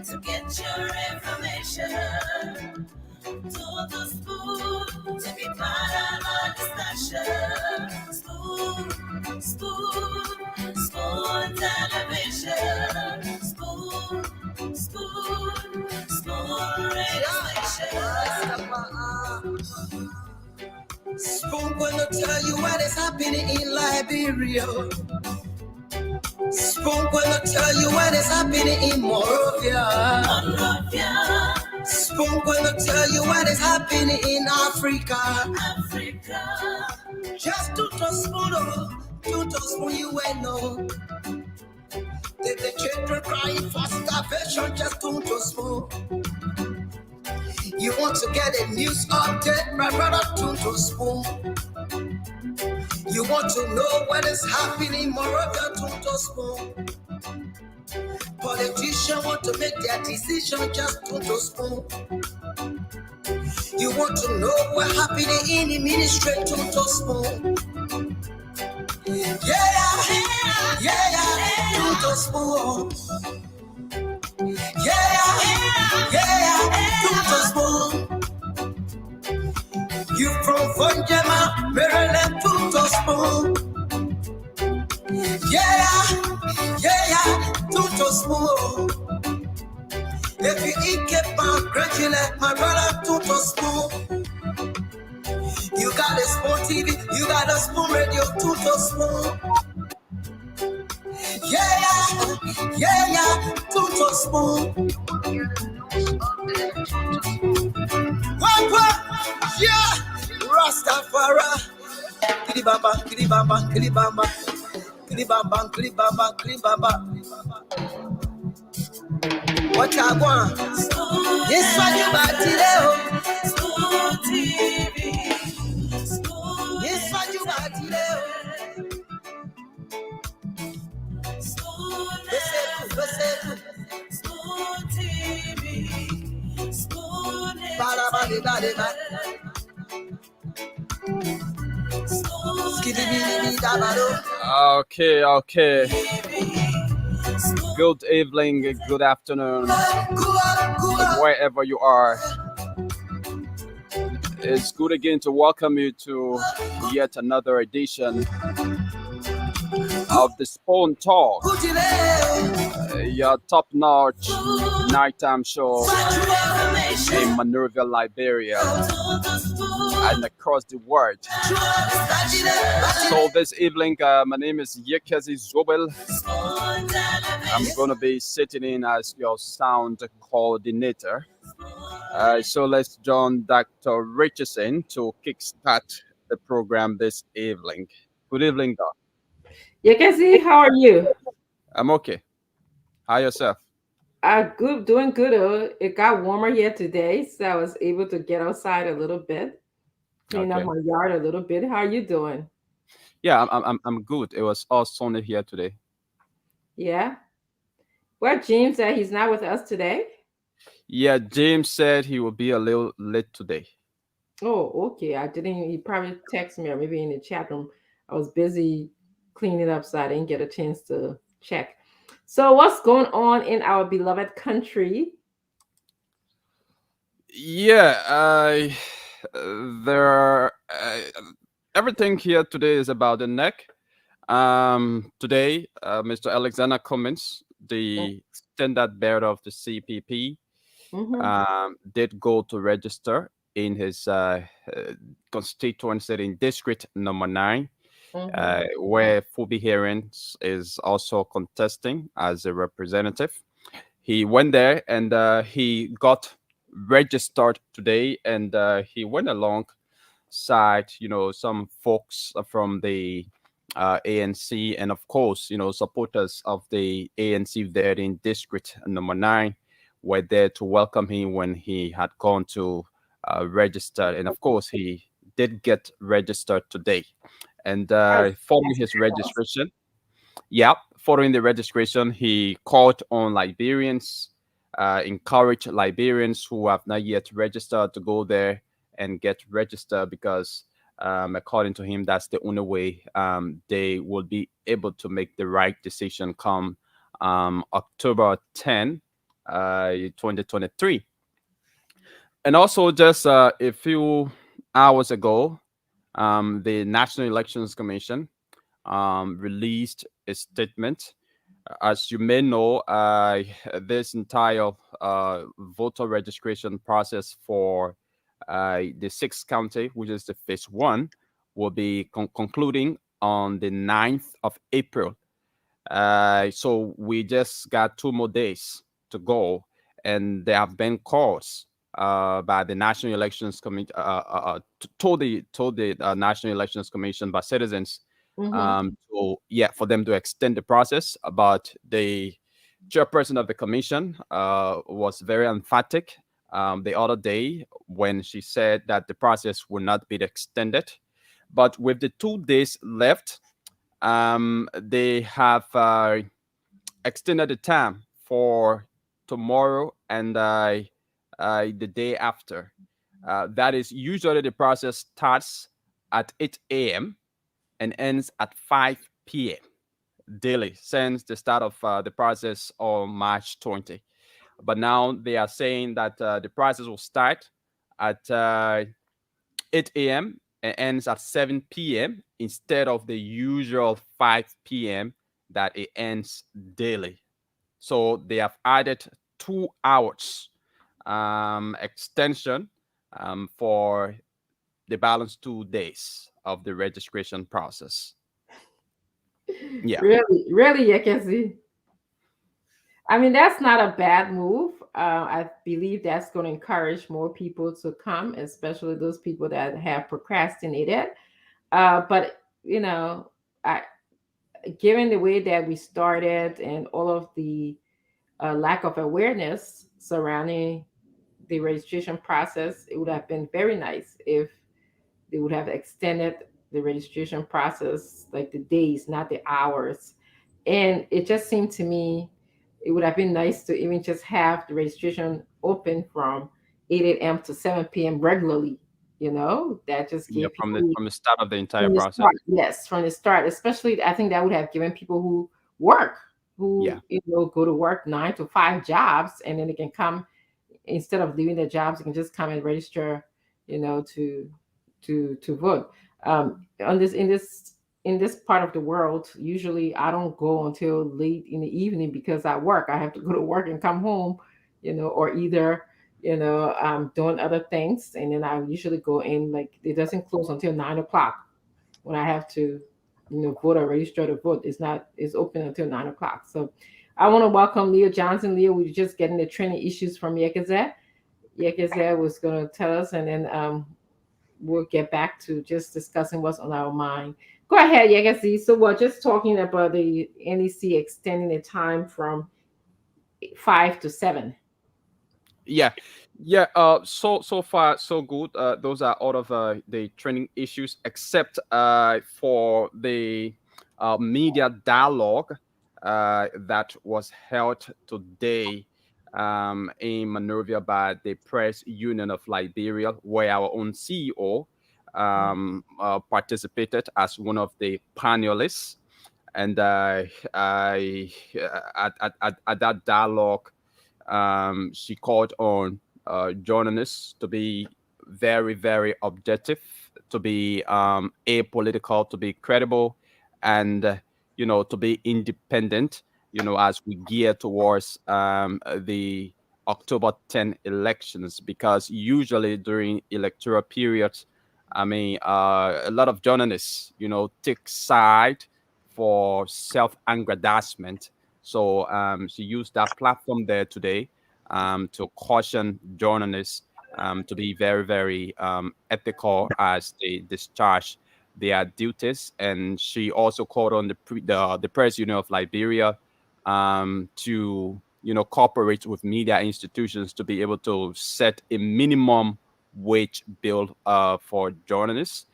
To get your information, to the spoon, to be part of our discussion. Spoon television. Spoon radio station. Spoon gonna tell you what is happening in Liberia. Spoon gonna tell you what is happening in Monrovia. Spoon gonna tell you what is happening in Africa. Just to spoon you will know. The children crying for starvation, just to spoon. You want to get a news update, my brother, to spoon. You want to know what is happening in Monrovia, to spoon. Politicians want to make their decision, just to spoon. You want to know what happening in the ministry, to spoon. Yeah, to spoon. Yeah, to spoon. You from Vonjema, Maryland, to spoon. Yeah, to spoon. If you eat kepa, congratulate my brother, to spoon. You got a spoon TV, you got a spoon radio, to spoon. Yeah, to spoon. What? Yeah, Rastafari. Kilibamba, kilibamba, kilibamba. Kilibamba, kilibamba, kilibamba. What I want? Yes, what you got today? School TV. Yes, what you got today? School TV. School Okay. Good evening, good afternoon, wherever you are. It's good again to welcome you to yet another edition of the Spoon Talk, your top-notch nighttime show in Monrovia, Liberia, and across the world. So this evening, my name is Yekezi Zobel. I'm going to be sitting in as your sound coordinator. So let's join Dr. Richardson to kickstart the program this evening. Good evening, Doc. Yekezi, how are you? I'm okay. How yourself? Good, doing good. It got warmer here today, so I was able to get outside a little bit, clean up my yard a little bit. How are you doing? Yeah, I'm good. It was all sunny here today. Yeah. Well, James said he's not with us today. Yeah, James said he will be a little late today. Oh, okay. I didn't. He probably texted me or maybe in the chat room. I was busy cleaning up, so I didn't get a chance to check. So what's going on in our beloved country? Yeah, everything here today is about the neck. Today, Mr. Alexander Cummins, the standard bearer of the CPP, did go to register in his constituency in District Number 9. Where Fubi Hearings is also contesting as a representative. He went there and he got registered today, and he went alongside, some folks from the ANC, and of course, supporters of the ANC there in District Number 9 were there to welcome him when he had gone to register, and of course, he did get registered today. And following his registration, following the registration, he called on Liberians, encouraged Liberians who have not yet registered to go there and get registered because, according to him, that's the only way they will be able to make the right decision come October 10, 2023. And also, just a few hours ago, the National Elections Commission released a statement. As you may know, this entire voter registration process for the sixth county, which is the phase one, will be concluding on the 9th of April. So we just got 2 more days to go, and there have been calls by the National Elections Committee, told the National Elections Commission by citizens, Mm-hmm. for them to extend the process. But the chairperson of the commission was very emphatic the other day when she said that the process will not be extended. But with the 2 days left, they have extended the time for tomorrow and the day after. That is usually the process starts at 8 a.m. and ends at 5 p.m. daily since the start of the process on March 20. But now they are saying that the process will start at 8 a.m. and ends at 7 p.m. instead of the usual 5 p.m. that it ends daily. So they have added 2 hours extension for the balance 2 days of the registration process. Yeah. Really, I can see. I mean, that's not a bad move. I believe that's going to encourage more people to come, especially those people that have procrastinated. But I, given the way that we started and all of the lack of awareness surrounding the registration process, it would have been very nice if they would have extended the registration process, like the days, not the hours. And it just seemed to me it would have been nice to even just have the registration open from 8 a.m. to 7 p.m. regularly. That just Yeah, gave people from the start of the entire from the process. start. Yes, from the start. Especially, I think that would have given people who work, who Yeah. go to work 9 to 5 jobs, and then they can come instead of leaving their jobs. They can just come and register, to vote. On this in this part of the world, usually I don't go until late in the evening because I work. I have to go to work and come home, or either doing other things, and then I usually go in, like, it doesn't close until 9 o'clock when I have to, vote or register to vote. It's open until 9 o'clock. So I want to welcome Leo Johnson. Leo, we're just getting the training issues from Yekazet. Yekazet was going to tell us, and then we'll get back to just discussing what's on our mind. Go ahead, Yekazet. So we're just talking about the NEC extending the time from 5 to 7. Yeah, yeah. So far so good. Those are all of the training issues, except for the media dialogue that was held today in Monrovia by the Press Union of Liberia, where our own CEO participated as one of the panelists, and at that dialogue she called on journalists to be very, very objective, to be apolitical, to be credible, and to be independent. As we gear towards the October 10 elections, because usually during electoral periods, I mean, a lot of journalists, take side for self-aggrandizement. So she used that platform there today to caution journalists to be very, very ethical as they discharge their duties. And she also called on the Press Union of Liberia to cooperate with media institutions to be able to set a minimum wage bill for journalists,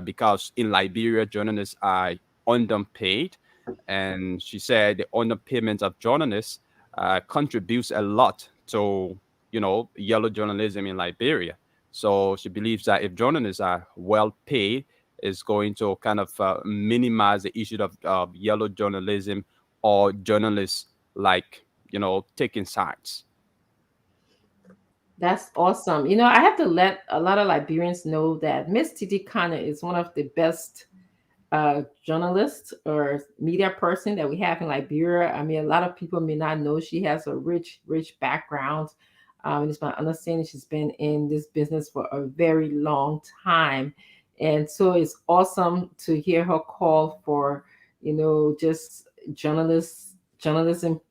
because in Liberia journalists are underpaid, and she said the underpayment of journalists contributes a lot to yellow journalism in Liberia. So she believes that if journalists are well paid, it's going to kind of minimize the issue of yellow journalism or journalists like, taking sides? That's awesome. I have to let a lot of Liberians know that Miss Titi Kana is one of the best journalist or media person that we have in Liberia. I mean, a lot of people may not know she has a rich background. And it's my understanding she's been in this business for a very long time. And so it's awesome to hear her call for, just journalism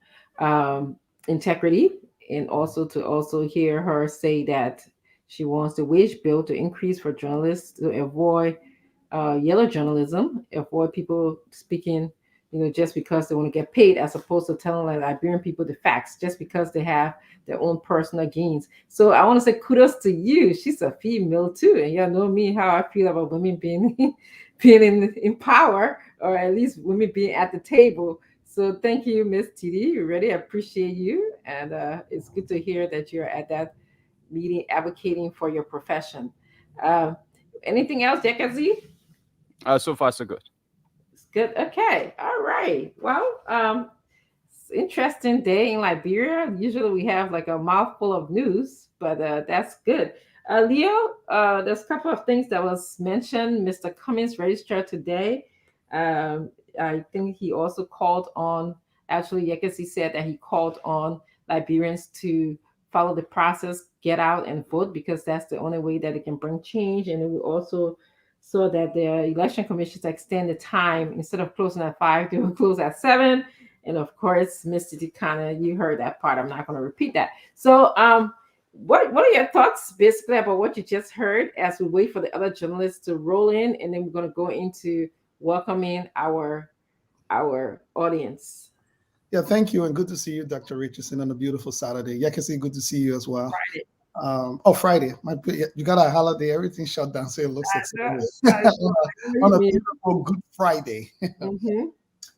integrity, and also to also hear her say that she wants the wage bill to increase for journalists to avoid yellow journalism, avoid people speaking, just because they want to get paid, as opposed to telling like Liberian people the facts, just because they have their own personal gains. So I want to say kudos to you. She's a female too, and you know me how I feel about women being being in power, or at least women being at the table. So thank you, Miss TD. Really appreciate you, and it's good to hear that you're at that meeting advocating for your profession. Uh, Anything else, Jackazy? So far, so good. It's good. Okay. All right. Well, it's interesting day in Liberia. Usually we have like a mouthful of news, but that's good. Leo, there's a couple of things that was mentioned. Mr. Cummings registered today. Um, I think he also called on, actually, Yekesi said that he called on Liberians to follow the process, get out and vote, because that's the only way that it can bring change. And we also saw that the election commissions extend the time. Instead of closing at 5, they will close at 7. And of course, Mr. Tikana, you heard that part. I'm not going to repeat that. So, what are your thoughts basically about what you just heard as we wait for the other journalists to roll in, and then we're going to go into welcoming our audience. Yeah, thank you, and good to see you, Dr. Richardson, on a beautiful Saturday. Yeah, I can see good to see you as well. Friday. Friday. You got a holiday, everything shut down, so it looks like on a beautiful Good Friday.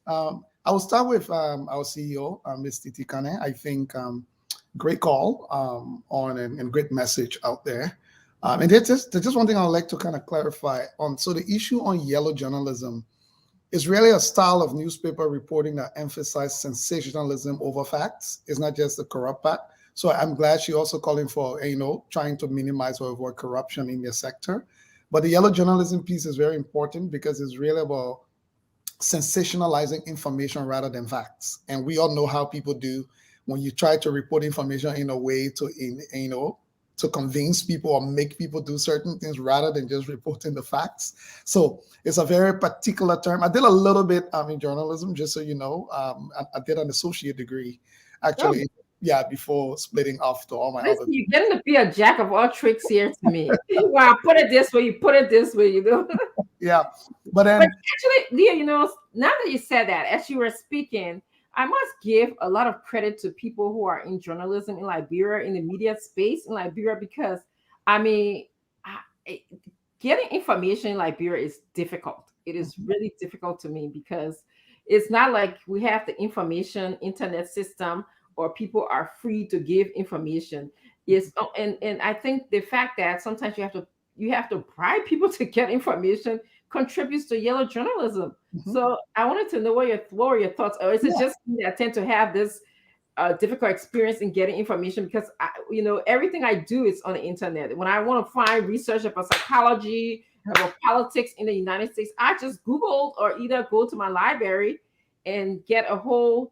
I will start with our CEO, Ms. Titi Kane. I think great call on and great message out there. And there's just one thing I would like to kind of clarify on. So the issue on yellow journalism is really a style of newspaper reporting that emphasizes sensationalism over facts. It's not just the corrupt part. So I'm glad she also calling for, trying to minimize or avoid corruption in your sector. But the yellow journalism piece is very important because it's really about sensationalizing information rather than facts. And we all know how people do when you try to report information in a way to convince people or make people do certain things rather than just reporting the facts. So it's a very particular term. I did a little bit in journalism, just so you know. I did an associate degree, actually. Oh. Yeah, before splitting off to all my other. You're getting to be a jack of all tricks here to me. Well, put it this way, you put it this way, Yeah, but actually, Leah, now that you said that, as you were speaking, I must give a lot of credit to people who are in journalism in Liberia, in the media space in Liberia, because getting information in Liberia is difficult. It is really difficult to me because it's not like we have the information internet system or people are free to give information. And I think the fact that sometimes you have to bribe people to get information contributes to yellow journalism. So I wanted to know what your thoughts are. Is it just me that tend to have this difficult experience in getting information, because everything I do is on the internet. When I want to find research about psychology, about politics in the United States, I just Google or either go to my library and get a whole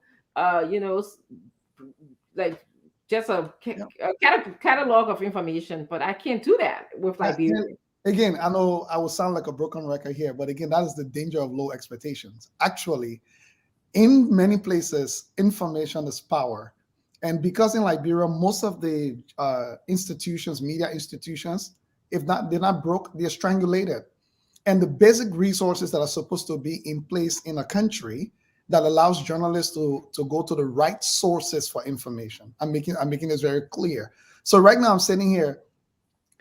like just a catalog of information, but I can't do that with Liberia. Again, I know I will sound like a broken record here, but again, that is the danger of low expectations. Actually, in many places, information is power. And because in Liberia, most of the institutions, media institutions, if not, they're not broke, they're strangulated. And the basic resources that are supposed to be in place in a country that allows journalists to go to the right sources for information. I'm making this very clear. So right now I'm sitting here.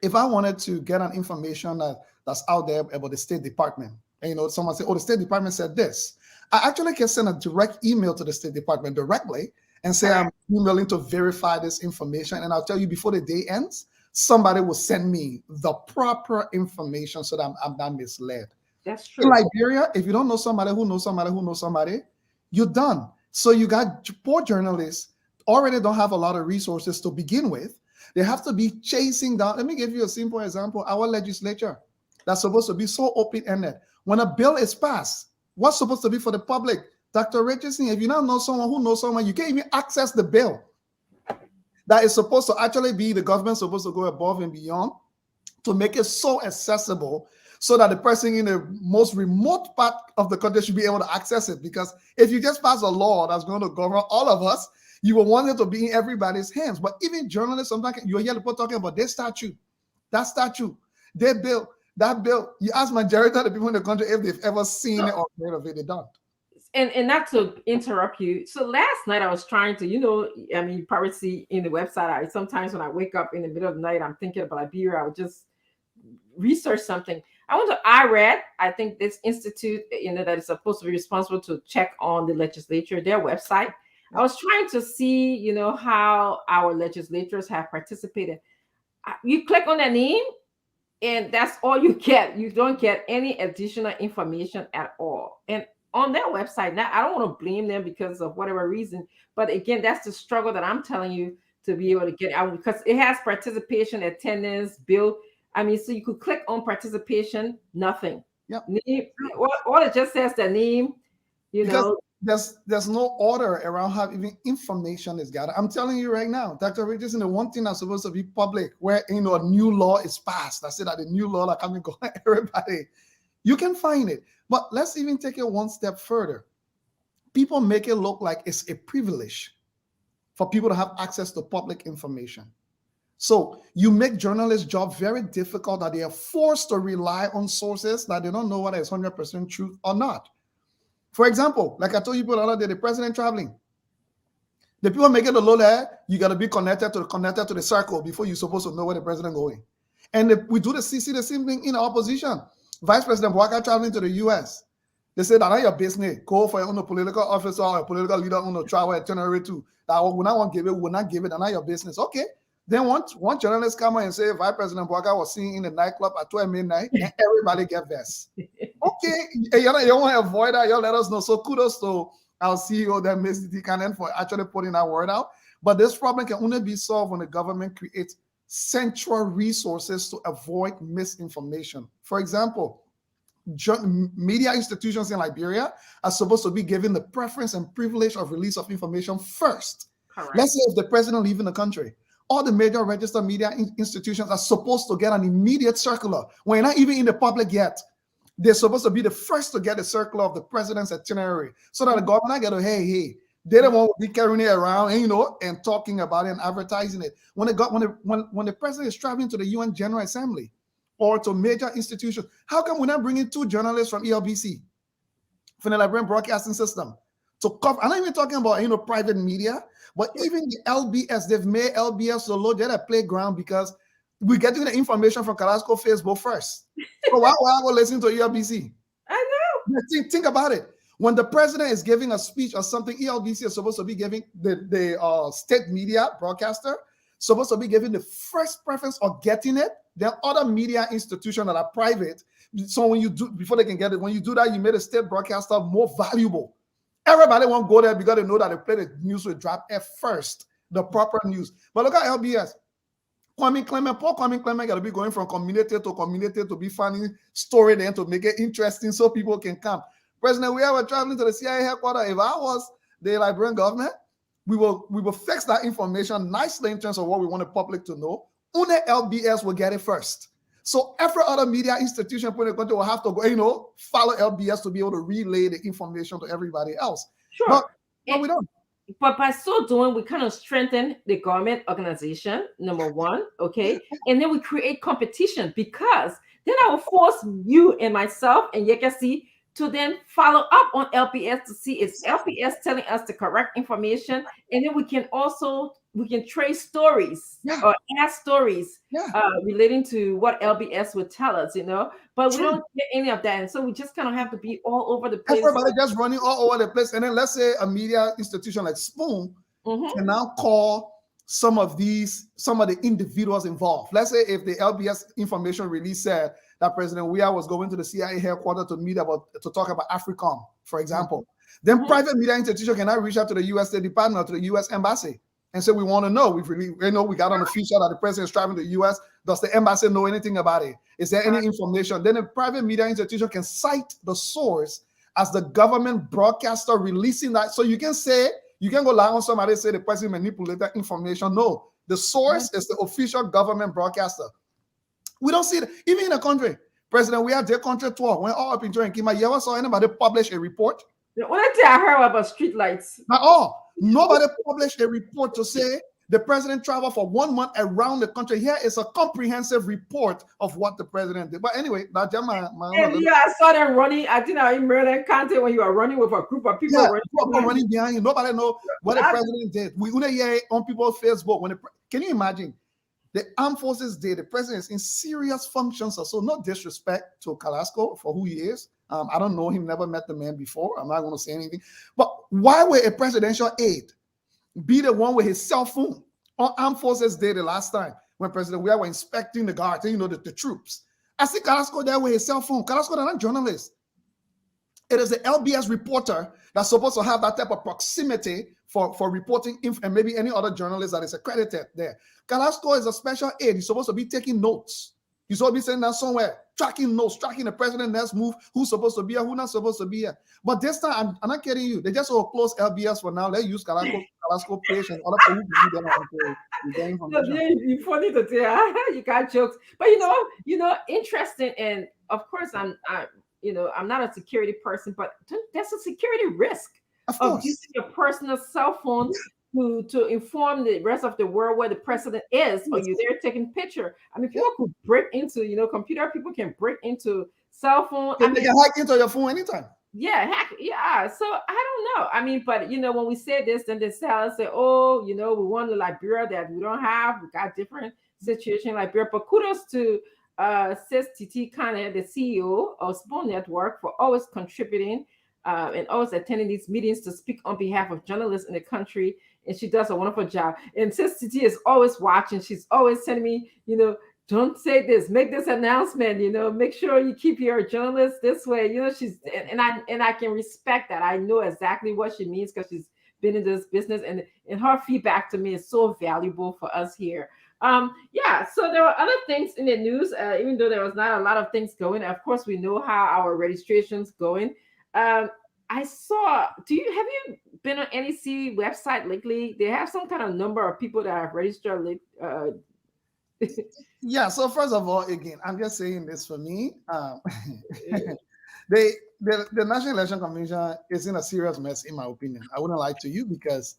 If I wanted to get an information that's out there about the State Department, and someone say, "Oh, the State Department said this," I actually can send a direct email to the State Department directly and say, "I'm willing to verify this information," and I'll tell you before the day ends, somebody will send me the proper information so that I'm not misled. That's true. In Liberia, if you don't know somebody who knows somebody who knows somebody, you're done. So you got poor journalists already don't have a lot of resources to begin with. They have to be chasing down. Let me give you a simple example. Our legislature, that's supposed to be so open-ended. When a bill is passed, what's supposed to be for the public? Dr. Richardson, if you now know someone who knows someone, you can't even access the bill. That is supposed to actually be the government supposed to go above and beyond to make it so accessible so that the person in the most remote part of the country should be able to access it. Because if you just pass a law that's going to govern all of us, you will want it to be in everybody's hands. But even journalists, sometimes you hear people talking about this statute, that statute, their bill, that bill. You ask majority of the people in the country if they've ever seen it or heard of it, they don't. And not to interrupt you. So last night I was trying to, I mean, you probably see in the website, sometimes when I wake up in the middle of the night, I'm thinking about Liberia, I would just research something. I went to IRAD, I think this institute, that is supposed to be responsible to check on the legislature, their website. I was trying to see, how our legislators have participated. You click on their name, and that's all you get. You don't get any additional information at all. And on their website, now I don't want to blame them because of whatever reason, but again, that's the struggle that I'm telling you to be able to get out, because it has participation, attendance, bill. I mean, so you could click on participation, nothing. Yep. Name, all it just says the name, because there's no order around how even information is gathered. I'm telling you right now, Dr. Richardson, the one thing that's supposed to be public, where a new law is passed, I said that the new law that coming go everybody, you can find it. But let's even take it one step further. People make it look like it's a privilege for people to have access to public information. So you make journalists' job very difficult, that they are forced to rely on sources that they don't know whether it's 100% truth or not. For example, like I told you the other day, the president traveling. The people making the law there, you got to be connected to the circle before you're supposed to know where the president going. And we do see the same thing in our opposition. Vice President Bouaka traveling to the U.S. They say that not your business. Go for your own political officer or a political leader on the travel itinerary too. That will not give it, will not give it, and not your business. Okay. Then one journalist come on and say Vice President Bouaka was seen in the nightclub at 12 midnight, and everybody get vests. Okay, you want to avoid that, you let us know. So kudos to our CEO, that Ms. Dikanen, for actually putting that word out. But this problem can only be solved when the government creates central resources to avoid misinformation. For example, media institutions in Liberia are supposed to be given the preference and privilege of release of information first. Correct. Let's say if the president leaving the country, all the major registered media institutions are supposed to get an immediate circular. When you're not even in the public yet, they're supposed to be the first to get a circular of the president's itinerary, so that the government get hey, they don't want to be carrying it around, and talking about it and advertising it. When the president is traveling to the UN General Assembly or to major institutions, how come we're not bringing 2 journalists from ELBC, from the Liberian Broadcasting System, to cover? I'm not even talking about private media, but even the LBS, they've made LBS the low data playground, because we're getting the information from Carrasco Facebook first. So why would I go listen to ELBC? I know. Think about it. When the president is giving a speech or something, ELBC is supposed to be giving the state media broadcaster supposed to be giving the first preference of getting it. Then other media institutions that are private. So when you do, before they can get it, when you do that, you made a state broadcaster more valuable. Everybody won't go there because they know that they play the news will drop at first, the proper news. But look at LBS. Poor Kwame Clement got to be going from community to be finding story then to make it interesting so people can come. President, we were traveling to the CIA headquarters. If I was the Liberian government, we will fix that information nicely in terms of what we want the public to know. Only LBS will get it first. So every other media institution in the country will have to go, follow LBS to be able to relay the information to everybody else. Sure. But we don't. But by so doing, we kind of strengthen the government organization, number one, okay? And then we create competition, because then I will force you and myself and Yekasi to then follow up on LPS to see is LPS telling us the correct information, and then we can trace stories or add stories relating to what LBS would tell us, but we don't get any of that, and so we just kind of have to be all over the place. Everybody just running all over the place, and then let's say a media institution like Spoon can now call some of the individuals involved. Let's say if the LBS information release said that President Weah was going to the CIA headquarters to talk about AFRICOM, for example. Then private media institution cannot reach out to the U.S. State Department or to the U.S. Embassy and say, we want to know. We got on the feature that the president is traveling to the U.S. Does the embassy know anything about it? Is there any information? Then a private media institution can cite the source as the government broadcaster releasing that. So you can go lie on somebody and say the president manipulated information. No, the source is the official government broadcaster. We don't see it. Even in a country, President, we had their country tour. When all up in Jordan came out, you ever saw anybody publish a report? When I heard about street lights. Not all. Nobody published a report to say the president traveled for 1 month around the country. Here is a comprehensive report of what the president did. But anyway, that's I saw them running. I think I in Maryland County when you are running with a group of people running behind you. Nobody know what the president did. We only hear on people's Facebook can you imagine? The Armed Forces Day, the president is in serious functions. So no disrespect to Carrasco for who he is. I don't know him, never met the man before. I'm not going to say anything. But why would a presidential aide be the one with his cell phone on Armed Forces Day the last time when President Weah were inspecting the guards, the troops? I see Carrasco there with his cell phone. Carrasco is not a journalist. It is the LBS reporter that's supposed to have that type of proximity for reporting and maybe any other journalist that is accredited there. Carrasco is a special aide. He's supposed to be taking notes. He's supposed to be sitting down somewhere, tracking notes, tracking the president's next move, who's supposed to be here, who's not supposed to be here. But this time, I'm not kidding you. They just will close LBS for now. They use Carrasco page and other people who get information. It's funny to tell. You got jokes. But interesting. And of course, I'm not a security person, but there's a security risk of using your personal cell phone to inform the rest of the world where the president is, or you're there taking picture. I mean, people could break into, computer people can break into cell phone. They can hack into your phone anytime. Yeah, so I don't know. I mean, but when we say this, then they say, oh, we want the Liberia that we don't have. We got different situation like Liberia. But kudos to Sis Titi Kane, the CEO of Spoon Network, for always contributing and always attending these meetings to speak on behalf of journalists in the country. And she does a wonderful job. And Sis Titi is always watching. She's always sending me, don't say this, make this announcement, make sure you keep your journalists this way. She's and I can respect that. I know exactly what she means because she's been in this business, and her feedback to me is so valuable for us here. So there were other things in the news, even though there was not a lot of things going. Of course, we know how our registration's going. I saw, have you been on NEC website lately? They have some kind of number of people that have registered. Yeah, so first of all, again, I'm just saying this for me. The National Election Commission is in a serious mess, in my opinion. I wouldn't lie to you, because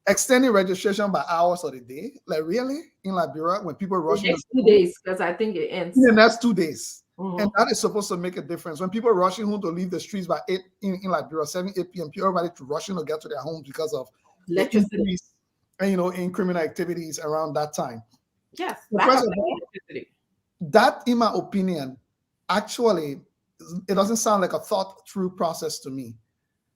extending registration by hours of the day, like really, in Liberia, when people rush the next 2 days, because I think it ends in the next 2 days. And that is supposed to make a difference. When people are rushing home to leave the streets by 8 in Liberia, 7, 8 p.m., everybody rushing to get to their homes because of electricity and in criminal activities around that time. Yes, that, in my opinion, actually, it doesn't sound like a thought-through process to me.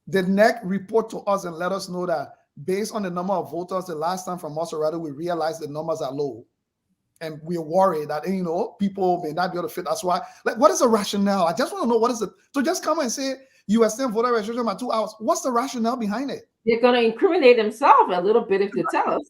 The NEC report to us and let us know that based on the number of voters the last time from us, already we realized the numbers are low. And we're worried that, people may not be able to fit. That's why, what is the rationale? I just want to know what is it. So just come and say, you extend voter registration by 2 hours. What's the rationale behind it? They're going to incriminate themselves a little bit if they tell us.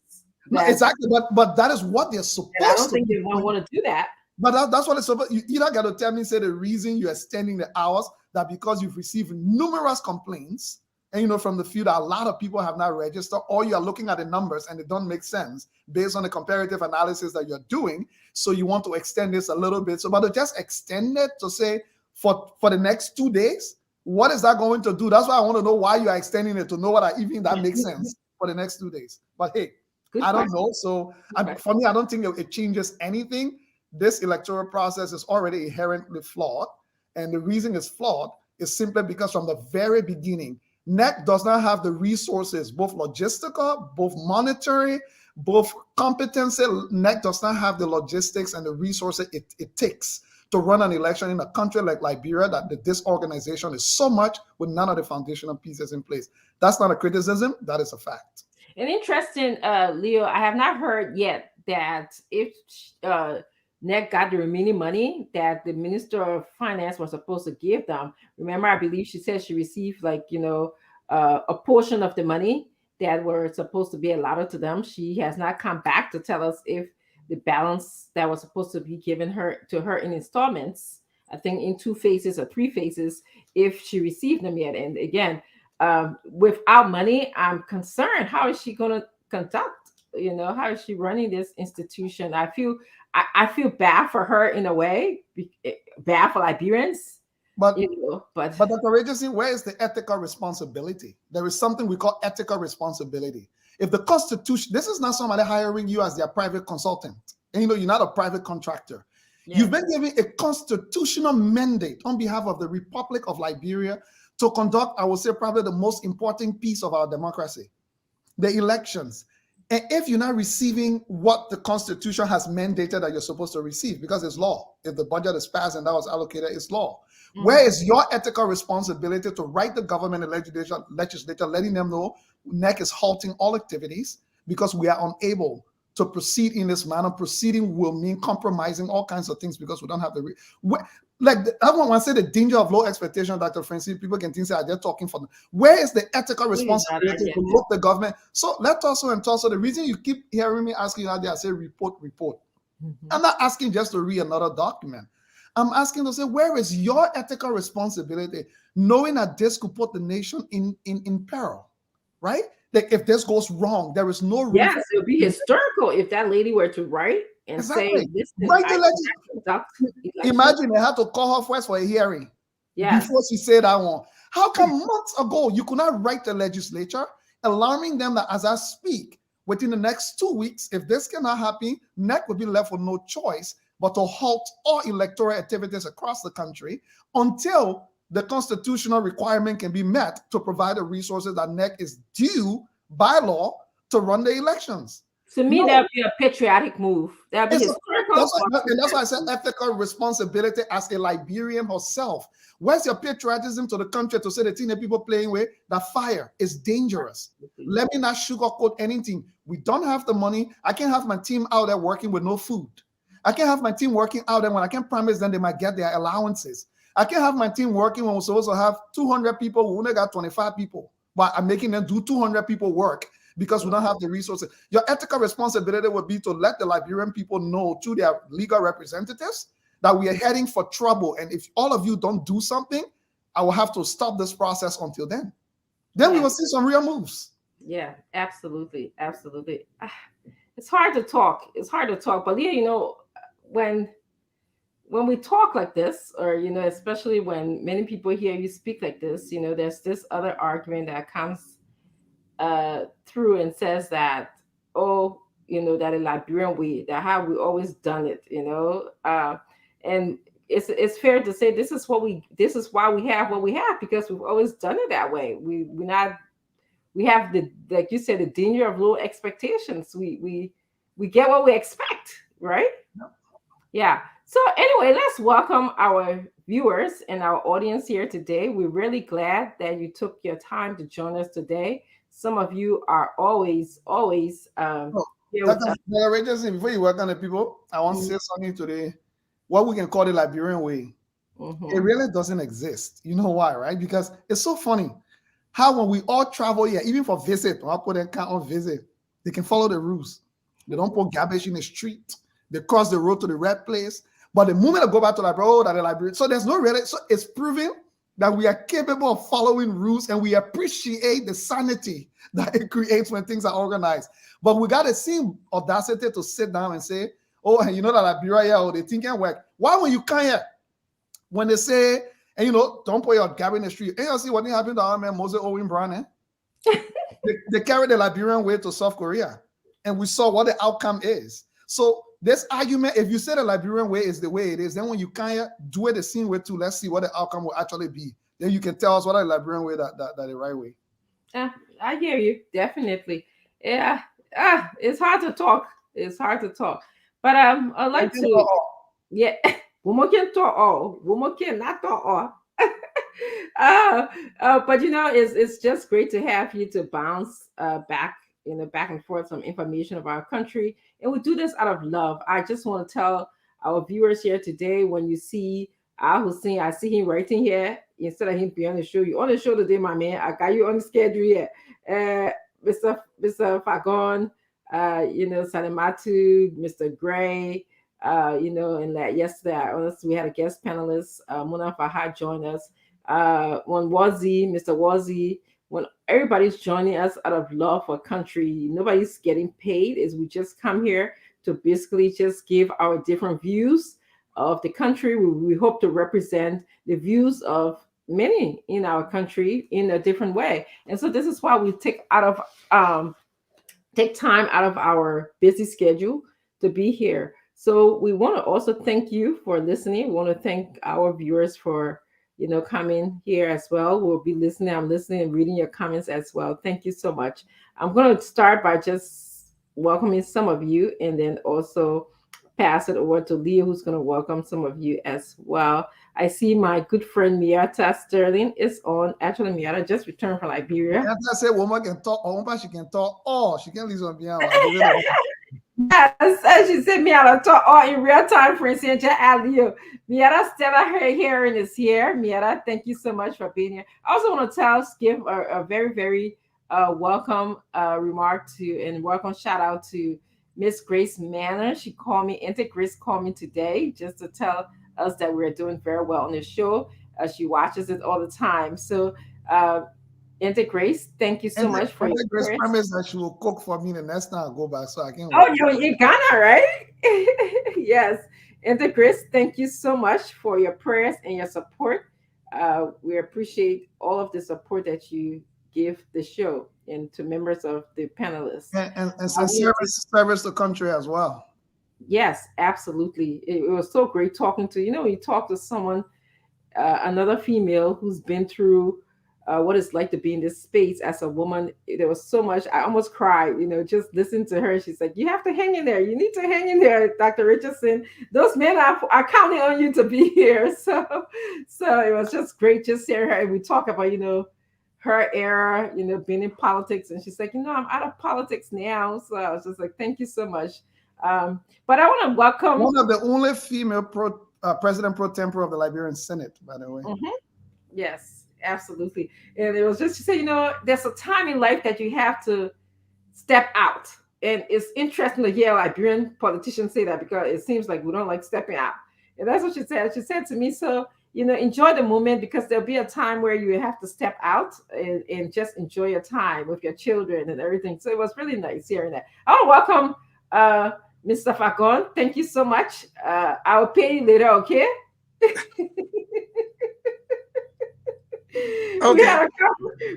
No, exactly. But that is what they're supposed to do. I don't think they want to do that. But that's what it's supposed. You not got to tell me, say the reason you're extending the hours, that because you've received numerous complaints, and from the field, a lot of people have not registered, or you're looking at the numbers and it don't make sense based on the comparative analysis that you're doing. So you want to extend this a little bit. So, but to just extend it to say for the next 2 days, what is that going to do? That's why I want to know why you are extending it, to know what even that makes sense for the next 2 days. But hey, I don't know. So for me, I don't think it changes anything. This electoral process is already inherently flawed. And the reason it's flawed is simply because from the very beginning, NEC does not have the resources, both logistical, both monetary, both competency. NEC does not have the logistics and the resources it takes to run an election in a country like Liberia, that this organization is so much with none of the foundational pieces in place. That's not a criticism. That is a fact. And interesting, Leo, I have not heard yet that if NEC got the remaining money that the Minister of Finance was supposed to give them. Remember, I believe she said she received a portion of the money that were supposed to be allotted to them. She has not come back to tell us if the balance that was supposed to be given to her in installments, I think in 2 phases or 3 phases, if she received them yet. And again, without money, I'm concerned. How is she going to conduct? How is she running this institution? I feel bad for her in a way, bad for Liberians. But Dr. Regency, where is the ethical responsibility? There is something we call ethical responsibility. If the Constitution, this is not somebody hiring you as their private consultant, and you're not a private contractor. Yeah. You've been given a constitutional mandate on behalf of the Republic of Liberia to conduct, I would say, probably the most important piece of our democracy, the elections. And if you're not receiving what the Constitution has mandated that you're supposed to receive, because it's law, if the budget is passed and that was allocated, it's law. Mm-hmm. Where is your ethical responsibility to write the government and legislature, letting them know NEC is halting all activities because we are unable to proceed in this manner? Proceeding will mean compromising all kinds of things because we don't have the I want to say the danger of low expectation, Dr. Francine. People can think they're talking for them. Where is the ethical responsibility to look the government? So let also and also the reason you keep hearing me asking out there, I say report. Mm-hmm. I'm not asking just to read another document. I'm asking to say, where is your ethical responsibility, knowing that this could put the nation in peril, right? Like if this goes wrong, there is no reason. Yes, it would be historical if that lady were to write and say, this imagine they had to call her first for a hearing before she said that one. How come months ago you could not write the legislature, alarming them that as I speak, within the next 2 weeks, if this cannot happen, NEC would be left with no choice but to halt all electoral activities across the country until the constitutional requirement can be met to provide the resources that NEC is due by law to run the elections. To me, that would be a patriotic move. That would be historical. That's why I said ethical responsibility as a Liberian herself. Where's your patriotism to the country to say the thing that people playing with, that fire is dangerous? Let me not sugarcoat anything. We don't have the money. I can't have my team out there working with no food. I can't have my team working out there when I can promise them they might get their allowances. I can't have my team working when we're supposed to have 200 people. We only got 25 people. But I'm making them do 200 people work because we don't have the resources. Your ethical responsibility would be to let the Liberian people know through their legal representatives that we are heading for trouble. And if all of you don't do something, I will have to stop this process until then. Then we will see some real moves. Yeah, absolutely. Absolutely. It's hard to talk. But yeah, when we talk like this, or, especially when many people hear you speak like this, there's this other argument that comes through and says that, that a Liberian way, that how we always done it, and it's fair to say this is why we have what we have, because we've always done it that way. We have like you said, the danger of low expectations. We get what we expect, right? Yeah. So anyway, let's welcome our viewers and our audience here today. We're really glad that you took your time to join us today. Some of you are always before you work on the people, I want to say something today. What we can call the Liberian way. Mm-hmm. It really doesn't exist. You know why, right? Because it's so funny how when we all travel here, even for visit, or I put a count on visit, they can follow the rules. They don't put garbage in the street. They cross the road to the red place. But the moment I go back to the library, so there's no really, so it's proving that we are capable of following rules, and we appreciate the sanity that it creates when things are organized. But we got to see audacity to sit down and say, oh, and that Liberia, they think it work. Why when you can't here? When they say, and don't put your garbage in the street. And you see what happened to our man Moses Owen Brown, they carried the Liberian way to South Korea, and we saw what the outcome is. So this argument, if you say the Liberian way is the way it is, then when you can't do it the same way too, let's see what the outcome will actually be. Then you can tell us what the Liberian way that the right way. I hear you, definitely. Yeah, it's hard to talk. But I'd like to. Yeah, woman can talk all. Woman cannot talk all. But it's just great to have you to bounce back and forth some information of our country, and we do this out of love. I just want to tell our viewers here today, when you see Al Hussein, I see him writing here instead of him being on the show. You on the show today, my man. I got you on the schedule here. Mr. Fagon, Salimatu, Mr. Gray, and like yesterday, we had a guest panelist, Muna Fahad joined us. When Mr. Wazi, when everybody's joining us out of love for country, nobody's getting paid. Is we just come here to basically just give our different views of the country. We hope to represent the views of many in our country in a different way. And so this is why we take time out of our busy schedule to be here. So we want to also thank you for listening. We want to thank our viewers for coming here as well. We'll be listening. I'm listening and reading your comments as well. Thank you so much. I'm going to start by just welcoming some of you and then also pass it over to Leah, who's going to welcome some of you as well. I see my good friend Miata Sterling is on. Actually, Miata just returned from Liberia. I said woman can talk, or she can talk, or she can listen behind. Yes, as she said, Miata talk all in real time, for instance, Leo. Miata Stella, her hearing is here. Miata, thank you so much for being here. I also want to give a very, very welcome remark to and welcome shout out to Miss Grace Manor. She called me, Auntie Grace called me today just to tell us that we're doing very well on the show. She watches it all the time. So, Auntie Grace, thank you so much for your Grace promised that she will cook for me the next time I go back, so I can. Oh, you're in Ghana, right? Yes. Auntie Grace, thank you so much for your prayers and your support. We appreciate all of the support that you give the show and to members of the panelists. And some service to country as well. Yes, absolutely. It was so great talking to you talk to someone, another female who's been through what it's like to be in this space as a woman. There was so much. I almost cried, just listening to her. She's like, you have to hang in there. You need to hang in there, Dr. Richardson. Those men are counting on you to be here. So it was just great just hearing her. And we talk about, her era, being in politics. And she's like, I'm out of politics now. So I was just like, thank you so much. But I want to welcome one of the only female president pro tempore of the Liberian Senate, by the way. Mm-hmm. Yes, absolutely. And it was just to say, there's a time in life that you have to step out. And it's interesting to hear Liberian politicians say that because it seems like we don't like stepping out. And that's what she said. She said to me, so, enjoy the moment because there'll be a time where you have to step out and just enjoy your time with your children and everything. So it was really nice hearing that. I want to welcome Mr. Fagon. Thank you so much. I'll pay you later, okay? Okay.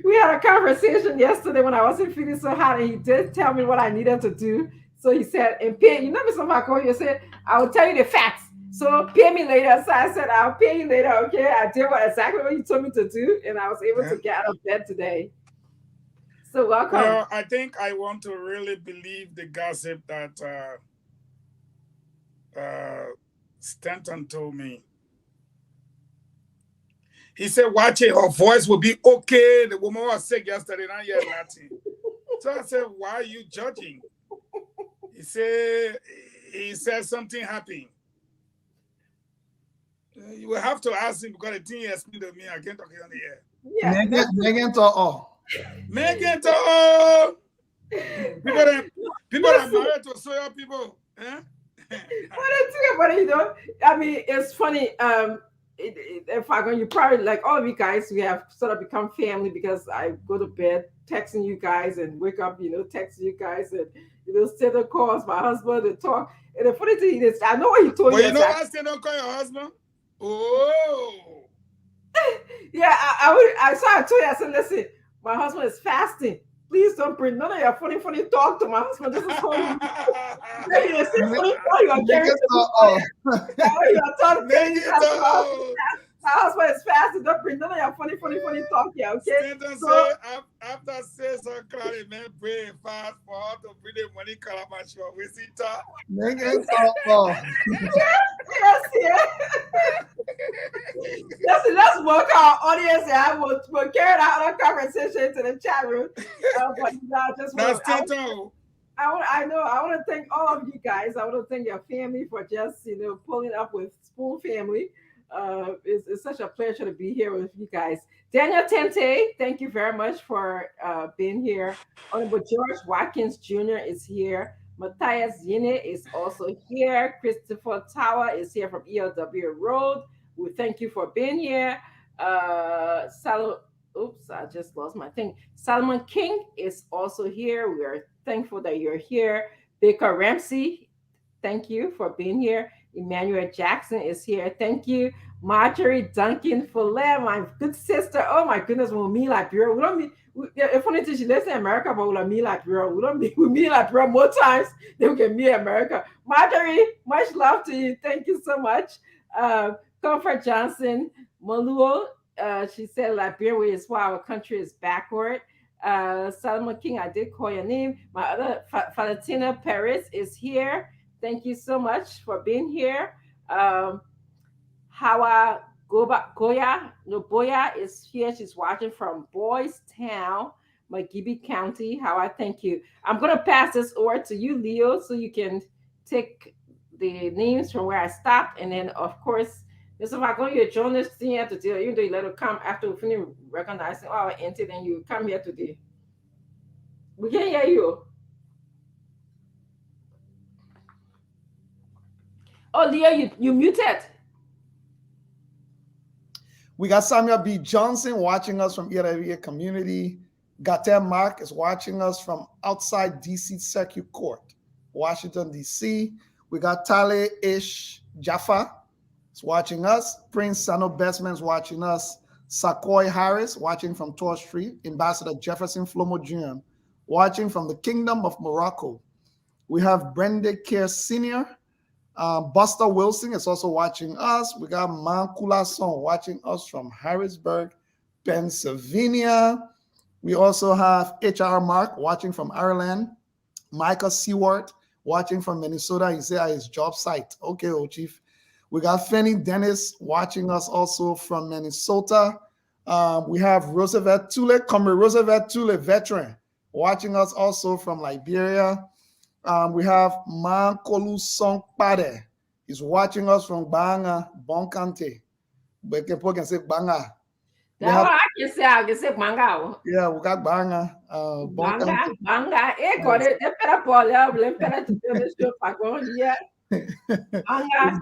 We had a conversation yesterday when I wasn't feeling so hot, and he did tell me what I needed to do. So he said, and pay, Mr. Fagon, you said, I will tell you the facts. So pay me later. So I said, I'll pay you later, okay? I did exactly what you told me to do, and I was able to get out of bed today. So welcome. Well, I think I want to really believe the gossip that Stanton told me. He said, watch it, her voice will be okay. The woman was sick yesterday, not yet nothing. So I said, why are you judging? He said something happened. You will have to ask him because the thing he asked me to me, I can't talk on the air. Yeah. Megan to all. Megan to all. People are married to soya people. Eh? I mean, it's funny. If you probably like all of you guys, we have sort of become family because I go to bed texting you guys and wake up, texting you guys and Stanton calls my husband and talk. And the funny thing is, I know what he told you. Well, you know why Stanton call your husband? Oh. Yeah, I told you, I said, listen, my husband is fasting. Please don't bring none of your funny talk to my husband. This is funny. My husband is fasting. Don't bring none of your funny talk here, okay? So, after 6 o'clock, man, pray fast for her to bring the money calabash for visitor. Megan Yes. Let's work our audience and we'll carry that conversation to the chat room. But I want to thank all of you guys. I want to thank your family for just pulling up with Spoon Family. It's such a pleasure to be here with you guys. Daniel Tente, thank you very much for being here. Honorable George Watkins Jr. is here. Matthias Yine is also here. Christopher Tower is here from ELW Road. We thank you for being here. Oops, I just lost my thing. Salomon King is also here. We are thankful that you're here. Baker Ramsey, thank you for being here. Emmanuel Jackson is here. Thank you. Marjorie Duncan Fuller, my good sister. Oh my goodness, we meet Liberia. We don't meet. If funny thing, she lives in America, but we don't meet Liberia. We don't meet. We meet Liberia more times than we can meet America. Marjorie, much love to you. Thank you so much. Comfort Johnson, Maluo. She said Liberia is why our country is backward. Salma King, I did call your name. My other Valentina Perez is here. Thank you so much for being here. Hawa Noboya is here. She's watching from Boys Town, McGibby County. Hawa, thank you. I'm going to pass this over to you, Leo, so you can take the names from where I stopped. And then, of course, Mr. Fagon, you're a journalist here today, even though you let it come after we finish recognizing our entity, then you come here today. We can hear you. Oh, Leo, you muted. We got Samuel B. Johnson watching us from ELW community. Gatem Mark is watching us from outside DC Circuit Court, Washington, D.C. We got Tale Ish Jaffa is watching us. Prince Sano Bestman is watching us. Sakoy Harris watching from Tor Street. Ambassador Jefferson Flomo Jr. watching from the Kingdom of Morocco. We have Brenda Kerr Sr., Buster Wilson is also watching us. We got Mankula Son watching us from Harrisburg, Pennsylvania. We also have HR Mark watching from Ireland. Michael Seward watching from Minnesota. He said his job site. Okay, oh, Chief. We got Fanny Dennis watching us also from Minnesota. We have Roosevelt Tule, Comrade Roosevelt Tule, veteran, watching us also from Liberia. We have Mankolu Songpade. He's watching us from Banga, Bonkante. But people can say Banga. I can say Banga. Yeah, we got Banga. Banga. Got it. Banga.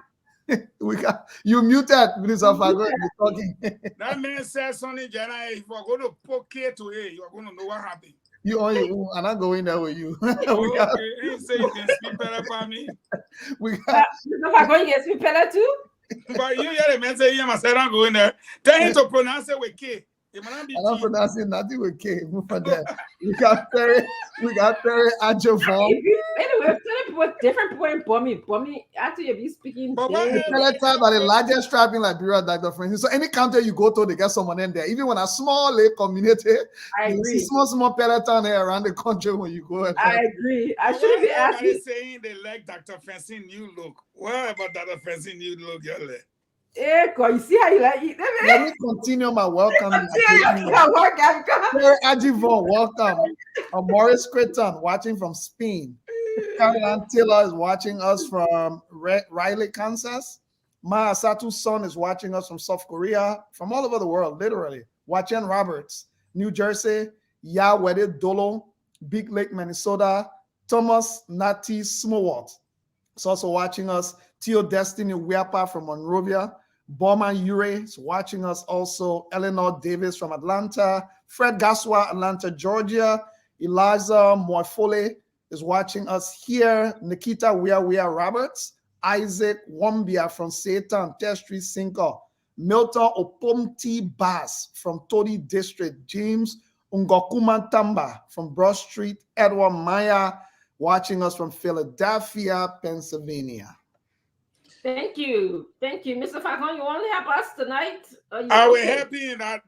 We got you muted, Minister Fago. You're talking. That man says something, Jana. If you're going to poke it to it, you're going to know what happened. You on your own, and I'm going there with you. Okay, you say you can speak better for me. We got. If going to speak better too. But you hear the man say, "Yeah, I said I'm going there." Tell him to pronounce it with K. I'm not pronouncing nothing with K. Move for that. We got Perry Ajovon. Anyway, people different point for me. After you be speaking, but the largest tribe in Liberia, Dr. Francis. So any country you go to, they get someone in there. Even when a small lake community, I agree. See small peloton here around the country when you go. I agree. I should be asking. Saying they like Dr. Francine new look. What about Dr. Francine new look, y'all? You see how you like it? Let me continue my welcome. Ajivon, welcome. Morris Creighton watching from Spain. Caroline Taylor is watching us from Riley, Kansas. Ma Satu's son is watching us from South Korea, from all over the world, literally. Wachen Roberts, New Jersey. Yawede Dolo, Big Lake, Minnesota. Thomas Nati Smowat is also watching us. Theo Destiny Weapa from Monrovia. Bowman Ure is watching us also. Eleanor Davis from Atlanta. Fred Gaswa, Atlanta, Georgia. Eliza Morfole is watching us here. Nikita Weah Roberts. Isaac Wambia from Satan, Testry Cinco. Milton Opomti Bass from Todi District. James Ungokuma Tamba from Broad Street. Edward Maya watching us from Philadelphia, Pennsylvania. Thank you. Mr. Falcon, you want to help us tonight? I was happy that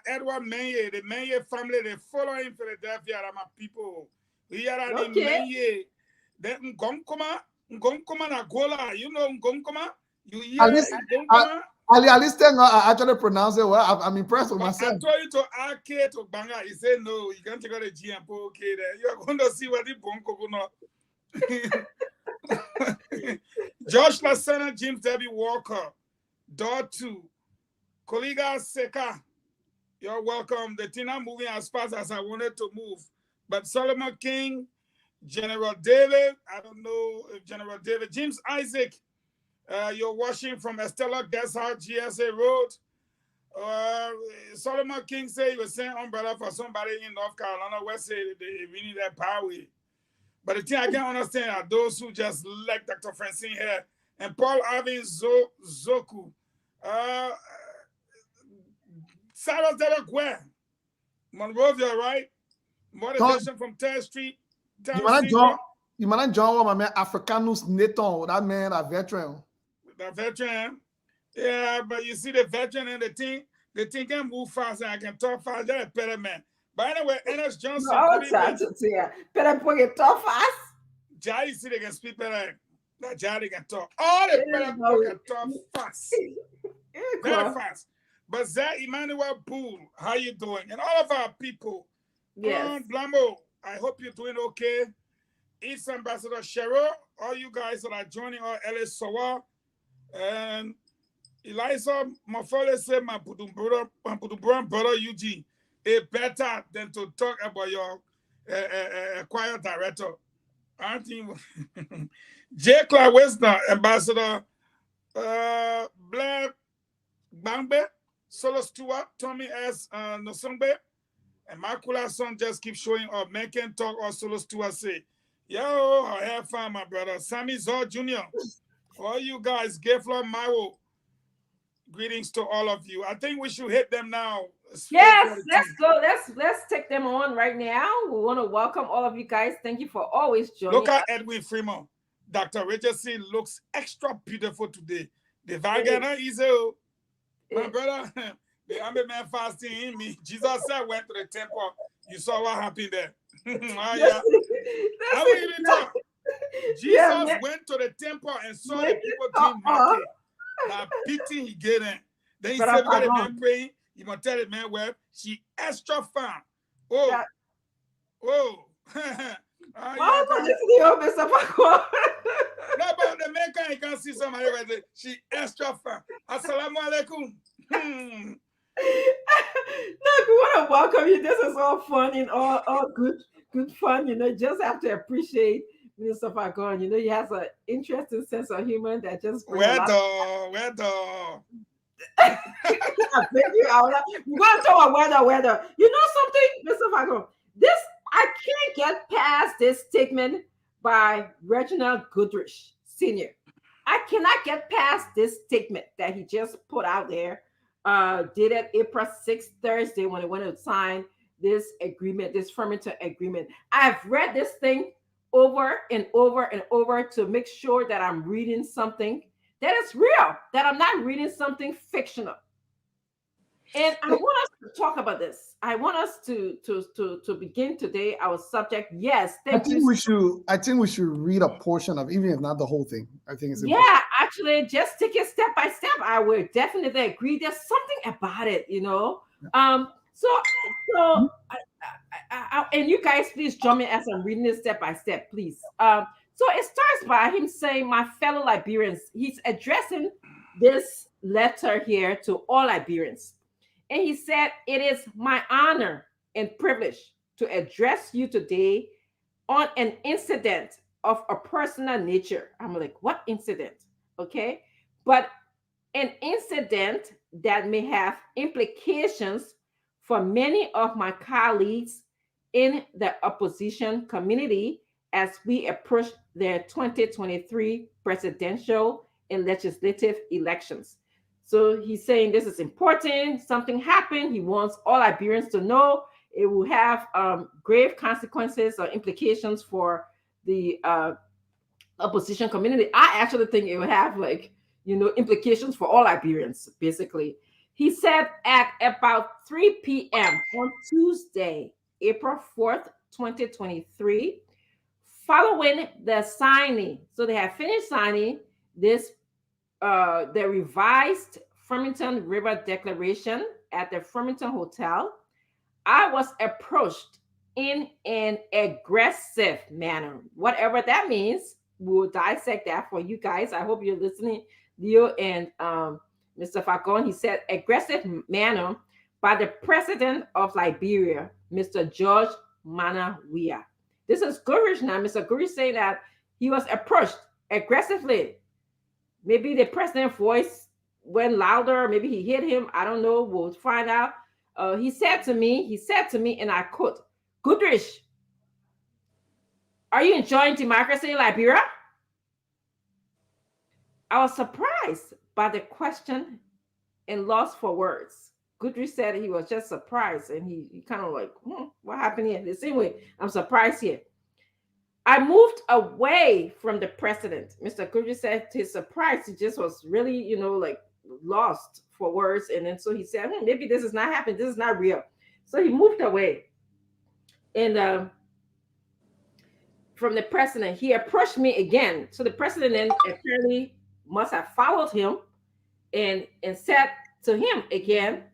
Edward Maye, the Maye family, they follow in Philadelphia, my people. We are the Maye. Then Ngomkoma na Gola, you know Ngomkoma? You hear Ngomkoma? At least I actually pronounce it well. I'm impressed with myself. I told you to Ake to Banga. He said no, you can't take out the G and put okay there. You're going to see what the Bonko Josh Lasana, James Debbie Walker, Door 2, Koliga Seka, you're welcome. The thing I'm moving as fast as I wanted to move. But Solomon King, General David, I don't know if General David, James Isaac, you're watching from Estella Guest House, GSA Road. Solomon King said he was sending umbrella for somebody in North Carolina. West say they really need that power. But the thing I can't understand are those who just like Dr. Francine here. And Paul Alvin Zoku. Silas Delacroix. Monrovia, right? Motivation from 3rd Street. You might join my man Africanus Neton, that man, a veteran. The veteran. Yeah, but you see the veteran and the team can move fast and I can talk fast. They're a better man. But anyway, Ernest Johnson. Better put it talk fast. Jai, see they can speak better. That Jai can talk. All the better can talk fast. Very fast. But Zach Emmanuel Poole, how you doing? And all of our people. Yes. Blambo, I hope you're doing okay. East Ambassador Cheryl, all you guys that are joining our Ellis Sawa, and Eliza Mafole said, my brother Eugene, it's better than to talk about your choir director. Aren't you? J. Clark Wisner, Ambassador Blair Bangbe, Solo Stewart, Tommy S. Nosongbe, and Makula son just keep showing up. Men can talk or Solo Stewart say, yo, I have fun, my brother. Sammy Zor Jr. All you guys, Gayflow Mawo. Greetings to all of you. I think we should hit them now. Yes, let's go. Let's take them on right now. We want to welcome all of you guys. Thank you for always joining. Look at Edwin Freeman. Dr. Richardson looks extra beautiful today. The Vagana is my brother. The Amber man fasting in me. Jesus said went to the temple. You saw what happened there. Yeah. How will you talk? Jesus went to the temple and saw the people doing market. Now beating he get in. Then he said, "When the man praying, you must tell the man well, she extra fun." Oh, yeah. Oh. No, but the man can't see somebody right there. She extra fun. Assalamu alaikum. Look, we want to welcome you. This is all fun and all good fun. You know, just have to appreciate Mr. Fagon. You know, he has an interesting sense of humor that just brings where the we're going to talk about weather. You know something, Mr. Fagon? I can't get past this statement by Reginald Goodrich Sr. I cannot get past this statement that he just put out there. Did it April 6th, Thursday, when he went to sign this agreement, this Farmington agreement. I've read this thing over and over and over to make sure that I'm reading something that is real, that I'm not reading something fictional. And I want us to talk about this. I want us to begin today our subject. Yes, I think we should read a portion of, even if not the whole thing. I think it's important. Yeah, actually, just take it step by step. I would definitely agree. There's something about it, you know. So and you guys please join me as I'm reading this step by step, please. So it starts by him saying, "My fellow Liberians." He's addressing this letter here to all Liberians. And he said, "It is my honor and privilege to address you today on an incident of a personal nature." I'm like, what incident? Okay. But an incident that may have implications for many of my colleagues in the opposition community as we approach their 2023 presidential and legislative elections. So he's saying this is important. Something happened. He wants all Liberians to know it will have grave consequences or implications for the opposition community. I actually think it will have implications for all Liberians, basically. He said at about 3 p.m. on Tuesday, April 4th, 2023, following the signing. So they have finished signing this the revised Farmington River Declaration at the Farmington Hotel. I was approached in an aggressive manner. Whatever that means, we'll dissect that for you guys. I hope you're listening, Leo and Mr. Falcon, he said, aggressive manner by the president of Liberia, Mr. Goodrich-Weah. This is Goodrich now. Mr. Goodrich saying that he was approached aggressively. Maybe the president's voice went louder. Maybe he hit him. I don't know. We'll find out. He said to me, and I quote, Goodrich, are you enjoying democracy in Liberia? I was surprised by the question and lost for words. Goodrich said he was just surprised, and he kind of like, what happened here? The same way, I'm surprised here. I moved away from the president. Mr. Goodrich said to his surprise, he just was really, like lost for words. And then so he said, maybe this is not happening. This is not real. So he moved away. And from the president, he approached me again. So the president then apparently must have followed him and said to him again,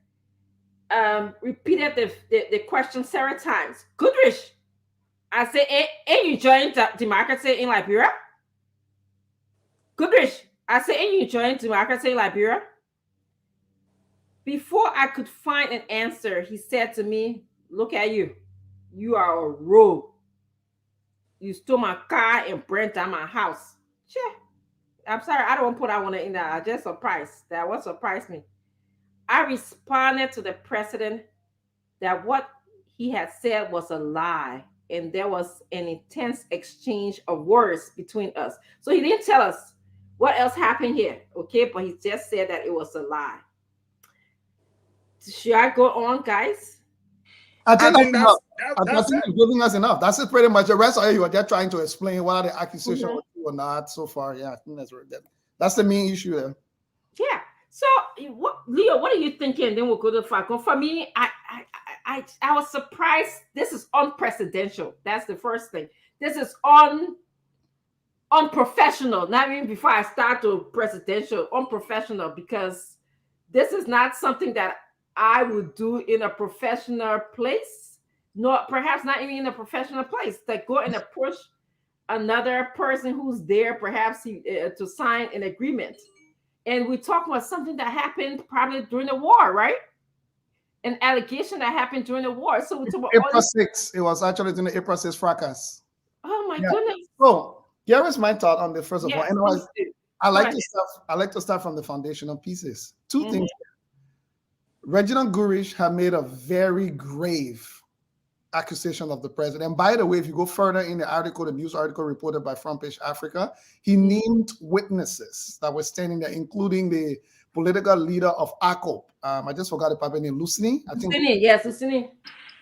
repeated the question several times. Goodrich, I said, ain't you joined democracy in Liberia? Goodrich, I said, ain't you joined democracy in Liberia? Before I could find an answer, he said to me, look at you. You are a rogue. You stole my car and burnt down my house. Sure. I'm sorry, I don't want to put that one in there. I just surprised. That what surprised me. I responded to the president that what he had said was a lie, and there was an intense exchange of words between us. So he didn't tell us what else happened here, okay? But he just said that it was a lie. Should I go on, guys? I think that's giving us enough. That's it pretty much. The rest of you are just trying to explain what are the accusations or not so far. Yeah, I think that's the main issue there. Yeah. So, Leo, what are you thinking? Then we'll go to Falcon. For me, I was surprised. This is unprecedented. That's the first thing. This is unprofessional. Not even before I start to presidential, unprofessional, because this is not something that I would do in a professional place. No, perhaps not even in a professional place. Like go and approach another person who's there, perhaps to sign an agreement. And we talk about something that happened probably during the war, right? An allegation that happened during the war. So we talk about April 6th. It was actually during the April 6th fracas. Oh my goodness. So here is my thought on the first of all. And I like to start from the foundational pieces. Two things. Reginald Goodrich had made a very grave accusation of the president. And by the way, if you go further in the article, the news article reported by Front Page Africa, he named witnesses that were standing there, including the political leader of ACOP. I just forgot the public name, Lucini. Lucini.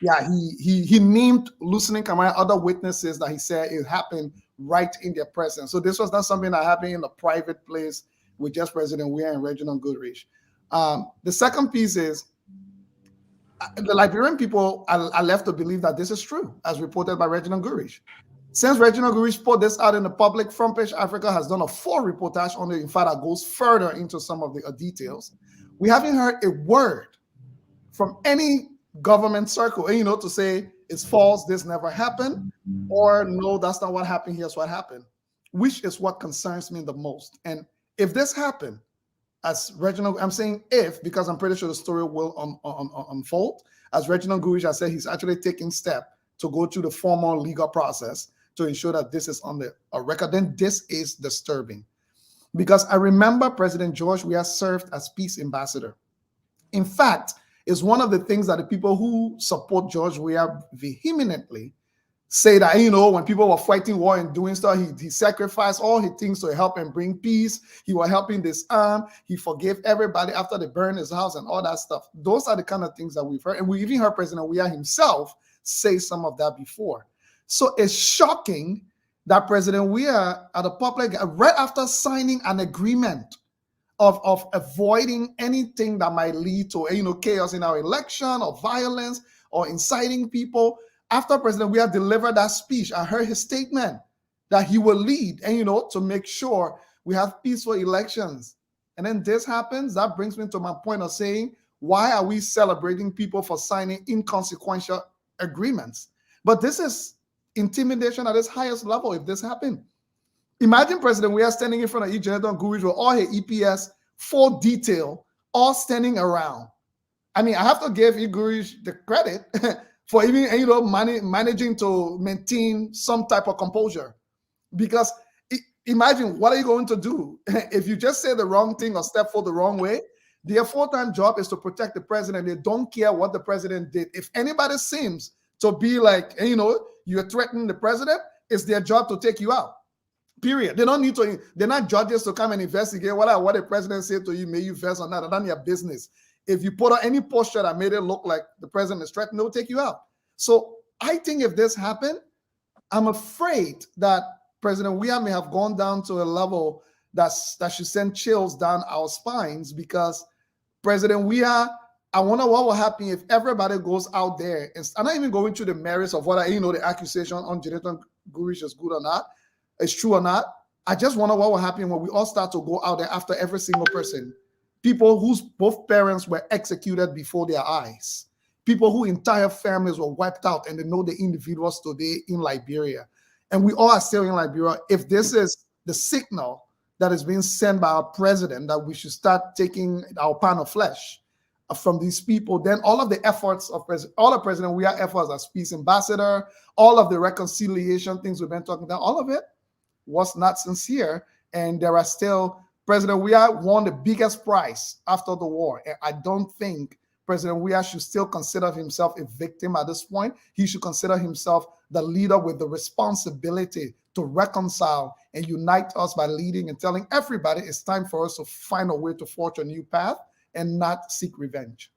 Yeah, he named Lucini Kamara, other witnesses that he said it happened right in their presence. So this was not something that happened in a private place with just President Weah and Reginald Goodrich. The second piece is the Liberian people are left to believe that this is true, as reported by Reginald Goodrich. Since Reginald Goodrich put this out in the public, Front Page Africa has done a full reportage on it. In fact, that goes further into some of the details. We haven't heard a word from any government circle, to say it's false, this never happened, or no, that's not what happened, here's what happened, which is what concerns me the most. And if this happened, as Reginald, I'm saying if, because I'm pretty sure the story will unfold. As Reginald Goodrich has said, he's actually taking steps to go through the formal legal process to ensure that this is on a record. Then this is disturbing. Because I remember President George Weah served as peace ambassador. In fact, it's one of the things that the people who support George Weah vehemently say that, when people were fighting war and doing stuff, he sacrificed all his things to help and bring peace. He was helping disarm. He forgave everybody after they burned his house and all that stuff. Those are the kind of things that we've heard. And we even heard President Weah himself say some of that before. So it's shocking that President Weah at the public, right after signing an agreement of avoiding anything that might lead to chaos in our election or violence or inciting people, after President Weah delivered that speech, I heard his statement that he will lead and, to make sure we have peaceful elections. And then this happens. That brings me to my point of saying, why are we celebrating people for signing inconsequential agreements? But this is intimidation at its highest level if this happened. Imagine President Weah standing in front of Jonathan Goodrich with all his EPS, full detail all standing around. I mean, I have to give Goodrich the credit for even, you know, managing to maintain some type of composure. Because imagine, what are you going to do if you just say the wrong thing or step forward the wrong way? Their full-time job is to protect the president. They don't care what the president did. If anybody seems to be like, you know, you're threatening the president, it's their job to take you out. Period. They don't need to, they're not judges to come and investigate what the president said to you, may you vex or not. That's none of your business. If you put on any posture that made it look like the president is threatening, they'll take you out. So I think if this happened, I'm afraid that President Weah may have gone down to a level that should send chills down our spines, because President Weah, I wonder what will happen if everybody goes out there. And I'm not even going through the merits of whether, you know, the accusation on Jonathan Goodrich is good or not, it's true or not. I just wonder what will happen when we all start to go out there after every single person. People whose both parents were executed before their eyes. People whose entire families were wiped out, and they know the individuals today in Liberia. And we all are still in Liberia. If this is the signal that is being sent by our president that we should start taking our pound of flesh from these people, then all of the efforts of President Weah efforts as peace ambassador, all of the reconciliation things we've been talking about, all of it was not sincere. And there are still, President Weah won the biggest prize after the war. And I don't think President Weah should still consider himself a victim at this point. He should consider himself the leader with the responsibility to reconcile and unite us by leading and telling everybody it's time for us to find a way to forge a new path and not seek revenge.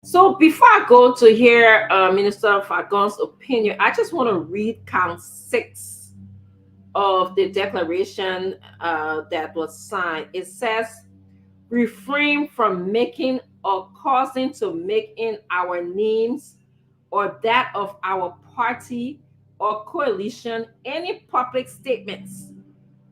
So before I go to hear Minister Fagon's opinion, I just want to read count 6 of the declaration that was signed. It says, refrain from making or causing to make in our names or that of our party or coalition any public statements,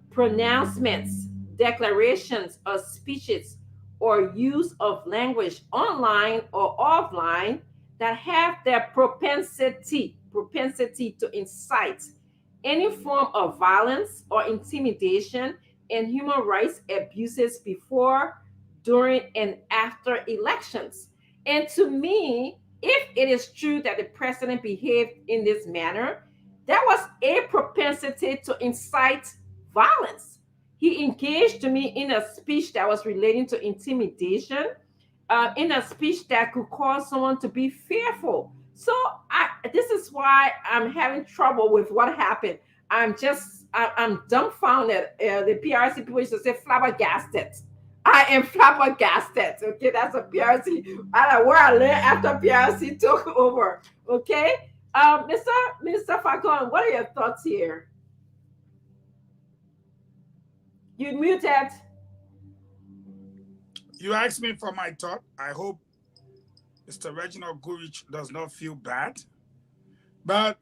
pronouncements, declarations, or speeches, or use of language online or offline that have their propensity to incite any form of violence or intimidation and human rights abuses before, during, and after elections. And to me, if it is true that the president behaved in this manner, that was a propensity to incite violence. He engaged to me in a speech that was relating to intimidation, in a speech that could cause someone to be fearful. So this is why I'm having trouble with what happened. I'm dumbfounded. The PRC people used to say flabbergasted. I am flabbergasted. Okay, that's a PRC. I don't know where I learned after PRC took over. Okay, Minister Fagon, what are your thoughts here? You muted. You asked me for my thought. I hope Mr. Reginald Goodrich does not feel bad. But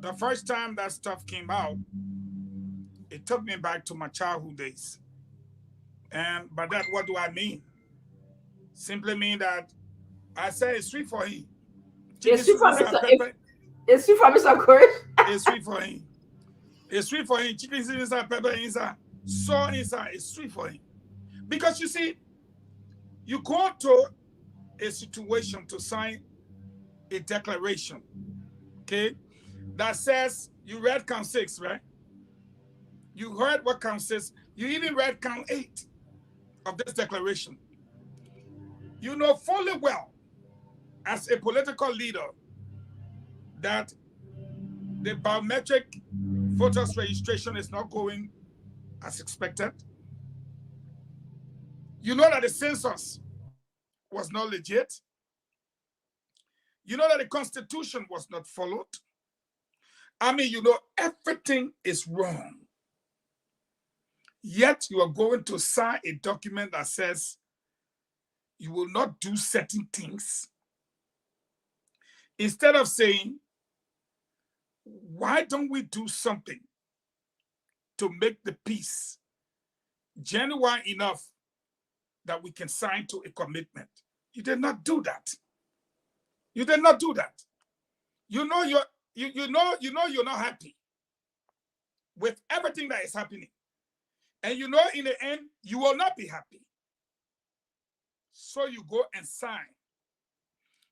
the first time that stuff came out, it took me back to my childhood days. And by that, what do I mean? Simply mean that I say it's sweet for him. It's sweet for Mr. Goodrich. It's sweet for him. It's sweet for him. Chicken inside, pepper inside, salt inside. It's sweet for him. Because you see, you go to a situation to sign a declaration, okay, that says, you read count 6, right? You heard what count 6. You even read count 8 of this declaration. You know fully well, as a political leader, that the biometric voters registration is not going as expected. You know that the census was not legit. You know that the Constitution was not followed. I mean, you know, everything is wrong. Yet you are going to sign a document that says you will not do certain things. Instead of saying, why don't we do something to make the peace genuine enough that we can sign to a commitment? You did not do that. You did not do that. You know you're not happy with everything that is happening. And you know in the end, you will not be happy. So you go and sign.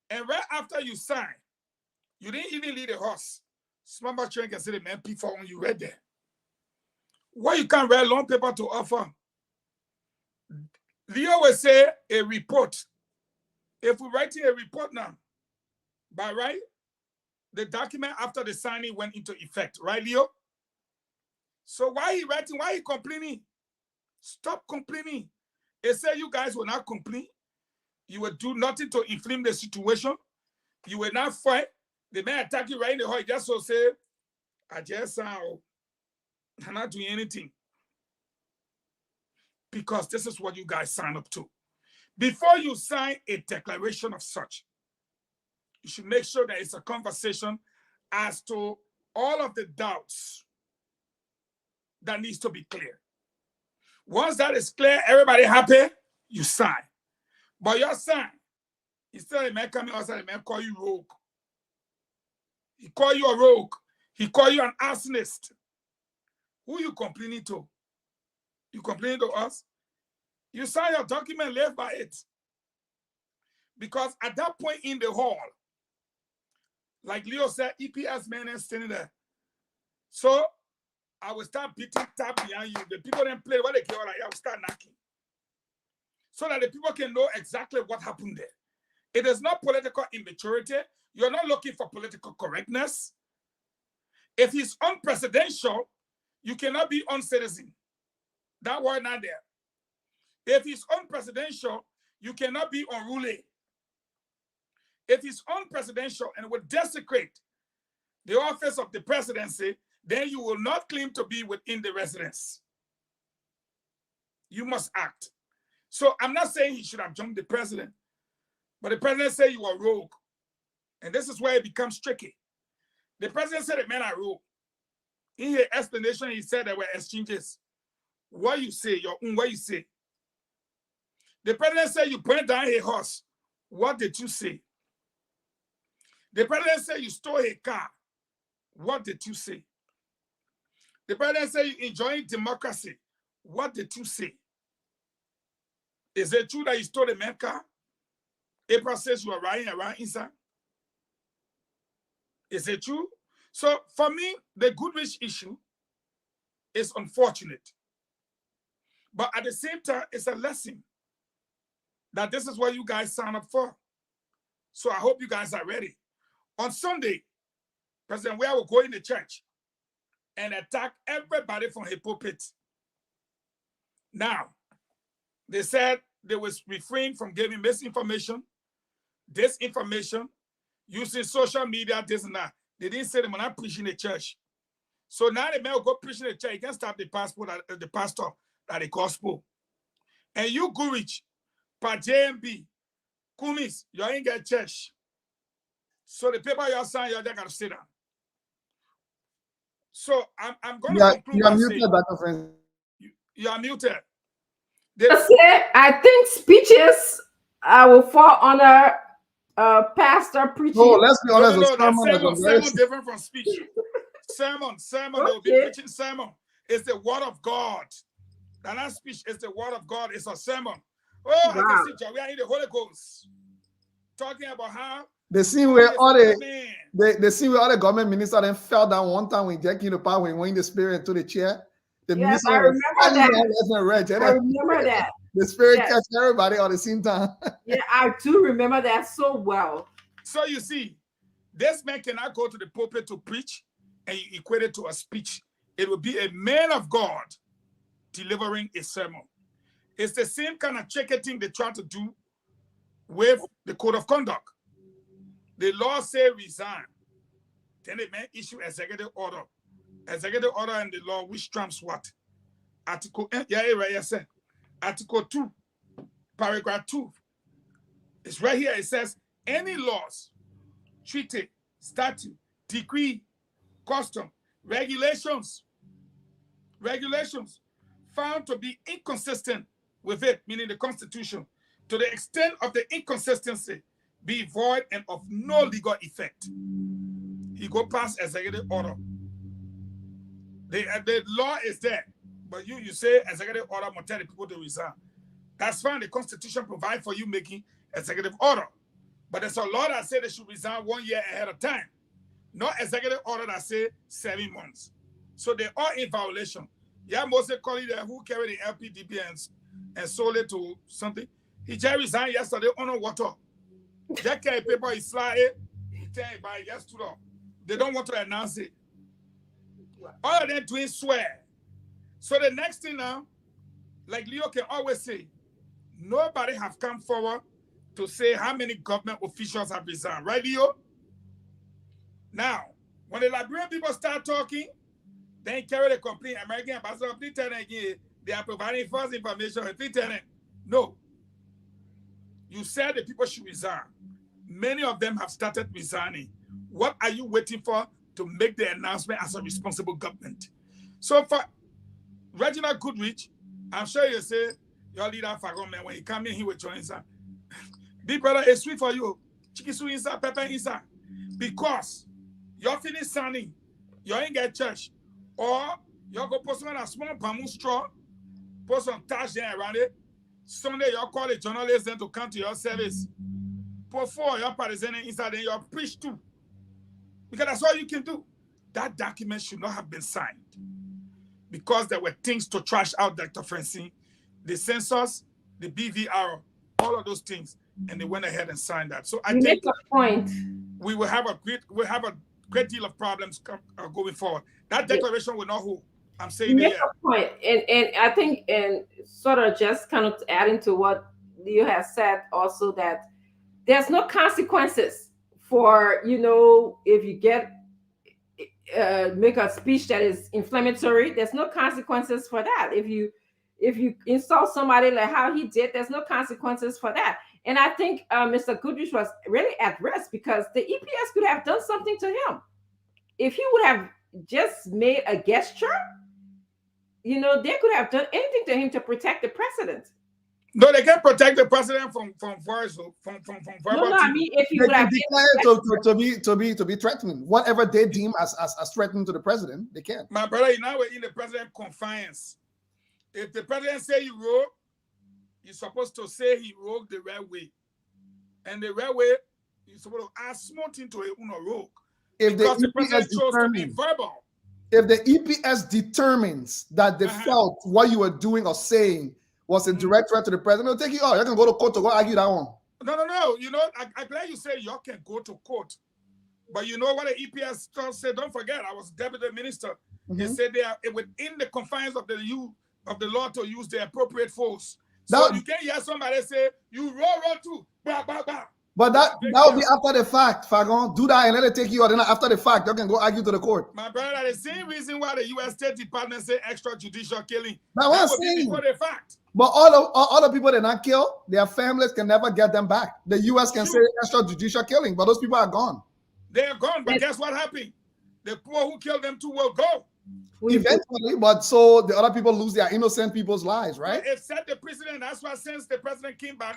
And right after you sign, you didn't even leave the horse. Small train can say the man P4 when you read there. Why you can't write long paper to offer? Leo will say a report. If we're writing a report now, by right, the document after the signing went into effect, right, Leo? So why he writing? Why he complaining? Stop complaining. They say you guys will not complain. You will do nothing to inflame the situation. You will not fight. The man attack you right in the heart. Just so say, I just I'm not doing anything. Because this is what you guys sign up to. Before you sign a declaration of such, you should make sure that it's a conversation as to all of the doubts that needs to be clear. Once that is clear, everybody happy, you sign. But your sign, instead of the man coming outside, the man call you rogue. He call you a rogue. He call you an arsonist. Who you complaining to? You complaining to us? You sign your document, live by it. Because at that point in the hall, like Leo said, EPS man is standing there. So I will start beating tap behind you. The people then play what they care, I will start knocking. So that the people can know exactly what happened there. It is not political immaturity. You're not looking for political correctness. If he's unpresidential, you cannot be uncitizen. That word not there. If he's unpresidential, you cannot be unruly. If he's unpresidential and will desecrate the office of the presidency, then you will not claim to be within the residence. You must act. So I'm not saying he should have jumped the president, but the president said you are rogue. And this is where it becomes tricky. The president said the men are rogue. In his explanation, he said there were exchanges. What you say, your own, what you say. The president said you burned down a horse. What did you say? The president said you stole a car. What did you say? The president said you enjoying democracy. What did you say? Is it true that you stole the man's car? April says you are riding around inside. Is it true? So for me, the Goodrich issue is unfortunate. But at the same time, it's a lesson that this is what you guys sign up for. So I hope you guys are ready. On Sunday, President Weah will go in the church and attack everybody from his pulpit. Now, they said they was refrain from giving misinformation, disinformation, using social media, this and that. They didn't say they were not preaching the church. So now the man will go preaching the church. He can stop the pastor at the gospel. And you, Goodrich, per JMB, Kumis, you ain't get church. So the paper you sign, you're just going to sit down. So I'm going to conclude by saying, you are muted. I think speeches will fall under pastor preaching. No, let's be honest. No, sermon different from speech. Sermon, okay. They will be preaching sermon. It's the word of God. And that speech is the word of God. It's a sermon. Oh, wow. I can see we are in the Holy Ghost. Talking about how the scene where all the government ministers then fell down one time when Jack in the power when he went the spirit to the chair. The minister I remember that. I remember that. The spirit catch everybody at the same time. Yeah, I do remember that so well. So you see, this man cannot go to the pulpit to preach and you equate it to a speech. It will be a man of God delivering a sermon. It's the same kind of tricky thing they try to do with the code of conduct. The law say resign. Then the man issue executive order. Executive order and the law, which trumps what? Article, Article 2, paragraph 2. It's right here. It says, any laws, treaty, statute, decree, custom, regulations found to be inconsistent with it, meaning the Constitution, to the extent of the inconsistency, be void and of no legal effect. He go past executive order. The law is there, but you say executive order will tell the people to resign. That's fine. The Constitution provides for you making executive order. But there's a law that said they should resign 1 year ahead of time. No executive order that say 7 months. So they are in violation. Yeah, Moses colleague who carried the LPDP and sold it to something. He just resigned yesterday on a water. That kind of paper is slide it. He tell you by yesterday. They don't want to announce it. All of them doing swear. So the next thing now, like Leo can always say, nobody have come forward to say how many government officials have resigned. Right, Leo? Now, when the Liberian people start talking, then carry the complaint. American ambassador, please tell them again, they are providing false information. Please tell them, no. You said the people should resign. Many of them have started resigning. What are you waiting for to make the announcement as a responsible government? So for Reginald Goodrich, I'm sure you say, your leader, Fagon, man, when he come in, he will join inside. Big brother, it's sweet for you. Chikisu inside, pepper inside. Because you're finished signing, you ain't get church. Or you're going to post on a small bamboo straw, post some tash there around it. Sunday, you'll call a journalist then to come to your service. Before you're partisan inside, then you're preached to. Because that's all you can do. That document should not have been signed. Because there were things to trash out, Dr. Francine. The census, the BVR, all of those things. And they went ahead and signed that. So I think make a point. We will have a great deal of problems going forward. That declaration will not hold. I'm saying make a point. And I think, and sort of just kind of adding to what Leo has said also, that there's no consequences for, if you get make a speech that is inflammatory, there's no consequences for that. If you insult somebody like how he did, there's no consequences for that. And I think Mr. Goodrich was really at risk because the EPS could have done something to him. If he would have just made a gesture, they could have done anything to him to protect the president. No, they can't protect the president from voice, from verbal. No, I mean, if you would have declared to be threatening, whatever they deem as threatening to the president, they can. My brother, now we're in the president confiance. If the president say you wrote, you're supposed to say he wrote the right way. And the right way, you're supposed to add something to it, rogue. If because the president chose to be verbal. If the EPS determines that they felt what you were doing or saying was a direct threat to the president, they'll take you out. You can go to court to go argue that one. No. I'm glad you say you can go to court. But you know what the EPS said? Don't forget, I was deputy minister. They said they are within the confines of the law to use the appropriate force. So you can't hear somebody say, you roll too. Bah, bah, bah. But that will be after the fact, Fagon. Do that and let it take you out. Then after the fact, you can go argue to the court. My brother, the same reason why the U.S. State Department say extrajudicial killing. That's what I'm saying. Before the fact. But all the people they not kill, their families can never get them back. The U.S. can say extrajudicial killing, but those people are gone. They are gone, but guess what happened? The poor who killed them too will go. Eventually, but so the other people lose their innocent people's lives, right? It said the president. That's why since the president came back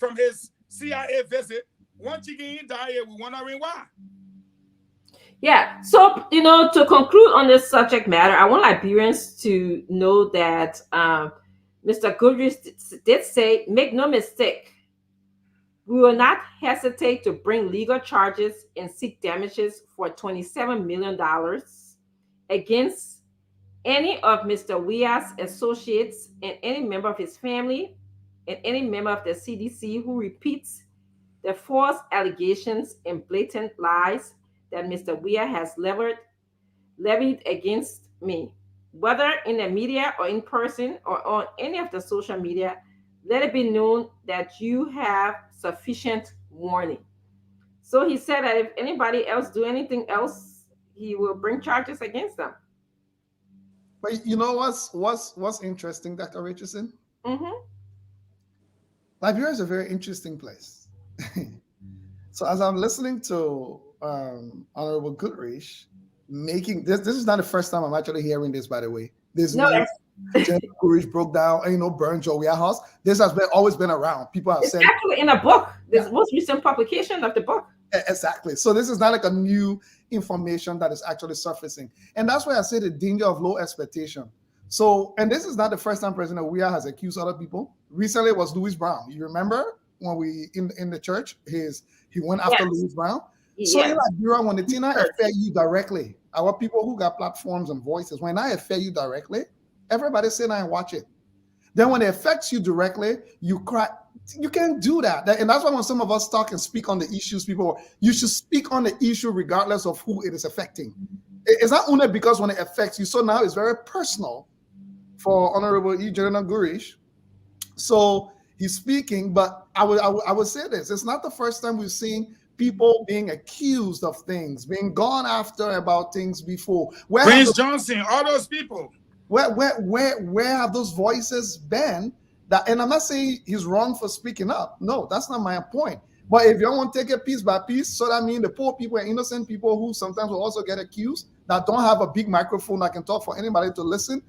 from his CIA visit, once he died, we wondering why. Yeah. So to conclude on this subject matter, I want Liberians to know that Mr. Goodrich did say, "Make no mistake, we will not hesitate to bring legal charges and seek damages for $27 million against any of Mr. Weah's associates and any member of his family and any member of the CDC who repeats the false allegations and blatant lies that Mr. Weah has levied against me, whether in the media or in person or on any of the social media. Let it be known that you have sufficient warning." So he said that if anybody else do anything else, he will bring charges against them. But you know what's interesting, Dr. Richardson? Liberia is a very interesting place. So as I'm listening to Honorable Goodrich making this is not the first time I'm actually hearing this, by the way. This Goodrich broke down, burned Joe house. This has always been around. People have said actually in a book. This most recent publication of the book. Exactly. So this is not like a new information that is actually surfacing. And that's why I say the danger of low expectation. So, and this is not the first time President Weah has accused other people. Recently, it was Louis Brown. You remember when we in the church, he went after Louis Brown. So in Liberia, when it not affect you directly, our people who got platforms and voices, when I affect you directly, everybody sit down and watch it. Then when it affects you directly, you cry. You can't do that. And that's why when some of us talk and speak on the issues, people, you should speak on the issue regardless of who it is affecting. It's not only because when it affects you. So now it's very personal for Honorable E. General Goodrich. So he's speaking, but I would say this. It's not the first time we've seen people being accused of things, being gone after about things before. Prince Johnson, all those people. Where have those voices been? And I'm not saying he's wrong for speaking up. No, that's not my point. But if you don't want to take it piece by piece, so that means the poor people and innocent people who sometimes will also get accused that don't have a big microphone that can talk for anybody to listen.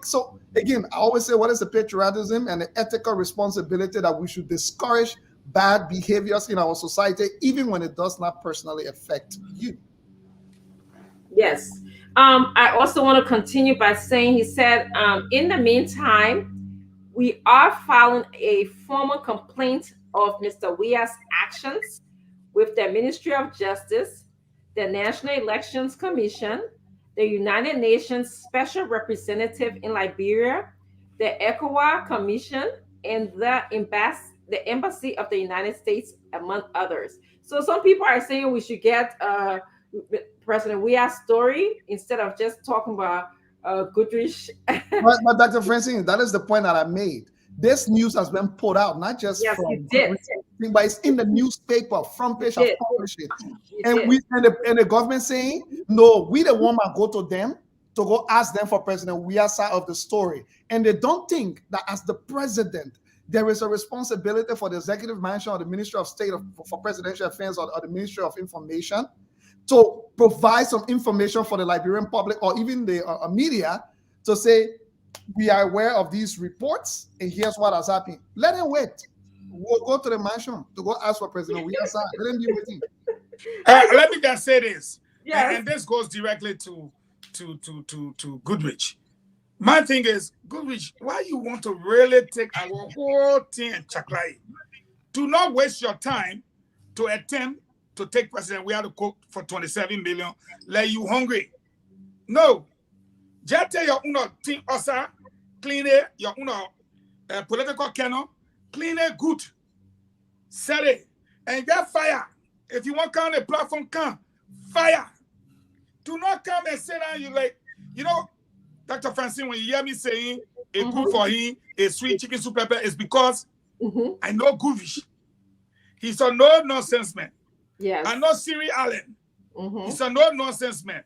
So again, I always say, what is the patriotism and the ethical responsibility that we should discourage bad behaviors in our society, even when it does not personally affect you? Yes. I also want to continue by saying, he said, in the meantime, we are filing a formal complaint of Mr. Weah's actions with the Ministry of Justice, the National Elections Commission, the United Nations Special Representative in Liberia, the ECOWAS Commission, and the Embassy of the United States, among others. So some people are saying we should get President Weah's story instead of just talking about Goodrich. but Dr. Francine, that is the point that I made. This news has been put out, not just from Goodrich, but it's in the newspaper, front page of publish it. And the government saying, no, we the one that go to them to go ask them for President Weah's side of the story. And they don't think that as the president, there is a responsibility for the executive mansion or the Ministry of State for Presidential Affairs or the Ministry of Information to provide some information for the Liberian public or even the media to say, we are aware of these reports and here's what has happened. Let him wait. We'll go to the mansion to go ask for President Weah's side. Let him be waiting. Let me just say this. Yes. And this goes directly to Goodrich. My thing is, Goodrich, why you want to really take our whole thing and chaklai? Do not waste your time to attempt to take President Weah to cook for 27 million, like you hungry. No. Just tell your team osa, clean it, your political kennel, clean it good. Set it. And get fire. If you want to come on the platform, come. Fire. Do not come and sit down. You like, Dr. Francine, when you hear me saying a good for him, a sweet chicken soup pepper, it's because I know Goodrich. He's a no-nonsense man. Yes. I know Siri Allen. He's a no-nonsense man.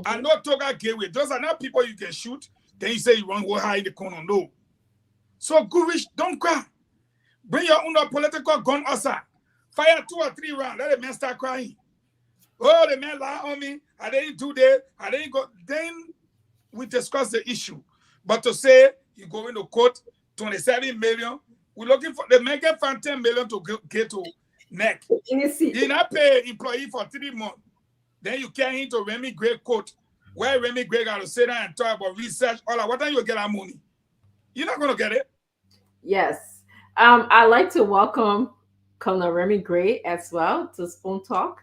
I know Toga Gateway. Those are not people you can shoot. Then you say you want to go high in the corner. No. So Goodrich, don't cry. Bring your own political gun outside. Fire 2 or 3 rounds. Let the man start crying. Oh, the man lied on me. I didn't do that. I didn't go. Then we discuss the issue. But to say you go into court, 27 million, we're looking for the man get 10 million to get to neck. You not pay employee for 3 months. Then you carry him to Remy Gray court, where Remy Gray got to sit down and talk about research. All that. What time you get that money? You're not going to get it. Yes. I'd like to welcome Colonel Remy Gray as well to Spoon Talk.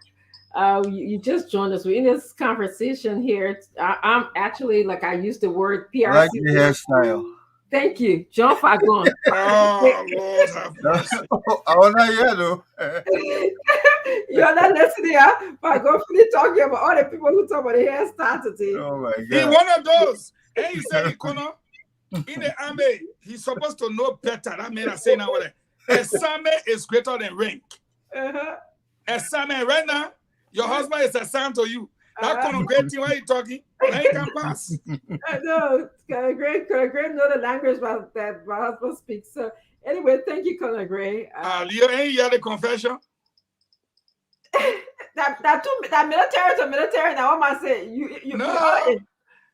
You just joined us. We're in this conversation here. I'm actually, like I used the word PRC. I like your hairstyle. Thank you. John Fagon. Oh, Lord have mercy. I was not here, though. You're not listening, huh? Fagon finish talking about all the people who talk about the hairstyle today. Oh, my God. He's one of those. And he said, in the army, he's supposed to know better. That man I say now, a salmon is greater than rank. A salmon, right now, your husband is a son to you. That kind of great thing, why are you talking? He can pass. I know. Great know the language that my husband speaks. So anyway, thank you, Colonel Gray. You ain't hear the confession? that military to military. Now, what am I saying? You no.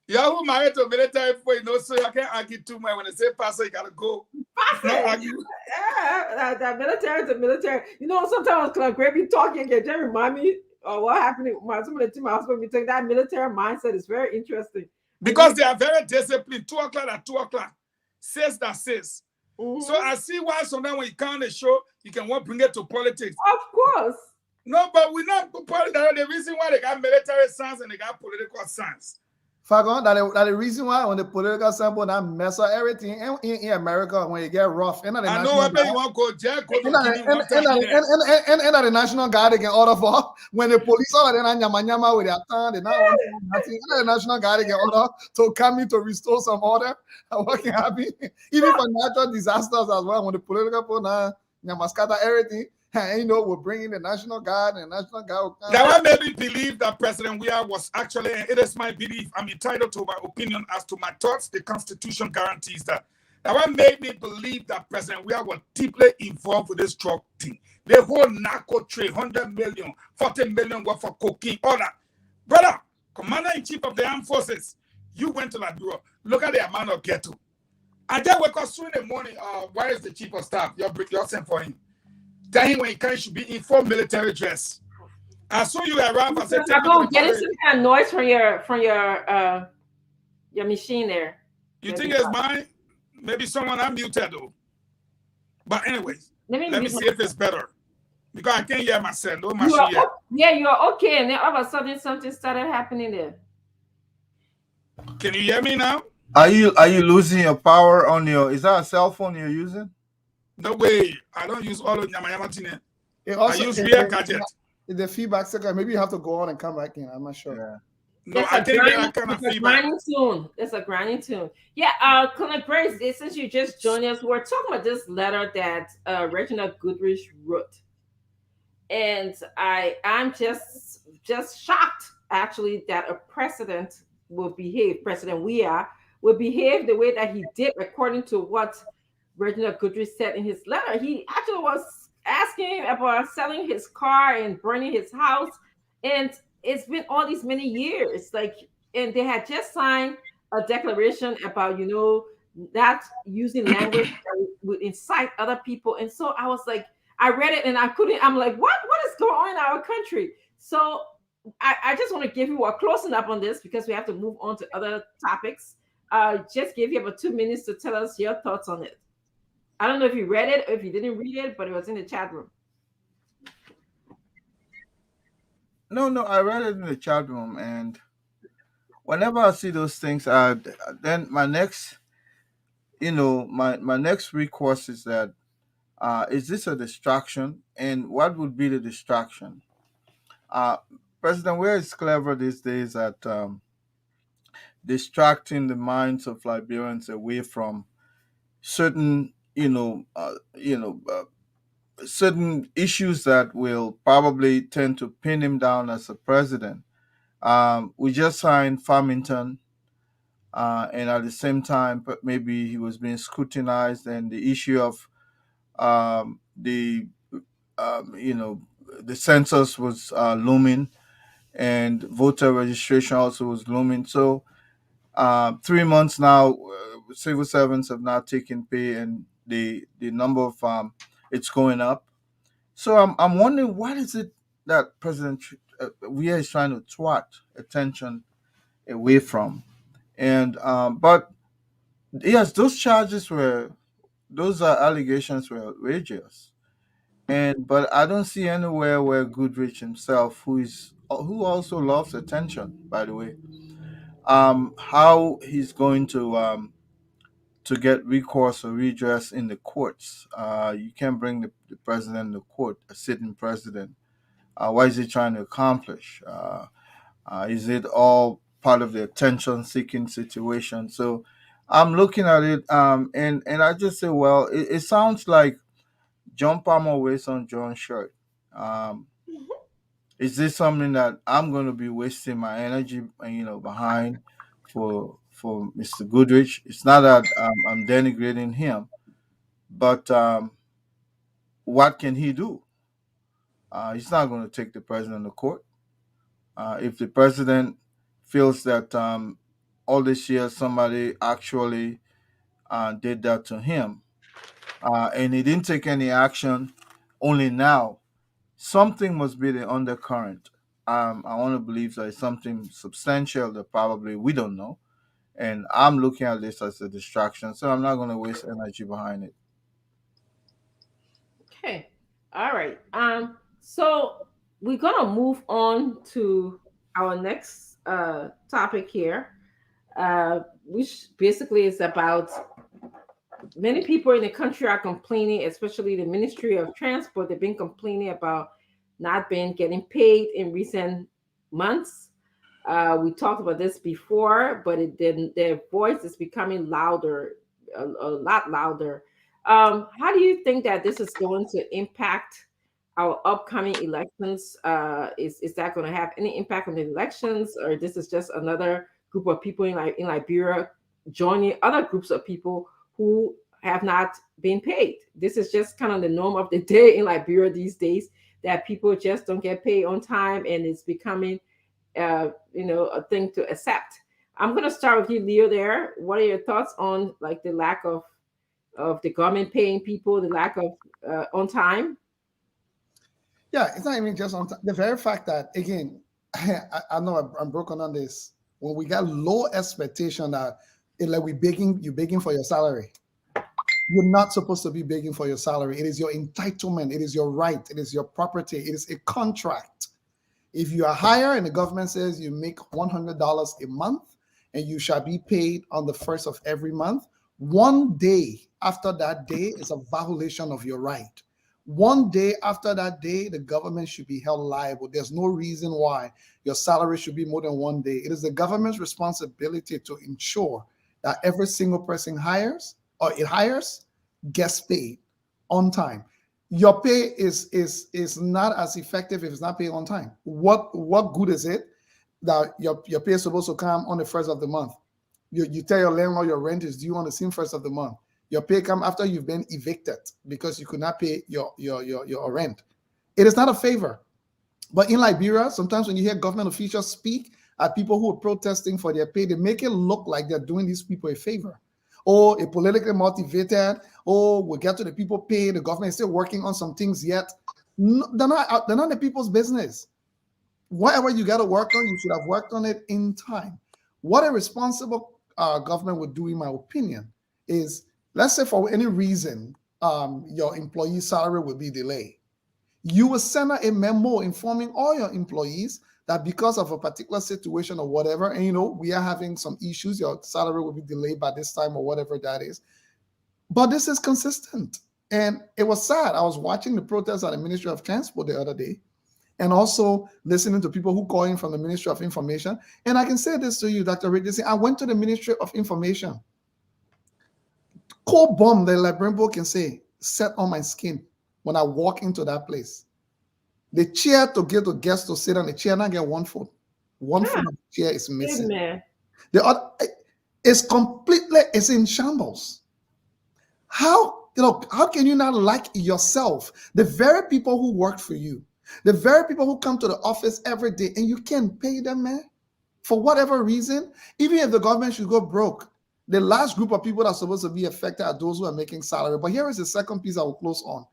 Yeah, who married to military before, so I can't argue too much. When they say pastor, you gotta go. Pastor. Not argue. Yeah, that military to military. Sometimes Colonel Gray be talking again. Just remind me what happened. Some of the team I was going to be taking that military mindset is very interesting. Because they are very disciplined. 2 o'clock at 2 o'clock. 6 that 6. So I see why sometimes when you come on the show, you can want to bring it to politics. Of course. No, but we're not politics. The reason why they got military sons and they got political sons. Fagon, that the reason why when the political sample that mess up everything in America when you get rough. I know what you want to go jail. And the National Guard they can order for when the police all of them nyama with their tongue, they not nothing. And the National Guard they can order to come in to restore some order. What can happen? Even for natural disasters as well, when the political people now nyama scatter everything. And we're bringing the National Guard and the National Guard. That one made me believe that President Weah was actually, and it is my belief, I'm entitled to my opinion as to my thoughts. The Constitution guarantees that. That one made me believe that President Weah was deeply involved with this drug thing. The whole narco trade, 100 million, 40 million worth for cocaine, all that. Brother, Commander-in-Chief of the Armed Forces, you went to that bureau. Look at the amount of ghetto. I just wake up 2 in the morning. Where is the Chief of Staff? You're sent for him. Tell him when he can, should be in full military dress. As soon as you arrive, I said, getting some kind of noise from your machine there. You think it's mine? Maybe someone unmuted though. But anyways, let me see if it's better. Because I can't hear myself. No machine yet. Yeah, you're okay. And then all of a sudden something started happening there. Can you hear me now? Are you losing your power on your? Is that a cell phone you're using? No way. I don't use all of Yamayama Tine. I use real gadget. The feedback second, maybe you have to go on and come back in. I'm not sure. Yeah. No, I can't get that kind of feedback. It's a grinding tune. Yeah, Colonel Grace, since you just joined us, we're talking about this letter that Reginald Goodrich wrote. And I'm just shocked, actually, that a president President Weah will behave the way that he did, according to what Reginald Goodrich said in his letter. He actually was asking about selling his car and burning his house. And it's been all these many years. And they had just signed a declaration about, not using language that would incite other people. And so I was like, I read it and I'm like, what is going on in our country? So I just want to give you a closing up on this because we have to move on to other topics. Just give you about 2 minutes to tell us your thoughts on it. I don't know if you read it or if you didn't read it, but it was in the chat room. No, I read it in the chat room, and whenever I see those things, then my next, my next recourse is that, is this a distraction, and what would be the distraction? President Weah is clever these days at distracting the minds of Liberians away from certain certain issues that will probably tend to pin him down as a president. We just signed Farmington, and at the same time, maybe he was being scrutinized, and the issue of the census was looming, and voter registration also was looming. So 3 months now, civil servants have not taken pay, and the number of it's going up. So I'm wondering, what is it that President Weah is trying to thwart attention away from? And but yes, those allegations were outrageous, but I don't see anywhere where Goodrich himself, who also loves attention, by the way, how he's going to get recourse or redress in the courts. You can't bring the president to court, a sitting president. What is he trying to accomplish? Is it all part of the attention-seeking situation? So I'm looking at it, and I just say, well, it sounds like John Palmer wears on John's shirt. Is this something that I'm going to be wasting my energy, behind for Mr. Goodrich? It's not that I'm denigrating him, but what can he do? He's not going to take the president to court. If the president feels that all this year somebody actually did that to him, and he didn't take any action, only now, something must be the undercurrent. I want to believe that it's something substantial that probably we don't know. And I'm looking at this as a distraction, so I'm not going to waste energy behind it. Okay. All right. So we're gonna move on to our next topic here, which basically is about many people in the country are complaining, especially the Ministry of Transport. They've been complaining about not being getting paid in recent months. We talked about this before, but their voice is becoming louder, a lot louder. How do you think that this is going to impact our upcoming elections? Is that going to have any impact on the elections, or this is just another group of people in Liberia joining other groups of people who have not been paid? This is just kind of the norm of the day in Liberia these days, that people just don't get paid on time, and it's becoming a thing to accept. I'm going to start with you, Leo. There, what are your thoughts on like the lack of the government paying people, the lack of on time? Yeah, it's not even just on time. The very fact that, again, I know I'm broken on this. When we got low expectation that like you're begging for your salary. You're not supposed to be begging for your salary. It is your entitlement. It is your right. It is your property. It is a contract. If you are hired and the government says you make $100 a month and you shall be paid on the first of every month, one day after that day is a violation of your right. One day after that day, the government should be held liable. There's no reason why your salary should be more than one day. It is the government's responsibility to ensure that every single person hires gets paid on time. Your pay is not as effective if it's not paid on time. What good is it that your pay is supposed to come on the first of the month? You tell your landlord your rent is due on the same first of the month. Your pay come after you've been evicted because you could not pay your rent. It is not a favor. But in Liberia, sometimes when you hear government officials speak at people who are protesting for their pay, they make it look like they're doing these people a favor. Or a politically motivated, we'll get to the people paid, the government is still working on some things yet. No, they're not the people's business. Whatever you got to work on, you should have worked on it in time. What a responsible government would do, in my opinion, is, let's say for any reason, your employee's salary will be delayed. You will send out a memo informing all your employees that because of a particular situation or whatever, and we are having some issues, your salary will be delayed by this time or whatever that is. But this is consistent. And it was sad. I was watching the protests at the Ministry of Transport the other day, and also listening to people who call in from the Ministry of Information. And I can say this to you, Dr. Rick, I went to the Ministry of Information. Cold bomb, the Liberian book can say, set on my skin when I walk into that place. The chair to get the guests to sit on the chair, not get one foot. One foot of the chair is missing. The other it's in shambles. How can you not like yourself? The very people who work for you, the very people who come to the office every day, and you can't pay them, man, for whatever reason. Even if the government should go broke, the last group of people that are supposed to be affected are those who are making salary. But here is the second piece I will close on.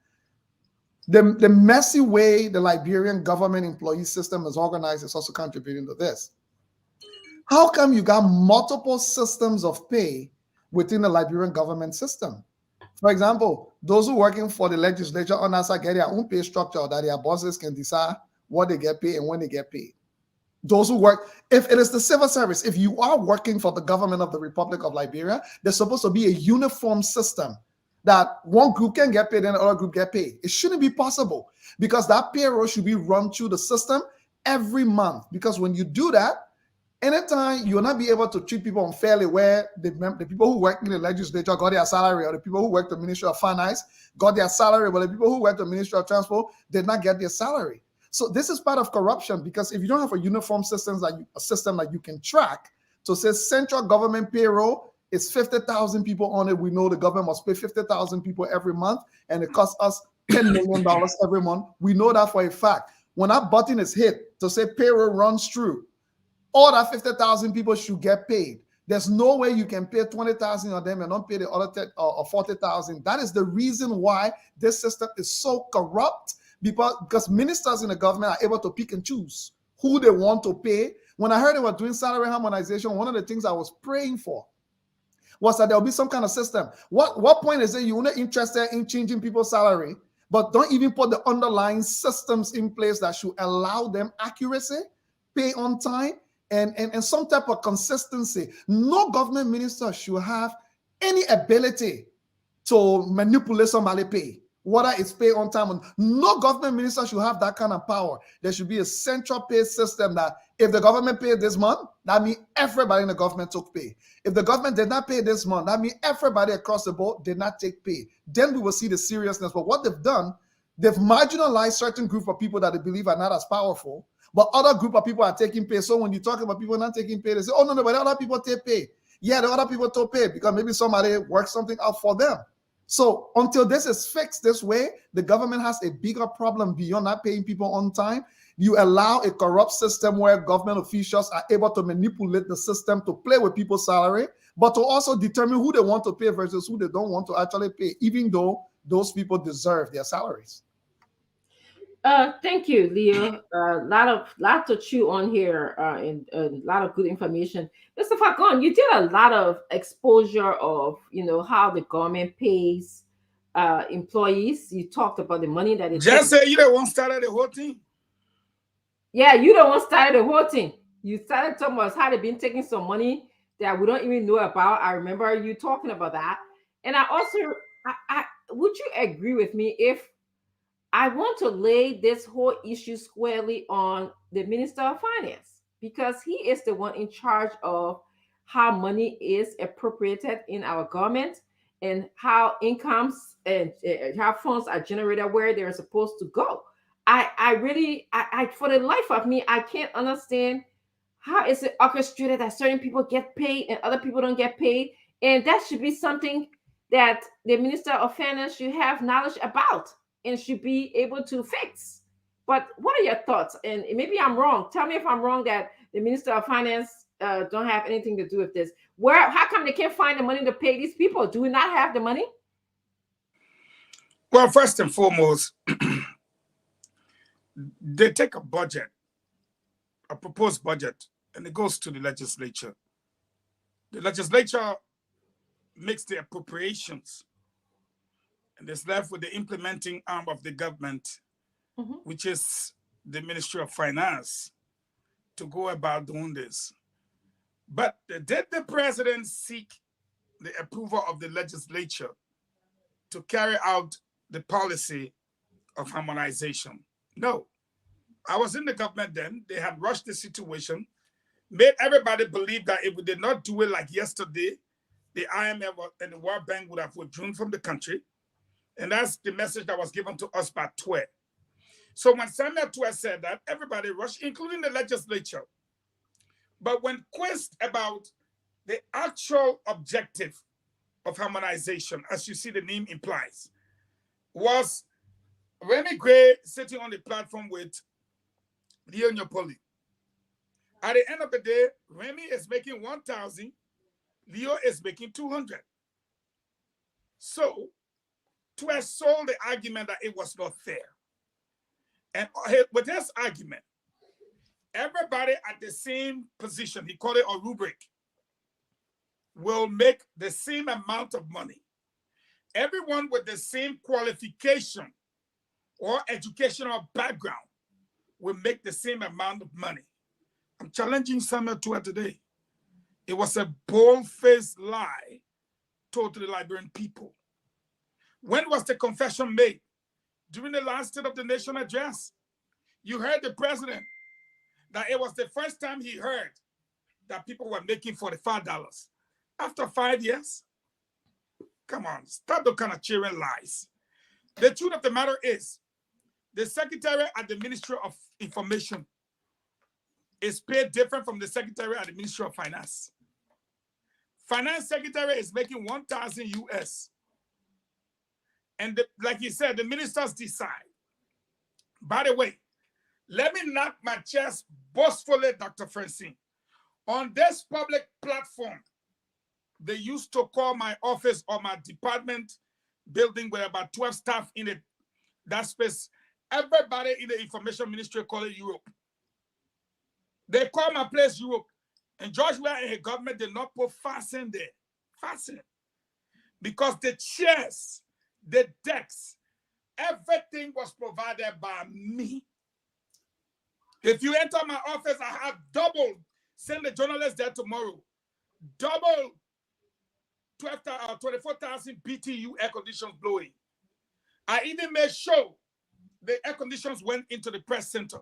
The messy way the Liberian government employee system is organized is also contributing to this. How come you got multiple systems of pay within the Liberian government system? For example, those who are working for the legislature on NASA get their own pay structure that their bosses can decide what they get paid and when they get paid. Those who work, if it is the civil service, if you are working for the government of the Republic of Liberia, there's supposed to be a uniform system that one group can get paid and the other group get paid. It shouldn't be possible, because that payroll should be run through the system every month. Because when you do that, anytime you will not be able to treat people unfairly, where the people who work in the legislature got their salary, or the people who work the Ministry of Finance got their salary, but the people who work the Ministry of Transport did not get their salary. So this is part of corruption, because if you don't have a uniform system that you can track, so say central government payroll, it's 50,000 people on it. We know the government must pay 50,000 people every month, and it costs us $10 million every month. We know that for a fact. When that button is hit to say payroll runs through, all that 50,000 people should get paid. There's no way you can pay 20,000 of them and not pay the other 40,000. That is the reason why this system is so corrupt, because ministers in the government are able to pick and choose who they want to pay When I heard they were doing salary harmonization, one of the things I was praying for was that there'll be some kind of system. What point is it you're not interested in changing people's salary, but don't even put the underlying systems in place that should allow them accuracy, pay on time, and some type of consistency. No government minister should have any ability to manipulate somebody's pay, whether it's pay on time. No government minister should have that kind of power. There should be a central pay system that if the government paid this month, that means everybody in the government took pay. If the government did not pay this month, that means everybody across the board did not take pay. Then we will see the seriousness. But what they've done, they've marginalized certain group of people that they believe are not as powerful, but other group of people are taking pay. So when you talk about people not taking pay, they say, oh, no, but other people take pay. Yeah, the other people took pay because maybe somebody worked something out for them. So until this is fixed this way, the government has a bigger problem beyond not paying people on time. You allow a corrupt system where government officials are able to manipulate the system to play with people's salary, but to also determine who they want to pay versus who they don't want to actually pay, even though those people deserve their salaries. Thank you, Leo. Lot to chew on here, and a lot of good information. Mr. Falcon, you did a lot of exposure of how the government pays employees. You talked about the money that it just say you don't want to start the whole thing. Yeah, you don't want to start the whole thing. You started talking about how they've been taking some money that we don't even know about. I remember you talking about that, and I also, would you agree with me if I want to lay this whole issue squarely on the Minister of Finance, because he is the one in charge of how money is appropriated in our government and how incomes and how funds are generated where they're supposed to go. I really, for the life of me, I can't understand how is it orchestrated that certain people get paid and other people don't get paid. And that should be something that the Minister of Finance should have knowledge about and should be able to fix. But what are your thoughts? And maybe I'm wrong. Tell me if I'm wrong that the Minister of Finance don't have anything to do with this. How come they can't find the money to pay these people? Do we not have the money? Well, first and foremost, they take a budget, a proposed budget, and it goes to the legislature. The legislature makes the appropriations, and it's left with the implementing arm of the government, which is the Ministry of Finance, to go about doing this. But did the president seek the approval of the legislature to carry out the policy of harmonization? No. I was in the government then. They had rushed the situation, made everybody believe that if we did not do it like yesterday, the IMF and the World Bank would have withdrawn from the country. And that's the message that was given to us by Tueh. So when Samuel Tueh said that, everybody rushed, including the legislature. But when questioned about the actual objective of harmonization, as you see the name implies, was Remy Gray sitting on the platform with Leo Nyapoli. At the end of the day, Remy is making 1,000, Leo is making 200. So, Tueh sold the argument that it was not fair. And with his argument, everybody at the same position, he called it a rubric, will make the same amount of money. Everyone with the same qualification or educational background will make the same amount of money. I'm challenging Samuel Tueh today. It was a bold-faced lie told to the Liberian people. When was the confession made? During the last State of the Nation address. You heard the president that it was the first time he heard that people were making $45 after 5 years. Come on, stop the kind of cheering lies. The truth of the matter is, the secretary at the Ministry of Information is paid different from the secretary at the Ministry of Finance. Finance secretary is making 1,000 US. And like you said, the ministers decide. By the way, let me knock my chest boastfully, Dr. Francine. On this public platform, they used to call my office or my department building with about 12 staff in it. That space, everybody in the information ministry call it Europe. They call my place Europe. And George-Weah and his government did not put fasten there. Fasten. Because the chairs, the decks, everything was provided by me. If you enter my office, I have double. Send the journalist there tomorrow. Double 24,000 BTU air conditions blowing. I even made sure the air conditions went into the press center.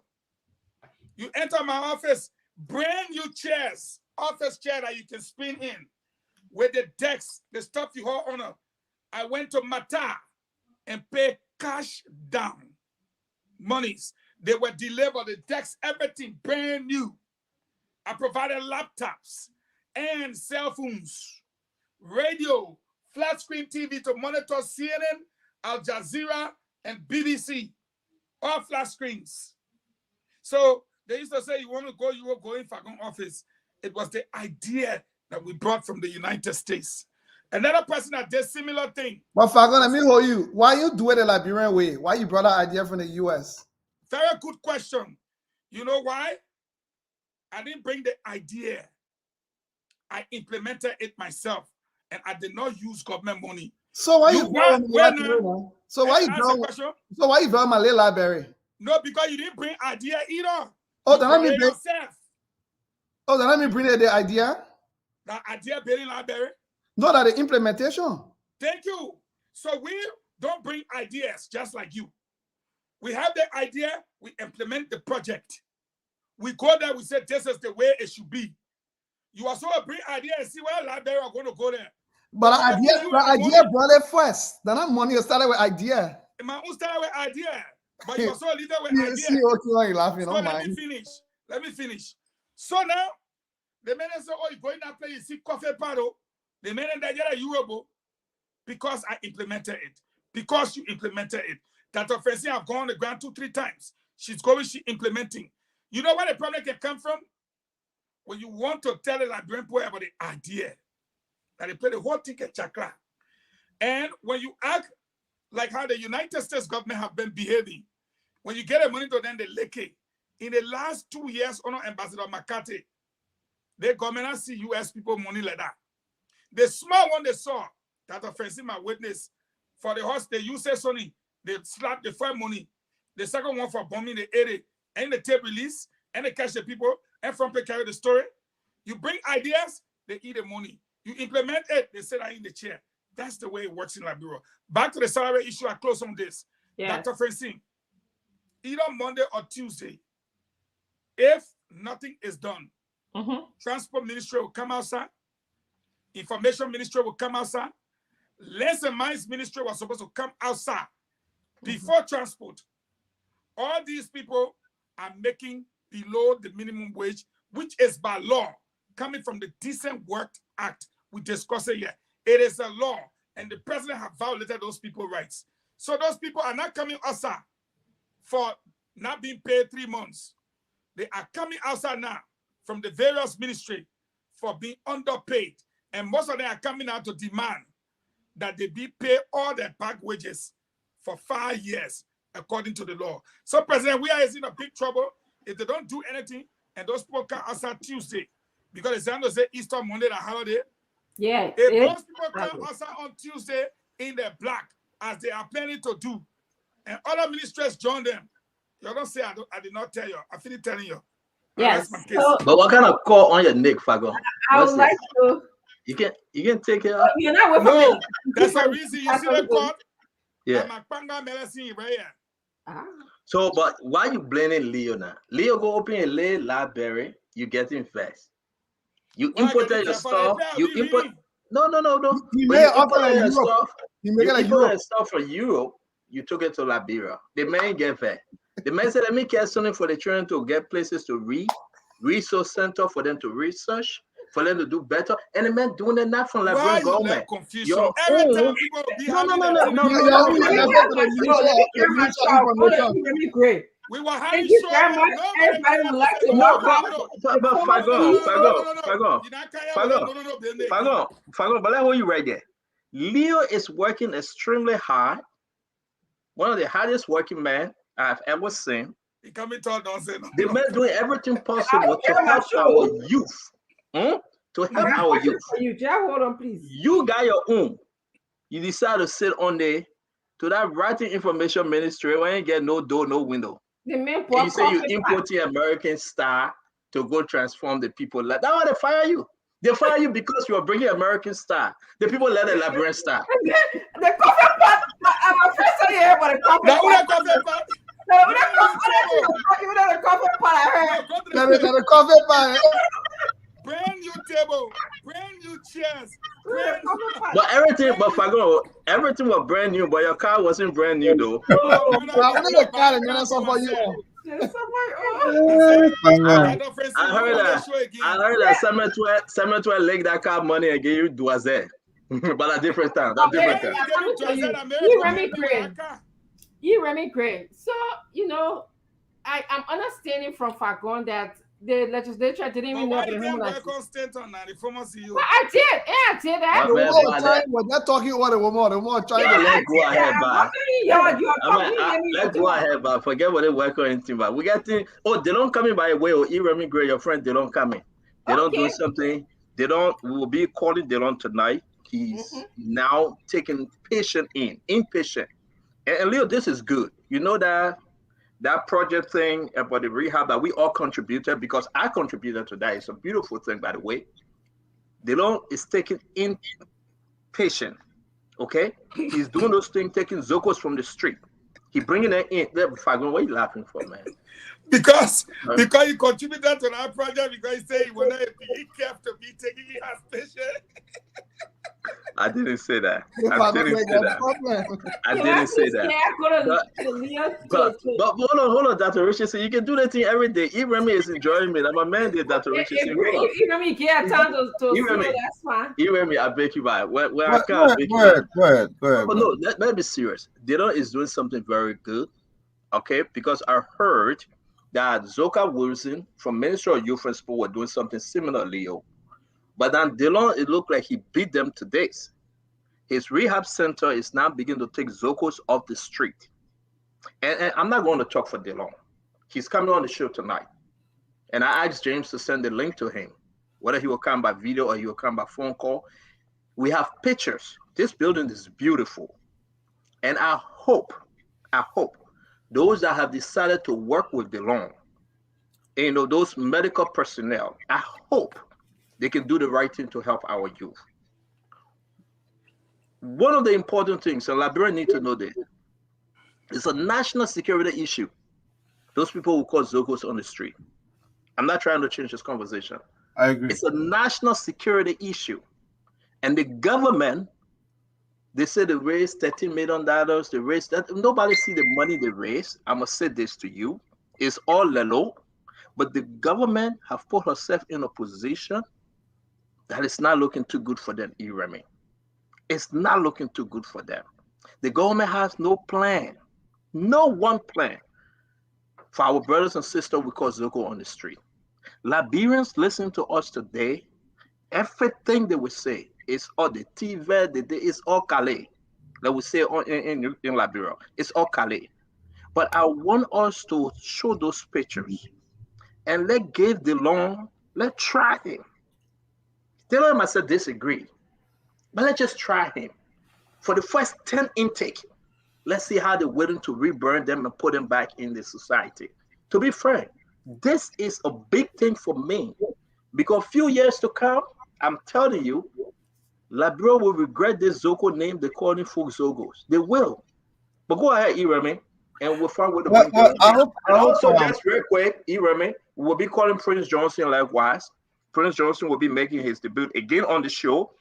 You enter my office, brand new chairs, office chair that you can spin in with the decks, the stuff you hold on. I went to Mata and paid cash down monies. They were delivered, the decks, everything brand new. I provided laptops and cell phones, radio, flat screen TV to monitor CNN, Al Jazeera, and BBC, all flat screens. So they used to say, you want to go, you will go in Fagon office. It was the idea that we brought from the United States. Another person that did similar thing. But Fagon, let me hold you. Why you do it the Liberian way? Why you brought that idea from the US? Very good question. You know why? I didn't bring the idea. I implemented it myself, and I did not use government money. So why you brought Malay Library? No, because you didn't bring idea either. Oh, then let me bring yourself. Oh, then let me bring the idea. The idea building library. No, that the implementation. Thank you. So we don't bring ideas just like you. We have the idea, we implement the project. We go there, we say this is the way it should be. You also bring idea and see where library are going to go there. But the idea brought it first. Then that money started with idea. My own started with idea. But you also lead with idea. See, okay, you're laughing. So let me finish. So now, the men say, oh, you go in that place, you see coffee paddle. The men that get a Euro because I implemented it. Because you implemented it. That offensive have gone on the ground 2-3 times. She's implementing. You know where the problem can come from? When you want to tell a Liberian boy about the idea, that they play the whole ticket chakra. And when you act like how the United States government have been behaving, when you get a money to them, they lick it. In the last 2 years, under Ambassador McCarthy, the government has seen US people money like that. The small one they saw, that offensive my witness, for the horse, they use Sony, they slap the first money. The second one for bombing the area, and the tape release, and they catch the people, and from they carry the story. You bring ideas, they eat the money. You implement it, they sit in the chair. That's the way it works in Liberia. Back to the salary issue, I close on this. Yes. Dr. Francine, either Monday or Tuesday, if nothing is done, Transport Ministry will come outside, Information Ministry will come outside, Lands and Mines Ministry was supposed to come outside before transport. All these people are making below the minimum wage, which is by law, coming from the Decent Work Act. We discussed it here. It is a law, and the president has violated those people's rights. So those people are not coming outside for not being paid 3 months. They are coming outside now from the various ministry for being underpaid. And most of them are coming out to demand that they be paid all their back wages for 5 years, according to the law. So, President, we are in a big trouble if they don't do anything, and those people come outside Tuesday, because it's going to say Easter Monday, the holiday. Yeah. If those people come outside on Tuesday in the black, as they are planning to do, and other ministers join them, you're going to say, I did not tell you. I finish telling you. Yes. But what kind of call on your neck, Fagon? I would like to. You can take it out. You're not with No, that's the reason you see the court. Yeah. So, but why you blaming Leo now? Leo go open a lay library, you get him first. You imported your stuff. You import. No. You When made you imported your Europe. stuff. You make You it like imported Europe. stuff from Europe. You took it to Liberia. The man get fed. The man said, "Let me get something for the children to get places to read, resource center for them to research, for them to do better." And the man doing it not from Liberian government. Confusion. Your Every own- time people be No. Great. We were Thank having you very much. Everybody would like to know Fagon, but let you right there. Leo is working extremely hard. One of the hardest working men I've ever seen. He coming to us. The men doing everything possible to help our youth. To help our youth. You just hold on, please. You got your own. You decide to sit on there to that writing information ministry where you get no door, no window. The men and you say you importing American star to go transform the people. Like that, why they fire you? They fire you because you are bringing American star. The people let a Liberian star. The coffee pot. I'm a person here, but the coffee pot. The coffee pot. I heard. The coffee pot. Brand new table, brand new chairs. But everything, but Fago, everything was brand new, but your car wasn't brand new though. I heard that Samuel leg that car money and gave you Doiselle. But a different time. You Remy Gray. So, you know, I'm understanding from Fagon that the legislature didn't even know the homeland. Well, I did. Yeah, I did that. They're talking about the woman trying to let go ahead, but let's go ahead, but forget what they work or anything. But we got things. Oh, they don't come in by the way. Or Remy Gray, your friend, they don't come in. They don't do something. They don't. We will be calling Delon tonight. He's now taking inpatient. And Leo, this is good. You know that project thing about the rehab that we all contributed, because I contributed to that. It's a beautiful thing, by the way. Delon is taking inpatient, okay? He's doing those things, taking Zocos from the street. He bringing it in. What are you laughing for, man? Because you contributed to that project because you say you will not be careful to be taking it as patient. I didn't say that. I didn't say that. But hold on, Dr. Richardson. You can do that thing every day. Remy is enjoying me. I'm a man there, Dr. Richardson. Remy get time to that's fine. Remy, I beg you by. When I can't go ahead. But no, let me be serious. Delon is doing something very good. Okay, because I heard that Zoka Wilson from Ministry of Youth and Sport were doing something similar, Leo. But then Delon, it looked like he beat them to this. His rehab center is now beginning to take Zocos off the street. And I'm not going to talk for Delon. He's coming on the show tonight. And I asked James to send the link to him, whether he will come by video or he will come by phone call. We have pictures. This building is beautiful. And I hope those that have decided to work with Delon, you know, those medical personnel, I hope they can do the right thing to help our youth. One of the important things, and Liberians need to know this, it's a national security issue. Those people who cause Zocos on the street. I'm not trying to change this conversation. I agree. It's a national security issue. And the government, they say they raised $13 million. They raised that. Nobody see the money they raised. I'm going to say this to you. It's all lelo. But the government have put herself in a position that is not looking too good for them, Remy. It's not looking too good for them. The government has no plan, no one plan for our brothers and sisters we call Zoco on the street. Liberians listen to us today. Everything they will say is all the TV, it's all Calais. They will say in Liberia, it's all Calais. But I want us to show those pictures and let's give Delon, let's try him. Delon must have disagreed, but let's just try him. For the first 10 intake, let's see how they're willing to reburn them and put them back in the society. To be frank, this is a big thing for me because a few years to come, I'm telling you, Liberia will regret this Zoco name they call him folk Zogos. They will. But go ahead, Remy, and we'll find what the also just real quick, Remy, we'll be calling Prince Johnson likewise. Prince Johnson will be making his debut again on the show.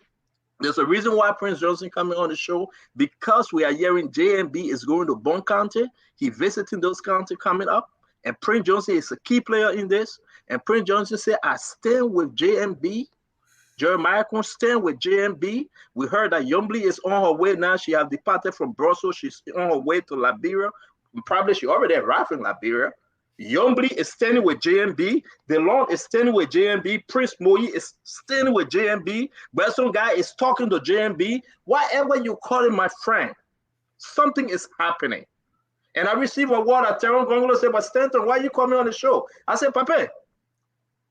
There's a reason why Prince Johnson coming on the show, because we are hearing JMB is going to Bon County. He visiting those counties coming up. And Prince Johnson is a key player in this. And Prince Johnson said, I stand with JMB. Jeremiah can stand with JMB. We heard that Yombly is on her way now. She has departed from Brussels. She's on her way to Liberia. Probably she already arrived in Liberia. Yombly is standing with JMB. Delon is standing with JMB. Prince Moyi is standing with JMB. But some guy is talking to JMB. Whatever you call him, my friend, something is happening. And I received a word at Teron Gongolo said, but Stanton, why you call me on the show? I said, Papa,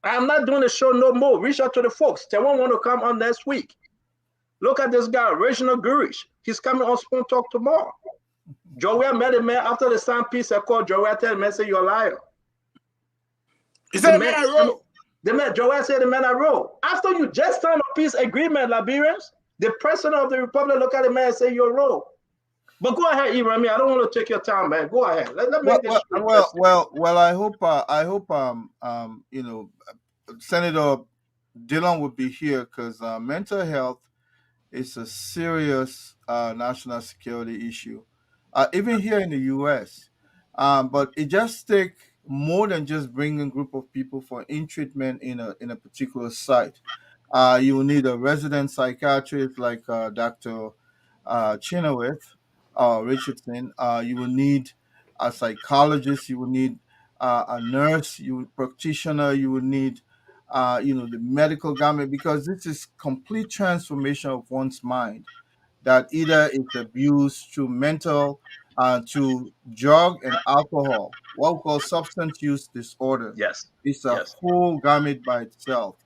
I'm not doing the show no more. Reach out to the folks. Teron want to come on next week. Look at this guy, Reginald Goodrich. He's coming on Spoon Talk tomorrow. Joey met a man after the sound piece. I called Joey. I tell him, man, say you're a liar. He said, man, I wrote. The man, Joey said, the man I wrote. After you just signed a peace agreement, Liberians, the president of the republic look at the man and say you're wrong. But go ahead, Ibrahim. I don't want to take your time, man. Go ahead. Let make this. Well. I hope. You know, Senator Dillon would be here because mental health is a serious national security issue, even here in the U.S. But it just takes more than just bringing a group of people for in treatment in a particular site. You will need a resident psychiatrist like Dr. Chenoweth Richardson. You will need a psychologist. You will need a nurse. Practitioner. You will need the medical garment, because this is complete transformation of one's mind that either is abused through mental, to drug and alcohol, what we call substance use disorder. Yes. It's a Yes. whole gamut by itself.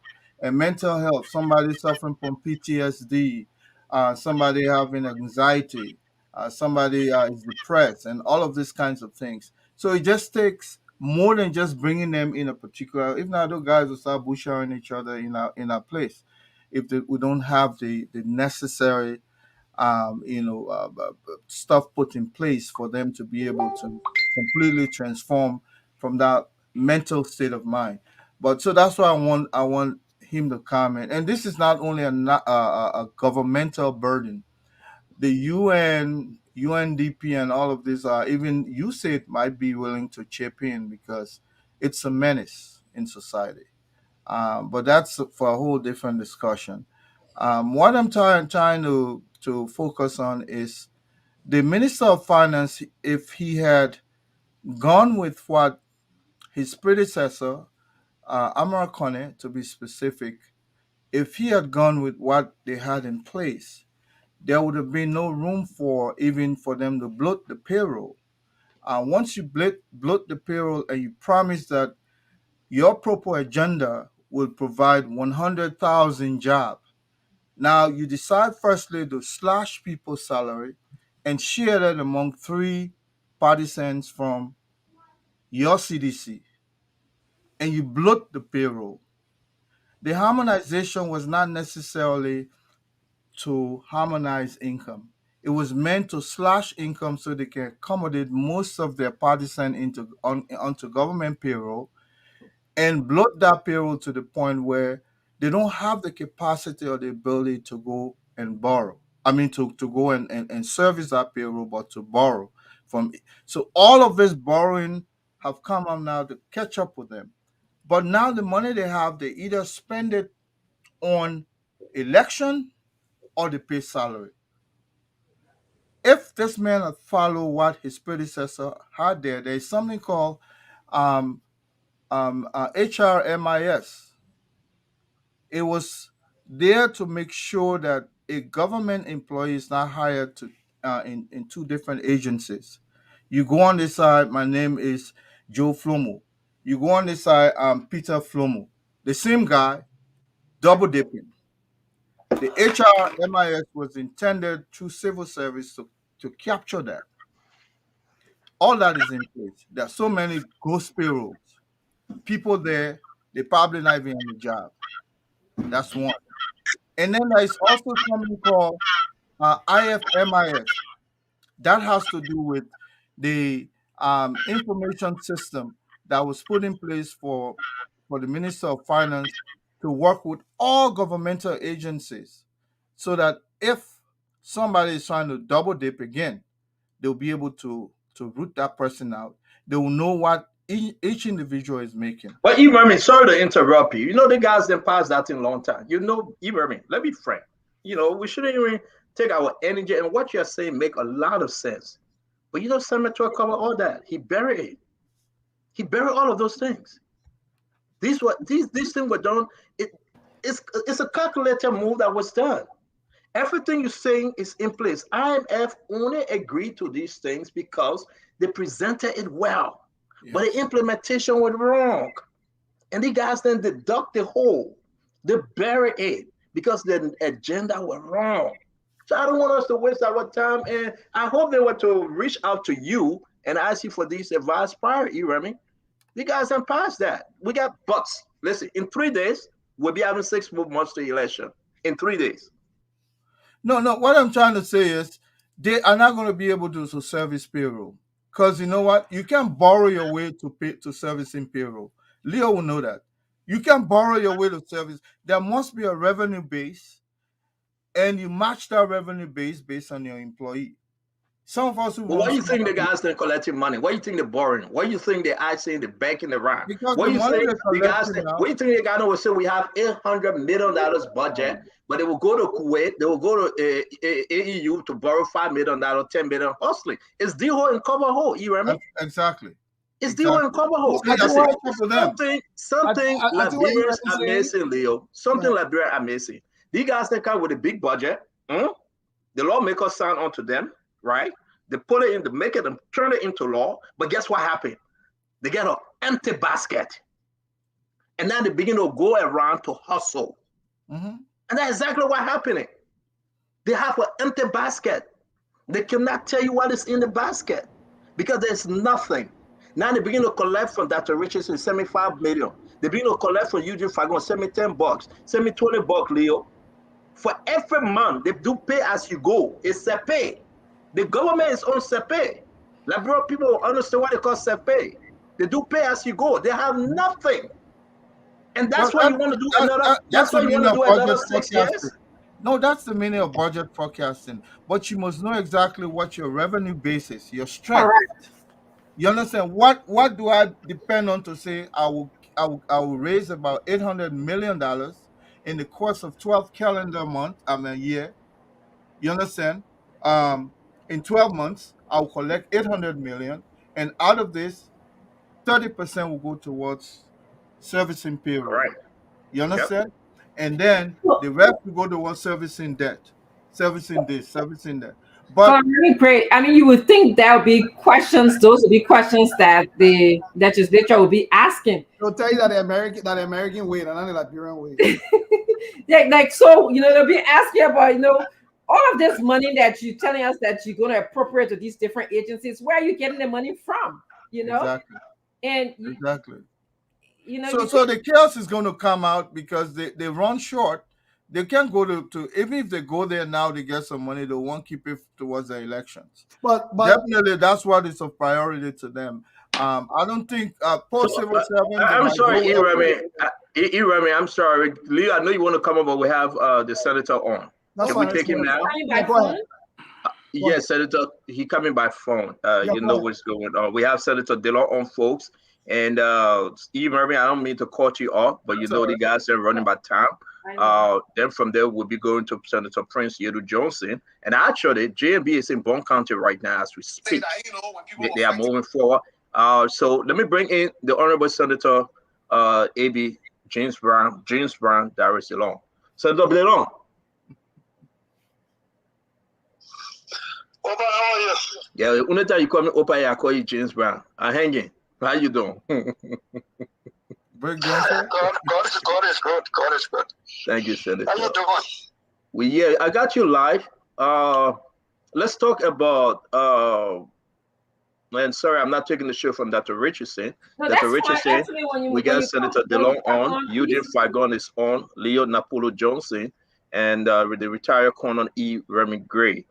And mental health, somebody suffering from PTSD, somebody having anxiety, somebody is depressed, and all of these kinds of things. So it just takes more than just bringing them in a particular. If not, those guys will start bushering each other in our place if we don't have the necessary stuff put in place for them to be able to completely transform from that mental state of mind. But so that's why I want him to comment. And this is not only a governmental burden. The UN, UNDP, and all of these are, even USAID might be willing to chip in because it's a menace in society. But that's for a whole different discussion. What I'm trying to focus on is the Minister of Finance. If he had gone with what his predecessor, Amara Kone, to be specific, if he had gone with what they had in place, there would have been no room for even for them to bloat the payroll. Once you bloat the payroll and you promise that your proper agenda will provide 100,000 jobs. Now you decide firstly to slash people's salary and share that among three partisans from your CDC, and you bloat the payroll. The harmonization was not necessarily to harmonize income. It was meant to slash income so they can accommodate most of their partisan onto government payroll and bloat that payroll to the point where they don't have the capacity or the ability to go and borrow. I mean, to go and service that payroll, but to borrow from. So all of this borrowing have come up now to catch up with them. But now the money they have, they either spend it on election or they pay salary. If this man had followed what his predecessor had there is something called HRMIS. It was there to make sure that a government employee is not hired to in two different agencies. You go on this side, my name is Joe Flomo. You go on this side, I'm Peter Flomo. The same guy, double dipping. The HRMIS was intended through civil service to capture that. All that is in place. There are so many ghost payrolls. People there, they probably not even on the job. That's one. And then there's also something called IFMIS. That has to do with the information system that was put in place for the Minister of Finance to work with all governmental agencies so that if somebody is trying to double dip again, they'll be able to root that person out. They will know what each individual is making. But Ibrahim, sorry to interrupt you. You know the guys that passed that in a long time. You know, Ibrahim, let me frank. You know, we shouldn't even take our energy, and what you're saying make a lot of sense. But you know, Senator covered all that. He buried it. He buried all of those things. These things were done. It's a calculated move that was done. Everything you're saying is in place. IMF only agreed to these things because they presented it well, but the implementation was wrong. And the guys then deduct the whole, they bury it because the agenda was wrong. So I don't want us to waste our time. And I hope they were to reach out to you and ask you for this advice prior, Remy. You guys have passed that. We got bucks. Listen, in 3 days, we'll be having 6 more months to election. In 3 days. No. What I'm trying to say is they are not going to be able to service payroll because you know what? You can't borrow your way to pay to servicing payroll. Leo will know that. You can't borrow your way to service. There must be a revenue base, and you match that revenue base based on your employee. Some of us who Why do you think the guys they're collecting money? Why do you think they're borrowing? Why do you think they're actually the banking around? Because What the do you money think they're the guys? collecting now, What do you think the guy will say? We have $800 million budget, but they will go to Kuwait, they will go to AEU to borrow $5 million, $10 million, hustling. It's D-hole and cover hole. You hear me? exactly. It's D-hole and cover hole. Something Liberians are missing, Leo. Something Liberians are missing. These guys they come with a big budget. The lawmakers sign on to them, right? They put it in, they make it and turn it into law. But guess what happened? They get an empty basket. And then they begin to go around to hustle. And that's exactly what happening. They have an empty basket. They cannot tell you what is in the basket because there's nothing. Now they begin to collect from Dr. Richardson, send me $5 million. They begin to collect from Eugene Fagon, send me $10, send me $20, Leo. For every month, they do pay as you go. It's a pay. The government is on CEPE. Liberal people understand what they call CEPE. They do pay as you go. They have nothing. And that's why you want to do another. That's why you want to do another 6 years. No, that's the meaning of budget forecasting. But you must know exactly what your revenue base is, your strength. Correct. You understand? What do I depend on to say I will raise about $800 million in the course of 12 calendar months, a year. You understand? In 12 months, I'll collect 800 million, and out of this, 30% will go towards servicing payroll. Right. You understand? And then the rest will go towards servicing debt, servicing this, servicing that. But great. I mean, you would think there would be questions. Those would be questions that the legislature will be asking. They'll tell you that the American way, and not the Liberian way. So they'll be asking about all of this money that you're telling us that you're going to appropriate to these different agencies. Where are you getting the money from? Exactly. And exactly. So the chaos is going to come out because they run short. They can't go to even if they go there now to get some money, they won't keep it towards the elections. But definitely that's what is of priority to them. I don't think post civil servants. I'm sorry, Irami. I'm sorry, Leo. I know you want to come up, but we have the senator on. Can we take him now? Yes, Senator. He coming by phone. You know what's going on. We have Senator Dillon on, folks. And Irami, I don't mean to cut you off, but the guys are running by time. Then from there, we'll be going to Senator Prince Yedu Johnson. And actually, JMB is in Bond County right now as we speak. They are moving forward. So let me bring in the Honorable Senator A.B. James Brown, Dar es Salaam. Senator Dillon. Opa, how are you? Yeah, only time you call me Opa, I call you James Brown. I'm hanging. How you doing? God is good. God is good. Thank you, Senator. How you doing? I got you live. Let's talk about and sorry, I'm not taking the show from Dr. Richardson. No, Dr. Richardson, we got Senator Dillon on, Eugene Fagon is on, Leo Napolo Johnson, and the retired Colonel E. Remy Gray.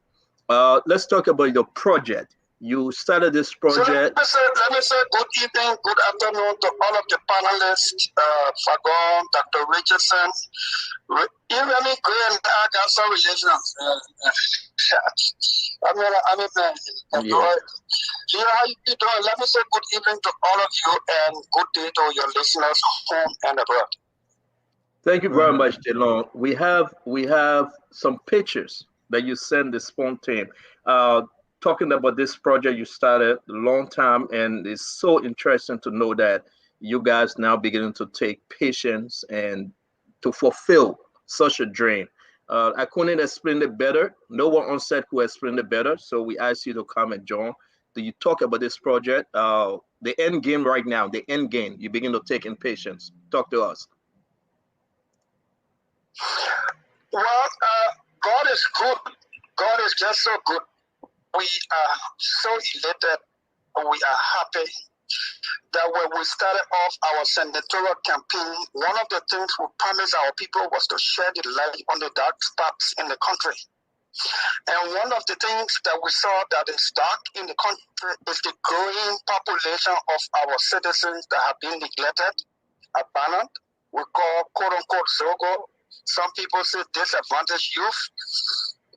Let's talk about your project. You started this project. So let me say good evening, good afternoon to all of the panelists, Fagon, Dr. Richardson. E. Remy Gray and I got some relations. I mean, how you doing? Let me say good evening to all of you and good day to your listeners home and abroad. Thank you very much, Delon. We have some pictures that you sent this phone team talking about this project you started a long time, and it's so interesting to know that you guys now beginning to take patience and to fulfill such a dream. I couldn't explain it better. No one on set could explain it better. So we asked you to come and join. Do you talk about this project? The end game right now, the end game. You begin to take in patience. Talk to us. Well, God is good. God is just so good. We are so elated. We are happy that when we started off our senatorial campaign, one of the things we promised our people was to shed the light on the dark spots in the country. And one of the things that we saw that is dark in the country is the growing population of our citizens that have been neglected, abandoned. We call quote-unquote Zogo. Some people say disadvantaged youth.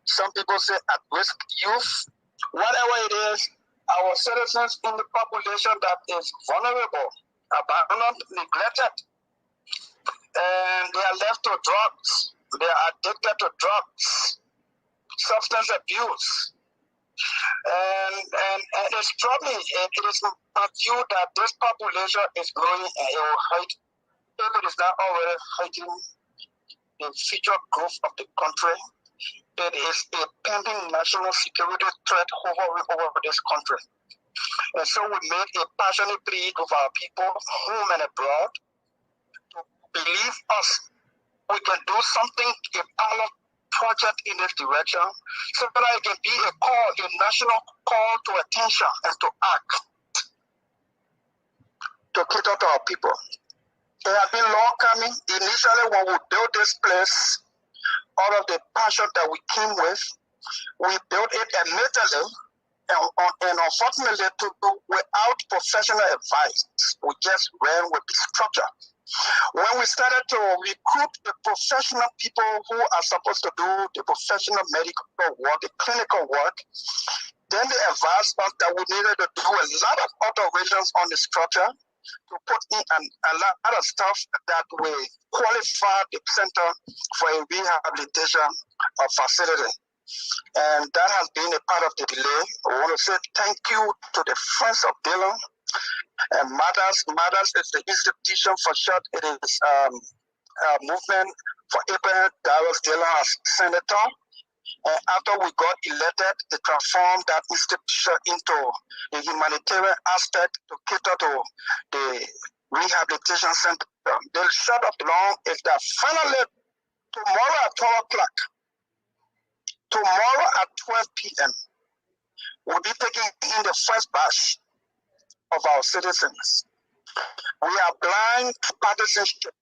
Some people say at-risk youth. Whatever it is, our citizens in the population that is vulnerable, abandoned, neglected, and they are left to drugs. They are addicted to drugs, substance abuse. And it's troubling. It is a view that this population is growing and it will hurt. If it is not already hurting the future growth of the country, it is a pending national security threat hovering over this country. And so we made a passionate plea with our people, home and abroad, to believe us. We can do something, a pilot project in this direction, so that it can be a call, a national call to attention and to act, to cater to our people. It has been long coming. Initially, when we built this place, all of the passion that we came with, we built it admittedly and unfortunately without professional advice. We just ran with the structure. When we started to recruit the professional people who are supposed to do the professional medical work, the clinical work, then they advised us that we needed to do a lot of alterations on the structure to put in a lot of stuff that will qualify the center for a rehabilitation facility. And that has been a part of the delay. I want to say thank you to the Friends of Dillon and Mothers. Mothers is the institution for short. It is a movement for Abraham Darius Dillon as senator. And after we got elected, they transformed that institution into the humanitarian aspect to cater to the rehabilitation center. The short of the long is that finally tomorrow at 12 o'clock, tomorrow at 12 p.m., we'll be taking in the first batch of our citizens. We are blind to partisanship.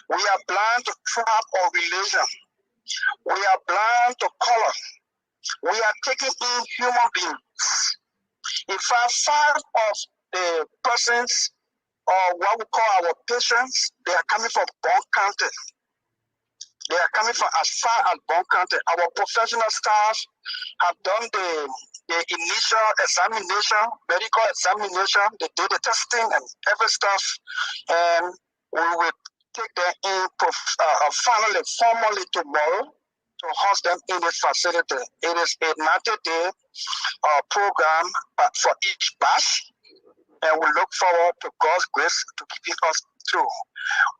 We are blind to tribe or religion. We are blind to color. We are taking in human beings. In fact, 5 of the persons, or what we call our patients, they are coming from Bond County. They are coming from as far as Bond County. Our professional staff have done the initial examination, medical examination. They did the testing and every stuff, and we will take them in formally tomorrow to host them in this facility. It is a 90-day program for each batch, and we look forward to God's grace to keep us through.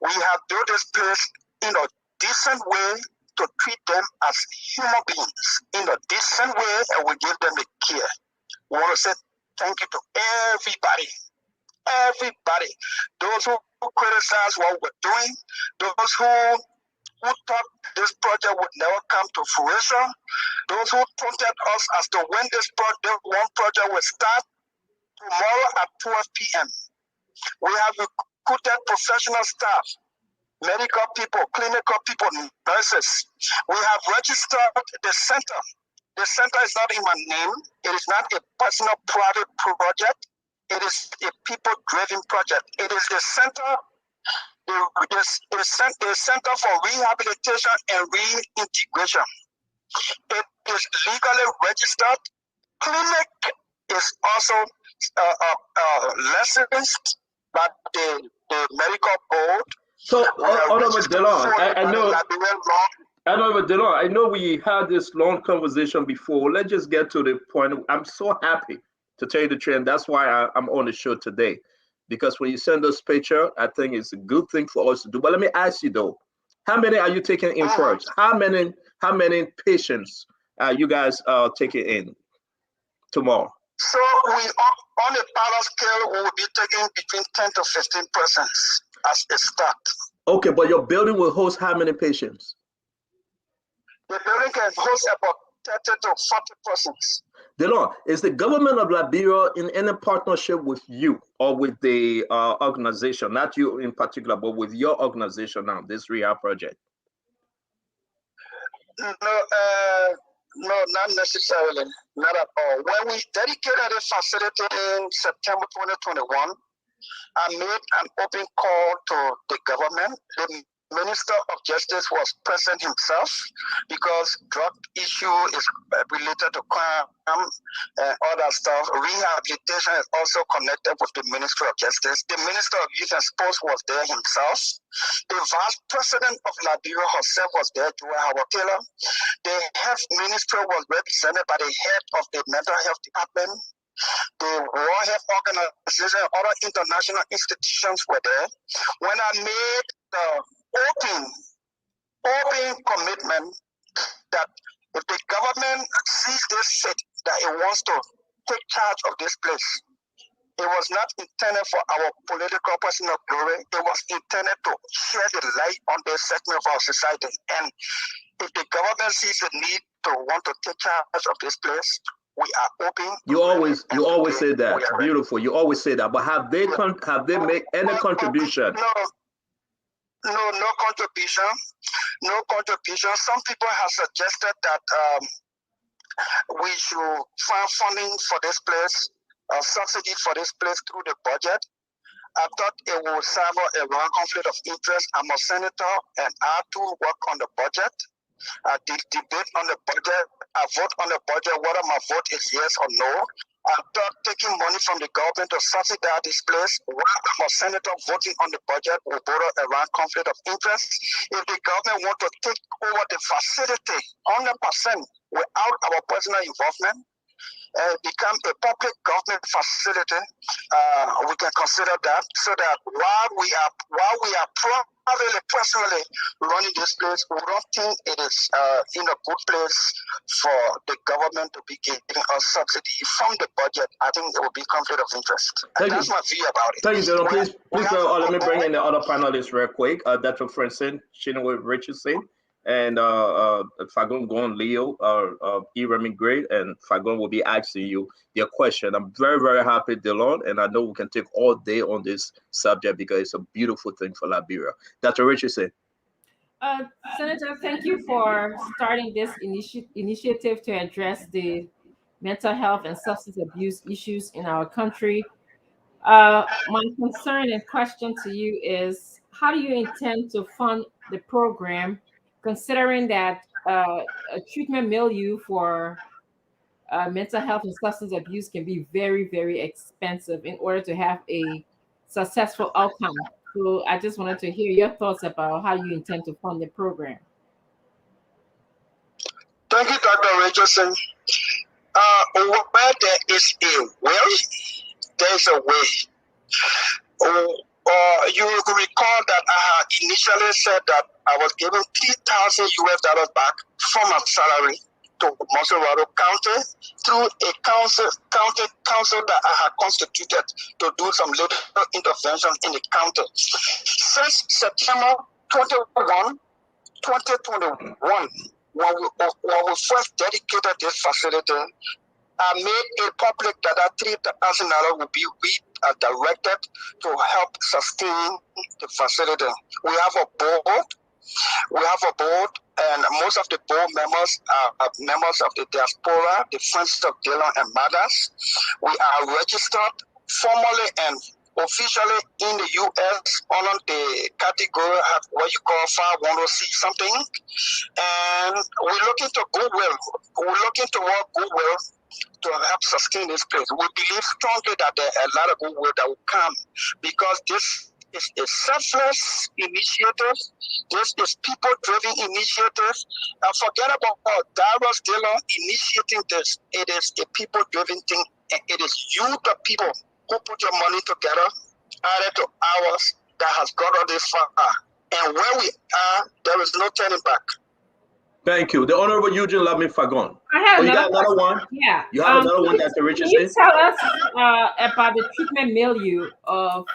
We have built this place in a decent way to treat them as human beings, in a decent way, and we give them the care. We want to say thank you to everybody, those who criticize what we're doing, those who thought this project would never come to fruition, those who taunted us as to when this project will start. Tomorrow at 12 p.m. we have recruited professional staff, medical people, clinical people, nurses. We have registered the center. The center is not in my name. It is not a personal private project. It is a people-driven project. It is the center, the Center for Rehabilitation and Reintegration. It is legally registered. Clinic is also licensed by the medical board. So, Honorable Delon, I know we had this long conversation before. Let's just get to the point. I'm so happy to tell you the truth, and that's why I'm on the show today. Because when you send us picture, I think it's a good thing for us to do. But let me ask you though, How many are you taking in first? How many patients are you guys taking in tomorrow? So we on a parallel scale, we will be taking between 10 to 15 persons as a start. Okay, but your building will host how many patients? The building can host about 30 to 40 persons. Delon, is the government of Liberia in any partnership with you or with the organization, not you in particular, but with your organization now, this rehab project? No, no, not necessarily, not at all. When we dedicated a facility in September 2021, I made an open call to the government. The Minister of Justice was present himself because drug issue is related to crime and other stuff. Rehabilitation is also connected with the Ministry of Justice. The Minister of Youth and Sports was there himself. The Vice President of Liberia herself was there, Joanne Howard Taylor. The Health Ministry was represented by the head of the Mental Health Department. The World Health Organization and other international institutions were there. When I made the open commitment that if the government sees this fit, that it wants to take charge of this place, it was not intended for our political personal glory. It was intended to shed the light on this segment of our society. And if the government sees the need to want to take charge of this place, we are open. You always say that. Beautiful. You always say that. But have they made any contribution? No contribution. No contribution. Some people have suggested that we should find funding for this place, subsidy for this place through the budget. I thought it would serve a wrong conflict of interest. I'm a senator and I too work on the budget. I debate on the budget. I vote on the budget, whether my vote is yes or no. I thought taking money from the government to subsidize this place, while I'm a senator voting on the budget, will border around conflict of interest. If the government want to take over the facility 100% without our personal involvement, become a public government facility, we can consider that, so that while we are privately, personally running this place, we don't think it is in a good place for the government to be giving us subsidy from the budget. I think it will be conflict of interest. That's my view about it. Thank you, General. Please let me bring in the other panelists real quick. Dr. Francine Chinua Richardson, and Fagon Gon Leo, Iremi Great, and Fagon will be asking you their question. I'm very, very happy, Delon, and I know we can take all day on this subject because it's a beautiful thing for Liberia. Dr. Richardson. Senator, thank you for starting this initiative to address the mental health and substance abuse issues in our country. My concern and question to you is, how do you intend to fund the program, considering that a treatment milieu for mental health and substance abuse can be very, very expensive in order to have a successful outcome? So I just wanted to hear your thoughts about how you intend to fund the program. Thank you, Dr. Richardson. Where there is a will, there's a way. You recall that I initially said that I was given $3,000 back from my salary to Monserrado County through a county council that I had constituted to do some little intervention in the county. Since September 21, 2021, when we first dedicated this facility, I made it public that $3,000 will be redirected to help sustain the facility. We have a board. And most of the board members are members of the diaspora, the Friends of Dylan and Mothers. We are registered formally and officially in the U.S. under the category of what you call 510C something. And we're looking to goodwill. We're looking toward goodwill to help sustain this place. We believe strongly that there are a lot of goodwill that will come, because this is a selfless initiative. This is people-driven initiative. Forget about Darius Dillon initiating this. It is a people-driven thing, and it is you, the people, who put your money together, added to ours, that has got us this far. And where we are, there is no turning back. Thank you. The Honorable Eugene Lami Fagon. I have you got another one? Yeah. You have another one, Dr. Can Richardson? you tell us about the treatment milieu of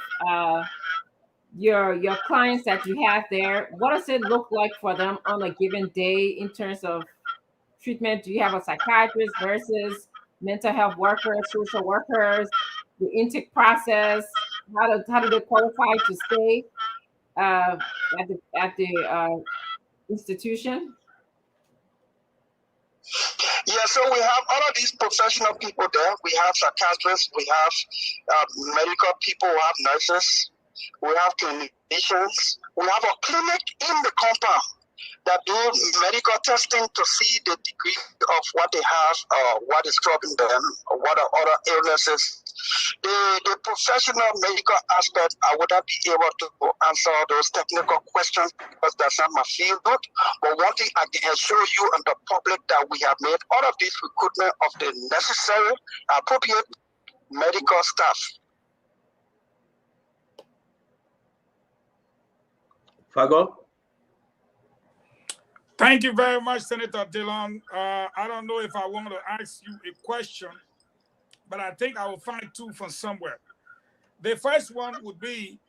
your clients that you have there? What does it look like for them on a given day in terms of treatment? Do you have a psychiatrist versus mental health workers, social workers, the intake process? How do they qualify to stay at the institution? Yeah, so we have all of these professional people there. We have psychiatrists, we have medical people, we have nurses, we have clinicians, we have a clinic in the compound that do medical testing to see the degree of what they have, what is troubling them, or what are other illnesses. The professional medical aspect, I would not be able to answer those technical questions because that's not my field. But one thing I can assure you and the public that we have made all of this recruitment of the necessary, appropriate medical staff. Fago? Thank you very much, Senator Dillon. I don't know if I want to ask you a question, but I think I will find two from somewhere. The first one would be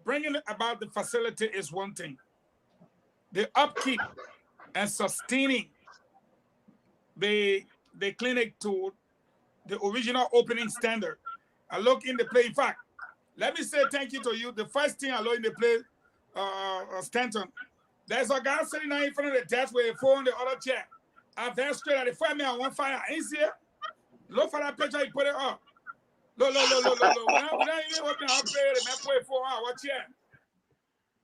bringing about the facility is one thing. The upkeep and sustaining the clinic to the original opening standard. I look in the play. In fact, let me say thank you to you. The first thing I look in the play, Stanton, there's a guy sitting there in front of the desk with a phone on the other chair. I've had straight at the fire me on one fire. Ain't see it? Look for that picture, he put it up. Look. When I even open up there, the man put a phone on what chair?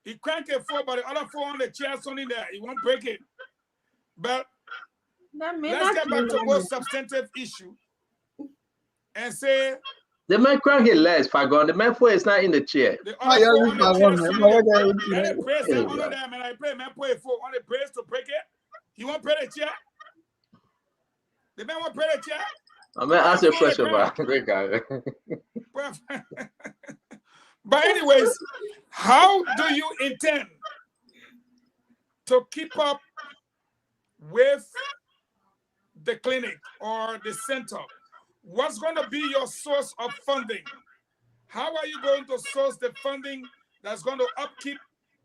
He cranked a phone, but the other phone on the chair something there. He won't break it. But let's get back to more substantive issue and say the man crank his legs, Fagon. The man phone is not in the chair. The other phone on the chair, let it press that under there, man. I pray, man, put a phone on the brace to break it. He won't break the chair. The man won't break the chair. I'm gonna ask you a question, bro. Great guy. But anyways, how do you intend to keep up with the clinic or the center? What's going to be your source of funding? How are you going to source the funding that's going to upkeep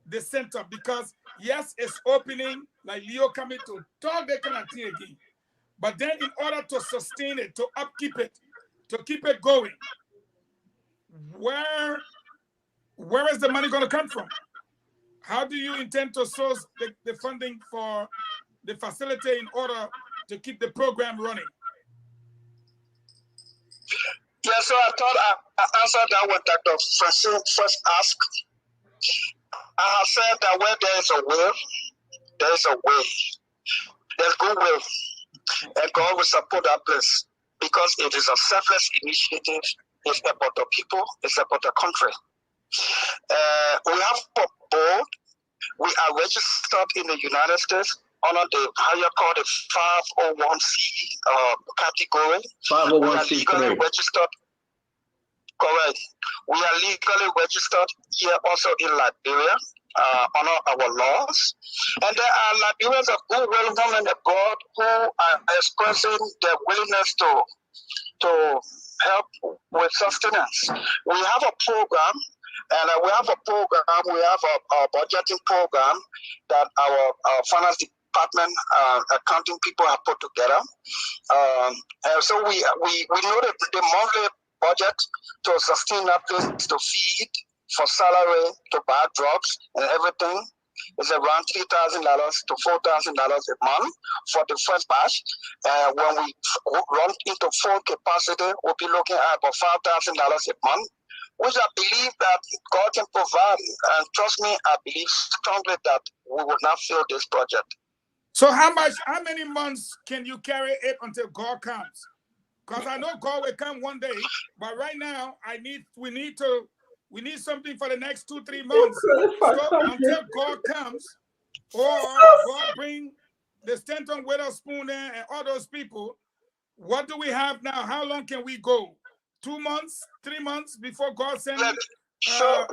the center? Because yes, it's opening, like Leo coming to talk that kind of thing again. But then in order to sustain it, to upkeep it, to keep it going, where is the money going to come from? How do you intend to source the funding for the facility in order to keep the program running? Yeah, so I thought I answered that what Dr. Francine first asked. I have said that where there is a will, there is a way. There's good will. And God will support that place because it is a selfless initiative. It's about the people, it's about the country. We have a board. We are registered in the United States under the higher called the 501c category. 501c3. We are legally registered. Correct. We are legally registered here also in Liberia, under our laws. And there are Liberians of goodwill women abroad who are expressing their willingness to help with sustenance. We have a program, and we have a budgeting program that our finance department, accounting people have put together. And so we know that the monthly budget to sustain that place, to feed, for salary, to buy drugs and everything is around $3,000 to $4,000 a month for the first batch. When we run into full capacity, we'll be looking at about $5,000 a month, which I believe that God can provide. And trust me, I believe strongly that we will not fail this project. So how many months can you carry it until God comes? Because I know God will come one day, but right now we need something for the next 2-3 months. So until God comes, or God bring the Stanton Witherspoon and all those people, what do we have now? How long can we go? 2 months, 3 months before God sends? So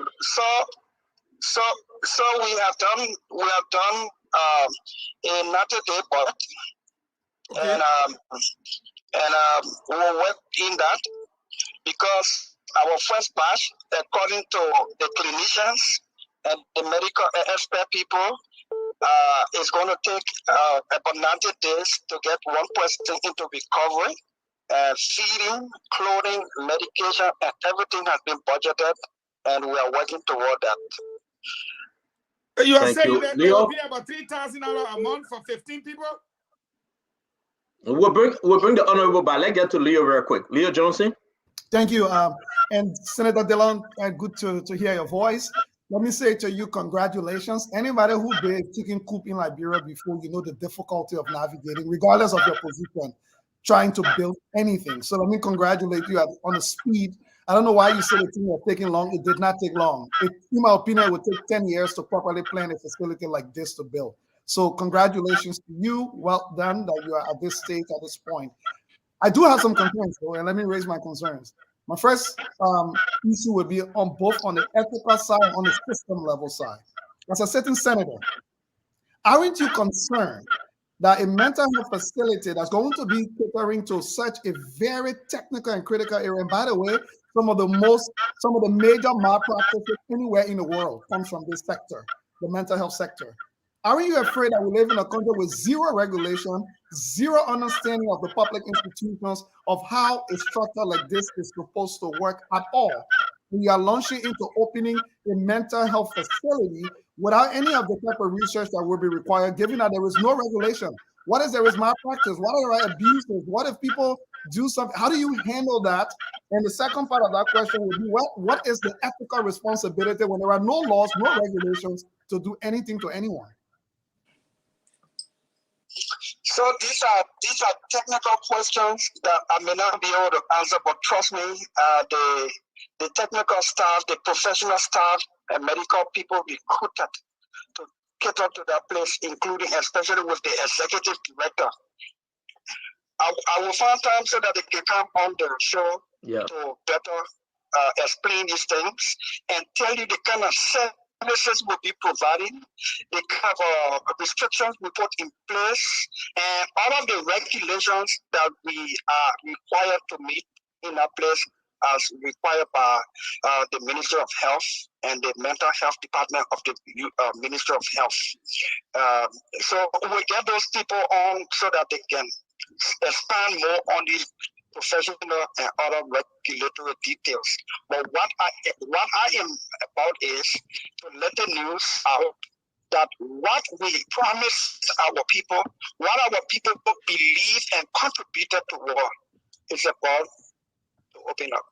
So we have done a 90-day budget, Okay. and we will work in that because our first batch, according to the clinicians and the medical expert people, is going to take about 90 days to get one person into recovery. Feeding, clothing, medication, and everything has been budgeted, and we are working toward that. You are Thank saying you. that Leo? there will be about $3,000 a month for 15 people? We'll bring the honorable back. Let's get to Leo real quick. Leo Johnson. Thank you. And Senator Dillon, good to hear your voice. Let me say to you, congratulations. Anybody who did chicken coop in Liberia before, you know the difficulty of navigating, regardless of your position, trying to build anything. So let me congratulate you on the speed. I don't know why you said the thing was taking long. It did not take long. In my opinion, it would take 10 years to properly plan a facility like this to build. So congratulations to you. Well done that you are at this stage, at this point. I do have some concerns, though, and let me raise my concerns. My first issue would be on the ethical side, on the system level side. As a sitting senator, aren't you concerned that a mental health facility that's going to be catering to such a very technical and critical area, and by the way, some of the major malpractices anywhere in the world comes from this sector, the mental health sector. Aren't you afraid that we live in a country with zero regulation, zero understanding of the public institutions of how a structure like this is supposed to work at all? We are launching into opening a mental health facility without any of the type of research that will be required, given that there is no regulation. What if there is malpractice? What are abuses? What if people do something? How do you handle that? And the second part of that question would be, what is the ethical responsibility when there are no laws, no regulations to do anything to anyone? So these are technical questions that I may not be able to answer, but trust me, the technical staff, the professional staff, and medical people recruited to cater to that place, including especially with the executive director. I will find time so that they can come on the show to better explain these things and tell you the kind of services we'll be providing, the kind of restrictions we put in place, and all of the regulations that we are required to meet in that place as required by the Ministry of Health and the Mental Health Department of the Ministry of Health. So we'll get those people on so that they can expand more on these professional and other regulatory details. But what I am about is to let the news out that what we promised our people, what our people believe and contributed toward, is about to open up.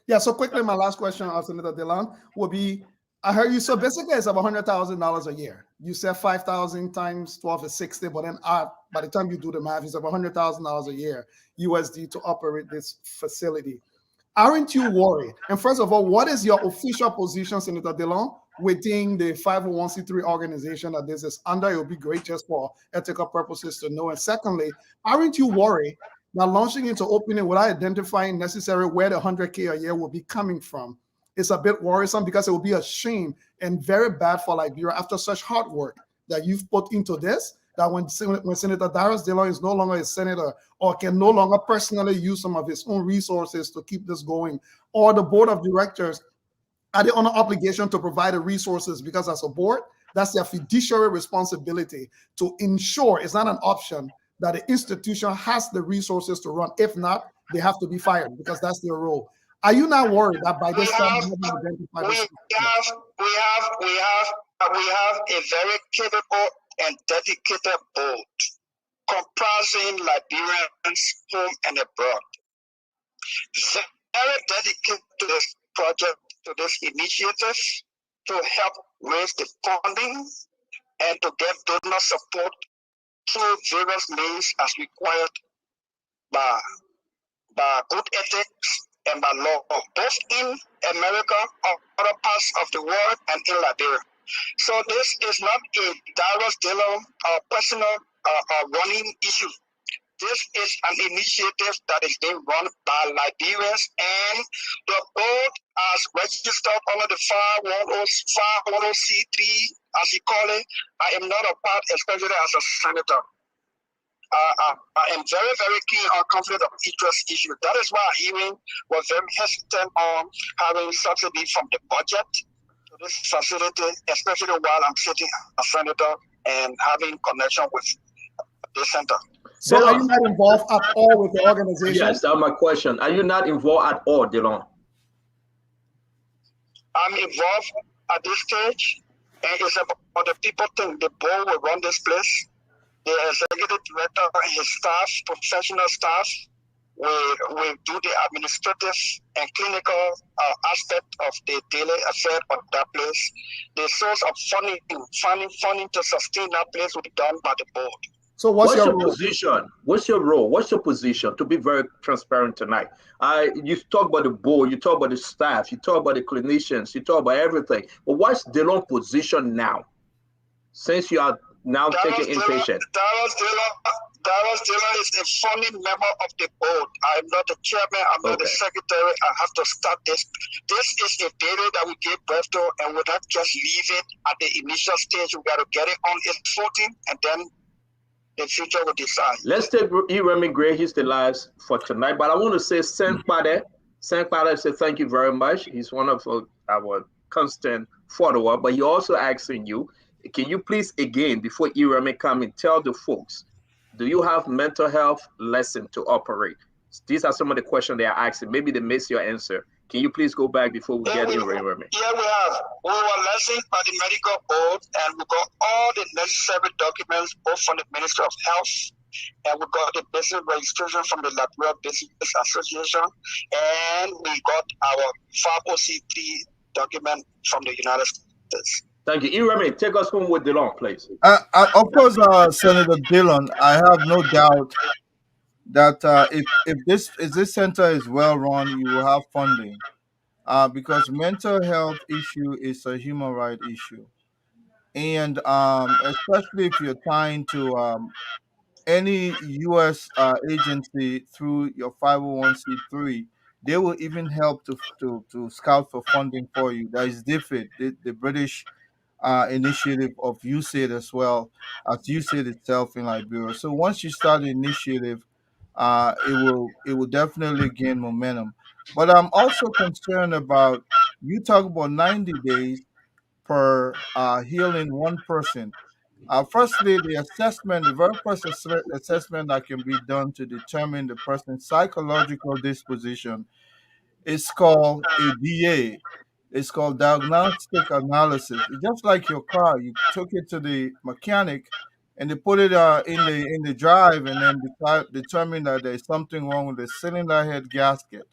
Yeah, so quickly, my last question, Senator Dillon, will be, I heard you, so basically it's about $100,000 a year. You said 5,000 times 12 is 60, but then by the time you do the math, it's about $100,000 a year USD to operate this facility. Aren't you worried? And first of all, what is your official position, Senator Dillon, within the 501c3 organization that this is under? It would be great just for ethical purposes to know. And secondly, aren't you worried that launching into opening without identifying necessarily where the $100K a year will be coming from is a bit worrisome, because it will be a shame and very bad for Liberia after such hard work that you've put into this, that when Senator Darius Dillon is no longer a senator or can no longer personally use some of his own resources to keep this going, or the board of directors are they under obligation to provide the resources, because as a board, that's their fiduciary responsibility to ensure it's not an option that the institution has the resources to run. If not, they have to be fired, because that's their role. Are you not worried that by this time we have a very capable and dedicated board comprising Liberians home and abroad, very dedicated to this project, to this initiative, to help raise the funding and to get donor support through various means as required by good ethics and by law, both in America or other parts of the world and in Liberia. So this is not a Darius Dillon personal running issue. This is an initiative that is being run by Liberians, and the board as registered under the 510C3, as you call it. I am not a part, especially as a senator. I am very, very keen on conflict of interest issue. That is why even was very hesitant on having subsidy from the budget to this facility, especially while I'm sitting as a senator and having connection with the center. So are you not involved at all with the organization? Yes, that's my question. Are you not involved at all, Delon? I'm involved at this stage, and it's about the people think the board will run this place. The executive director and his staff, professional staff, will do the administrative and clinical aspect of the daily affair of that place. The source of funding to sustain that place will be done by the board. So what's your position? What's your role? What's your position? To be very transparent tonight, you talk about the board, you talk about the staff, you talk about the clinicians, you talk about everything. But what's Delon's position now? Since you are now taking inpatient. Dallas Dillon is a founding member of the board. I'm not the chairman, I'm not the secretary. I have to start this. This is a baby that we give birth to, and we don't just leave it at the initial stage. We got to get it on its footing, and then the future will decide. Let's take Iremi Gray. He's the last for tonight. But I want to say Saint Pade say thank you very much. He's one of our constant follower, but he also asking you, can you please again, before Iremi come and tell the folks, do you have mental health lesson to operate? These are some of the questions they are asking. Maybe they miss your answer. Can you please go back before we get in, Iremi? Yeah, we have. We were licensed by the medical board, and we got all the necessary documents, both from the Ministry of Health, and we got the business registration from the Liberia Business Association, and we got our 503 document from the United States. Thank you. Iremi, take us home with Delon, please. Of course, Senator Dillon, I have no doubt that if this center is well run, you will have funding, because mental health issue is a human right issue, and especially if you're tying to any U.S. Agency through your 501c3, they will even help to scout for funding for you. That is different. The British initiative of USAID as well as USAID itself in Liberia. So once you start the initiative, it will definitely gain momentum. But I'm also concerned about, you talk about 90 days per healing one person. Firstly, the very first assessment that can be done to determine the person's psychological disposition is called a DA. It's called diagnostic analysis. It's just like your car. You took it to the mechanic, and they put it in the drive, and then determine that there's something wrong with the cylinder head gasket.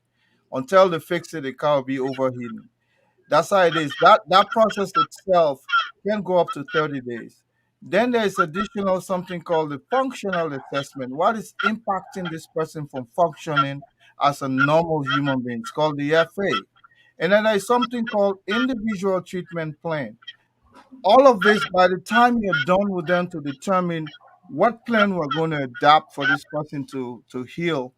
Until they fix it, the car will be overheating. That's how it is. That process itself can go up to 30 days. Then there's additional something called the functional assessment. What is impacting this person from functioning as a normal human being? It's called the FA. And then there's something called individual treatment plan. All of this, by the time you're done with them to determine what plan we're going to adapt for this person to heal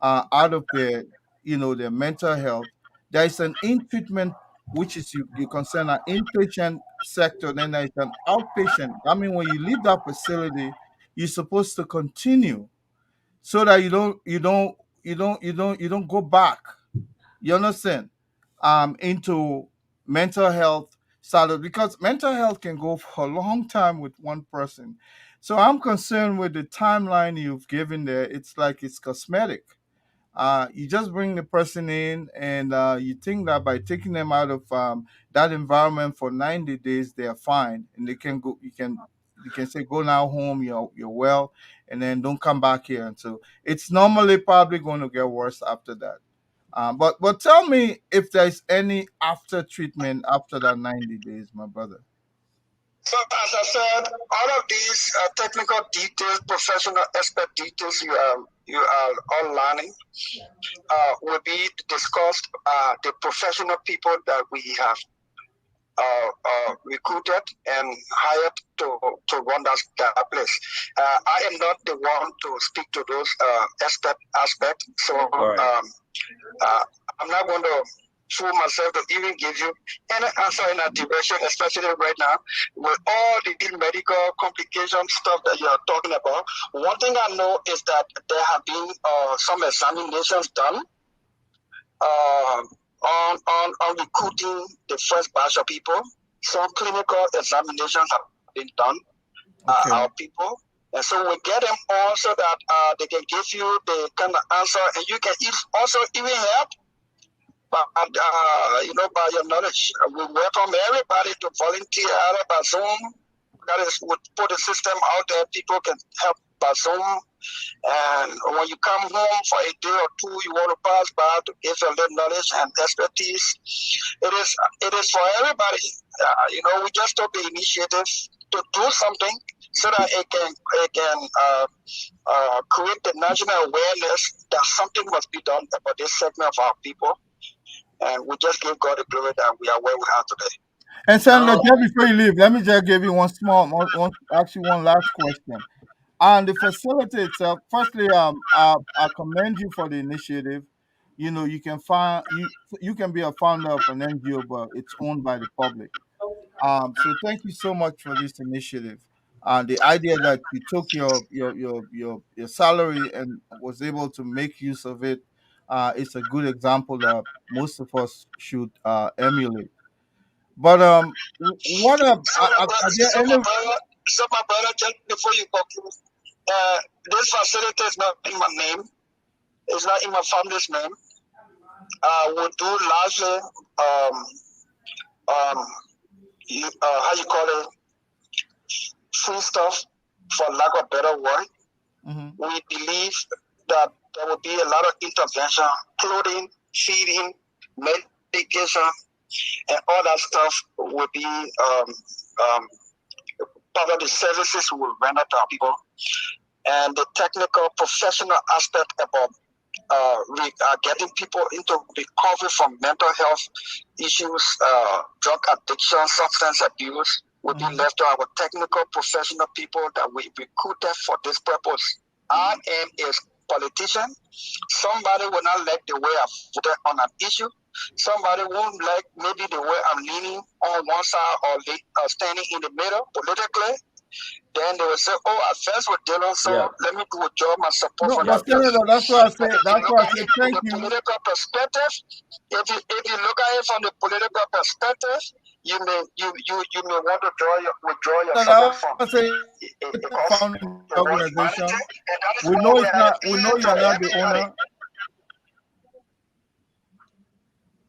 out of their mental health, there is an in-treatment, which is you concern an inpatient sector, then there's an outpatient. I mean, when you leave that facility, you're supposed to continue so that you don't go back. You understand? Into mental health status, because mental health can go for a long time with one person. So I'm concerned with the timeline you've given there. It's like it's cosmetic. You just bring the person in, and you think that by taking them out of that environment for 90 days, they're fine, and they can go. You can say, go now home. You're well, and then don't come back here. And so it's normally probably going to get worse after that. But tell me if there's any after treatment after that 90 days, my brother. So as I said, all of these technical details, professional expert details you are all learning will be discussed the professional people that we have recruited and hired to run that place. I am not the one to speak to those aspects, so I'm not going to fool myself to even give you any answer in that direction, especially right now with all the medical complication stuff that you are talking about. One thing I know is that there have been some examinations done on recruiting the first batch of people. Some clinical examinations have been done, our people. And so we get them all so that they can give you the kind of answer, and you can also even help by your knowledge. We welcome everybody to volunteer either by Zoom. That is, we put the system out there. People can help by Zoom. And when you come home for a day or two, you want to pass by to give your little knowledge and expertise. It is for everybody. We just took the initiative to do something so that it can create the national awareness that something must be done about this segment of our people. And we just give God the glory that we are where we are today. And Senator, just before you leave, let me just give you one last question. And the facility itself, firstly, I commend you for the initiative. You can you can be a founder of an NGO, but it's owned by the public. So thank you so much for this initiative. The idea that you took your salary and was able to make use of it, it's a good example that most of us should emulate. But what are there any? So my brother, just before you conclude, this facility is not in my name. It's not in my family's name. We do largely, how you call it, free stuff, for lack of better word. Mm-hmm. We believe that there will be a lot of intervention, clothing, feeding, medication, and all that stuff will be part of the services we will render to our people. And the technical, professional aspect about getting people into recovery from mental health issues, drug addiction, substance abuse, will be left to our technical, professional people that we recruited for this purpose. I am a politician. Somebody will not like the way I voted on an issue. Somebody won't like maybe the way I'm leaning on one side or standing in the middle politically. Then they will say, "Oh, I first with Dylan, so let me withdraw my support for that." Senator, that's what I said. That's what I said. Thank you. Political perspective. If you look at it from the political perspective, you may want to withdraw your support from founding organization. We know you're not the owner.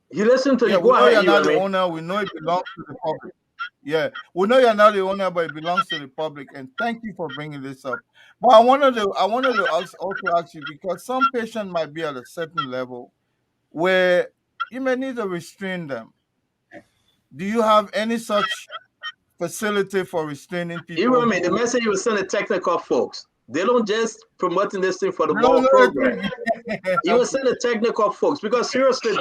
You listen to you. We know you're not the owner. We know it belongs to the public. Yeah, we know you're not the owner, but it belongs to the public. And thank you for bringing this up. But I wanted to also ask you, because some patient might be at a certain level where you may need to restrain them. Do you have any such facility for restraining people? You remember the message you were sending technical folks. They don't just promoting this thing for the ball program. You were sending technical folks because seriously,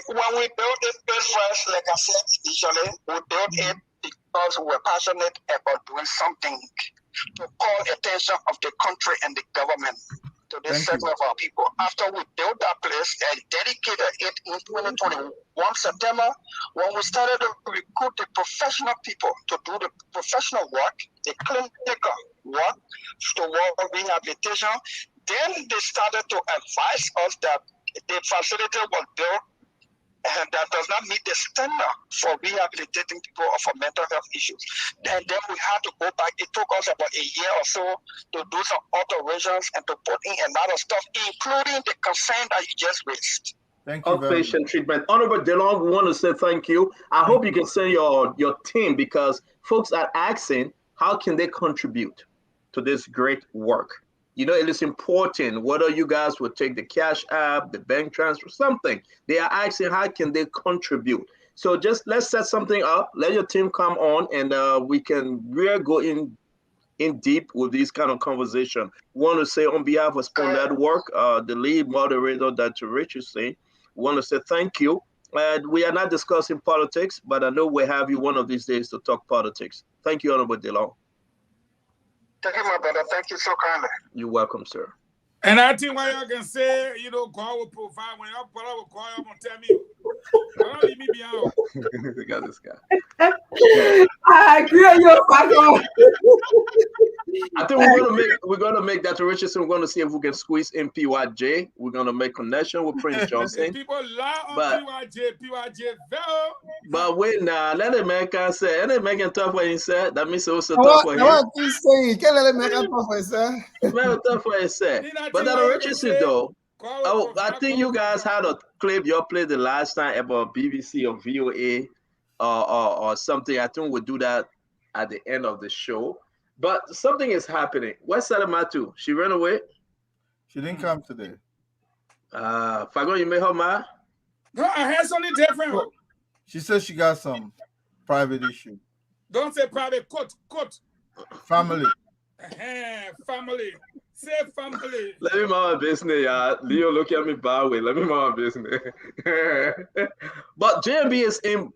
when we built this place first, like I said initially, we built it because we were passionate about doing something to call attention of the country and the government to this segment of our people. After we built that place and dedicated it in 2021 September, when we started to recruit the professional people to do the professional work, the clinical work, to work rehabilitation, then they started to advise us that the facility was built and that does not meet the standard for rehabilitating people for mental health issues. And then we had to go back. It took us about a year or so to do some alterations and to put in a lot of stuff, including the concern that you just raised. Thank you. Outpatient treatment. Honorable DeLong, we want to say thank you. I hope you can send your team, because folks are asking how can they contribute to this great work. It is important whether you guys will take the cash app, the bank transfer, something. They are asking how can they contribute. So just let's set something up. Let your team come on, and we can really go in deep with this kind of conversation. Want to say on behalf of Spon Network, the lead moderator, Dr. Rich, is saying, want to say thank you. We are not discussing politics, but I know we'll have you one of these days to talk politics. Thank you, Honorable DeLong. Thank you, my brother. Thank you so kindly. You're welcome, sir. And I think what you can say, you know, God will provide. When your brother will call you, tell me, don't leave me behind. Look at this guy. I agree on your part. I think we're gonna make Dr. Richardson. We're gonna see if we can squeeze in PYJ. We're gonna make connection with Prince Johnson. People lie on PYJ, but wait now, let the American say, any American tough for himself. That means also tough for him. What he's saying, you can't let him make a tough for himself. Tough for himself. But Dr. Richardson, though, I think you guys had a clip you played the last time about BBC or VOA or something. I think we'll do that at the end of the show. But something is happening. Where's Salamatu? She ran away? She didn't come today. Fagon, you made her mad? No, I heard something different. She said she got some private issue. Don't say private, cut. Family. Family. Say family. Let me mind my business, y'all. Leo look at me bad way. Let me mind my business. But JMB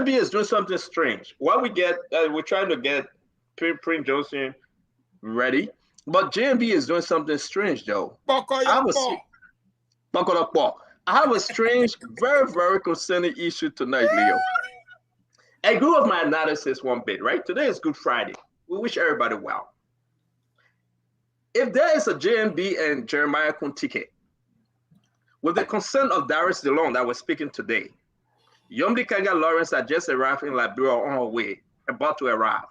is doing something strange. What we get, we're trying to get Prince Johnson ready, but JMB is doing something strange though. I have a strange, very, very concerning issue tonight, Leo. I agree with my analysis one bit, right? Today is Good Friday. We wish everybody well. If there is a JMB and Jeremiah Kun ticket, with the consent of Darius DeLong that we're speaking today, Yomdi Kanga Lawrence had just arrived in Liberia on her way, about to arrive.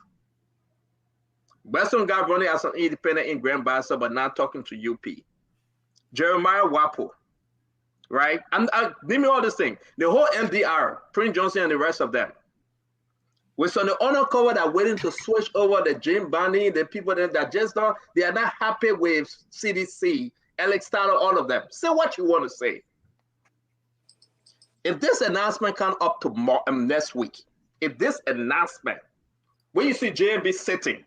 Western got running as an independent in Grand Bassa, but not talking to UP. Jeremiah Wapo, right? And give me all this thing. The whole MDR, Prince Johnson and the rest of them. We're on the honor cover that waiting to switch over the Jim Bunny, the people that just don't, they are not happy with CDC, Alex Tyler, all of them. Say what you want to say. If this announcement comes up tomorrow, next week, if this announcement, when you see JMB sitting,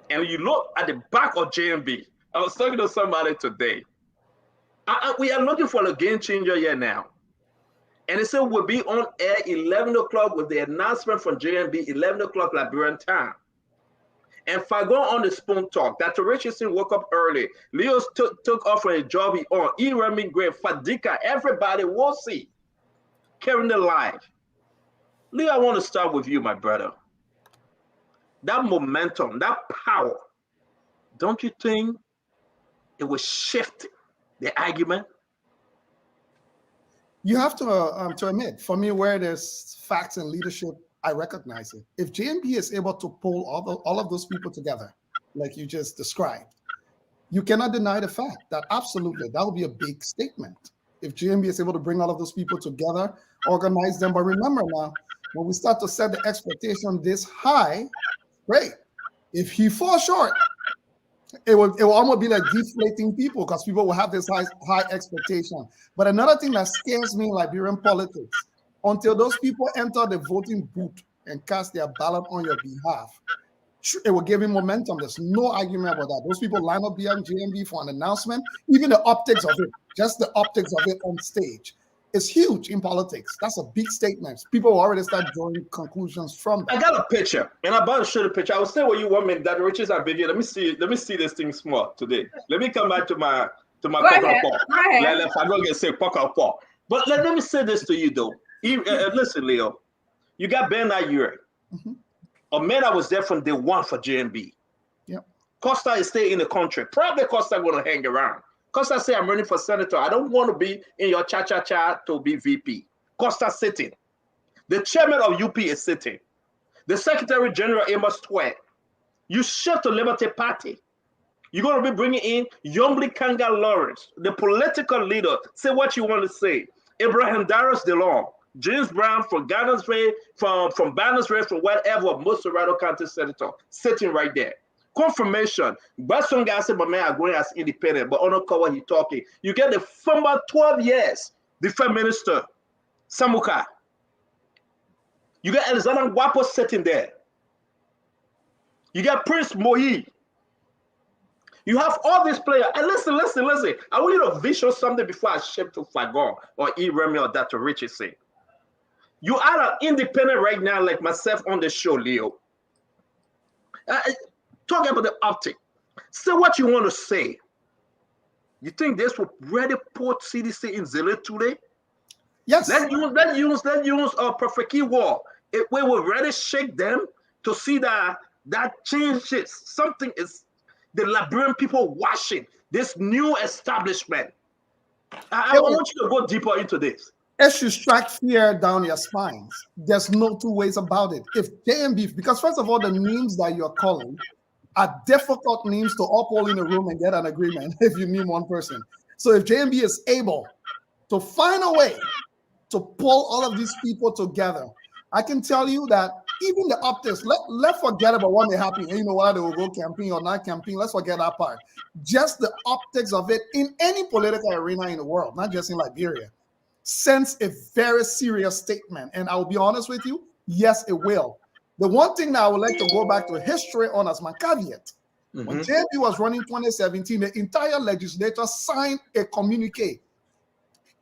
and you look at the back of JMB, I was talking to somebody today. We are looking for a game changer here now. And it said we'll be on air 11 o'clock with the announcement from JMB, 11 o'clock Liberian time. And Fagon on the spoon talk. Dr. Richardson woke up early. Leo took off from a job he on. E-Remy Gray, Fadika, everybody will see. Carrying the live. Leo, I want to start with you, my brother. That momentum, that power, don't you think it will shift the argument? You have to admit, for me, where there's facts and leadership, I recognize it. If JMB is able to pull all of those people together, like you just described, you cannot deny the fact that absolutely, that would be a big statement. If JMB is able to bring all of those people together, organize them. But remember now, when we start to set the expectation this high, great. If he falls short, it will almost be like deflating people because people will have this high expectation. But another thing that scares me in Liberian politics, until those people enter the voting booth and cast their ballot on your behalf, it will give him momentum. There's no argument about that. Those people line up behind JMB for an announcement, even the optics of it, just the optics of it on stage. It's huge in politics. That's a big statement. People will already start drawing conclusions from that. I got a picture, and I'm about to show the picture. I will stay with you 1 minute. That Richards and Baby. Let me see this thing small today. Let me come back to my Let I don't get say poker. But let me say this to you though. Listen, Leo, you got Ben Ayure, a man that was there from day one for JMB. Yep. Costa is staying in the country. Probably Costa going to hang around. Costa say, I'm running for senator. I don't want to be in your cha-cha-cha to be VP. Costa sitting. The chairman of UP is sitting. The Secretary General Amos Twett. You shift to Liberty Party. You're going to be bringing in Yomli Kanga Lawrence, the political leader. Say what you want to say. Abraham Darius DeLong, James Brown from Ghana's Way, from Banner's Way, from whatever, most Dorado County senator, sitting right there. Confirmation. But some guys say, but man, I'm going as independent, but on the cover, he talking. You get the former 12 years, defense minister, Samuka. You got Alexander Wapo sitting there. You got Prince Mohi. You have all these players. And listen. I want you to visual something before I shift to Fagon or Remy or Dr. Richie say. You are an independent right now, like myself on the show, Leo. Talk about the optic. Say what you want to say. You think this will really put CDC in Zille today? Yes. Let's use perfect keyword. If we will really shake them to see that changes. Something is the Liberian people watching this new establishment. I want you to go deeper into this. It should strike fear down your spines. There's no two ways about it. If JMB, because first of all, the names that you're calling are difficult names to uphold in a room and get an agreement if you name one person. So if JMB is able to find a way to pull all of these people together, I can tell you that even the optics, let's forget about what may happen. You know, whether they will go campaign or not campaign, let's forget that part. Just the optics of it in any political arena in the world, not just in Liberia, sends a very serious statement. And I will be honest with you, yes, it will. The one thing that I would like to go back to history on as my caveat, when JMB was running 2017, the entire legislature signed a communique,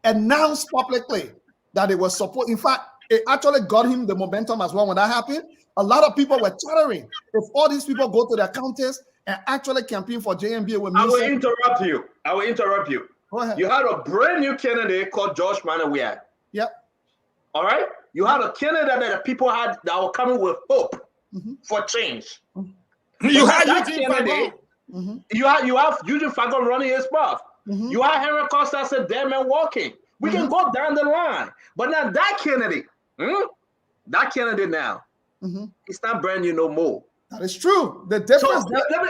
announced publicly that they were support. In fact, it actually got him the momentum as well. When that happened, a lot of people were chattering. If all these people go to their counties and actually campaign for JMB, I will interrupt you. Go ahead. You had a brand new candidate called Goodrich-Weah. Yep. All right. You had a candidate that the people had that were coming with hope for change. You had Eugene Fagon. You have Eugene Fagon running his mouth. You have Henry Costa as a dead man walking. We can go down the line. But now that candidate now, it's not brand new no more. That is true. The difference. So let me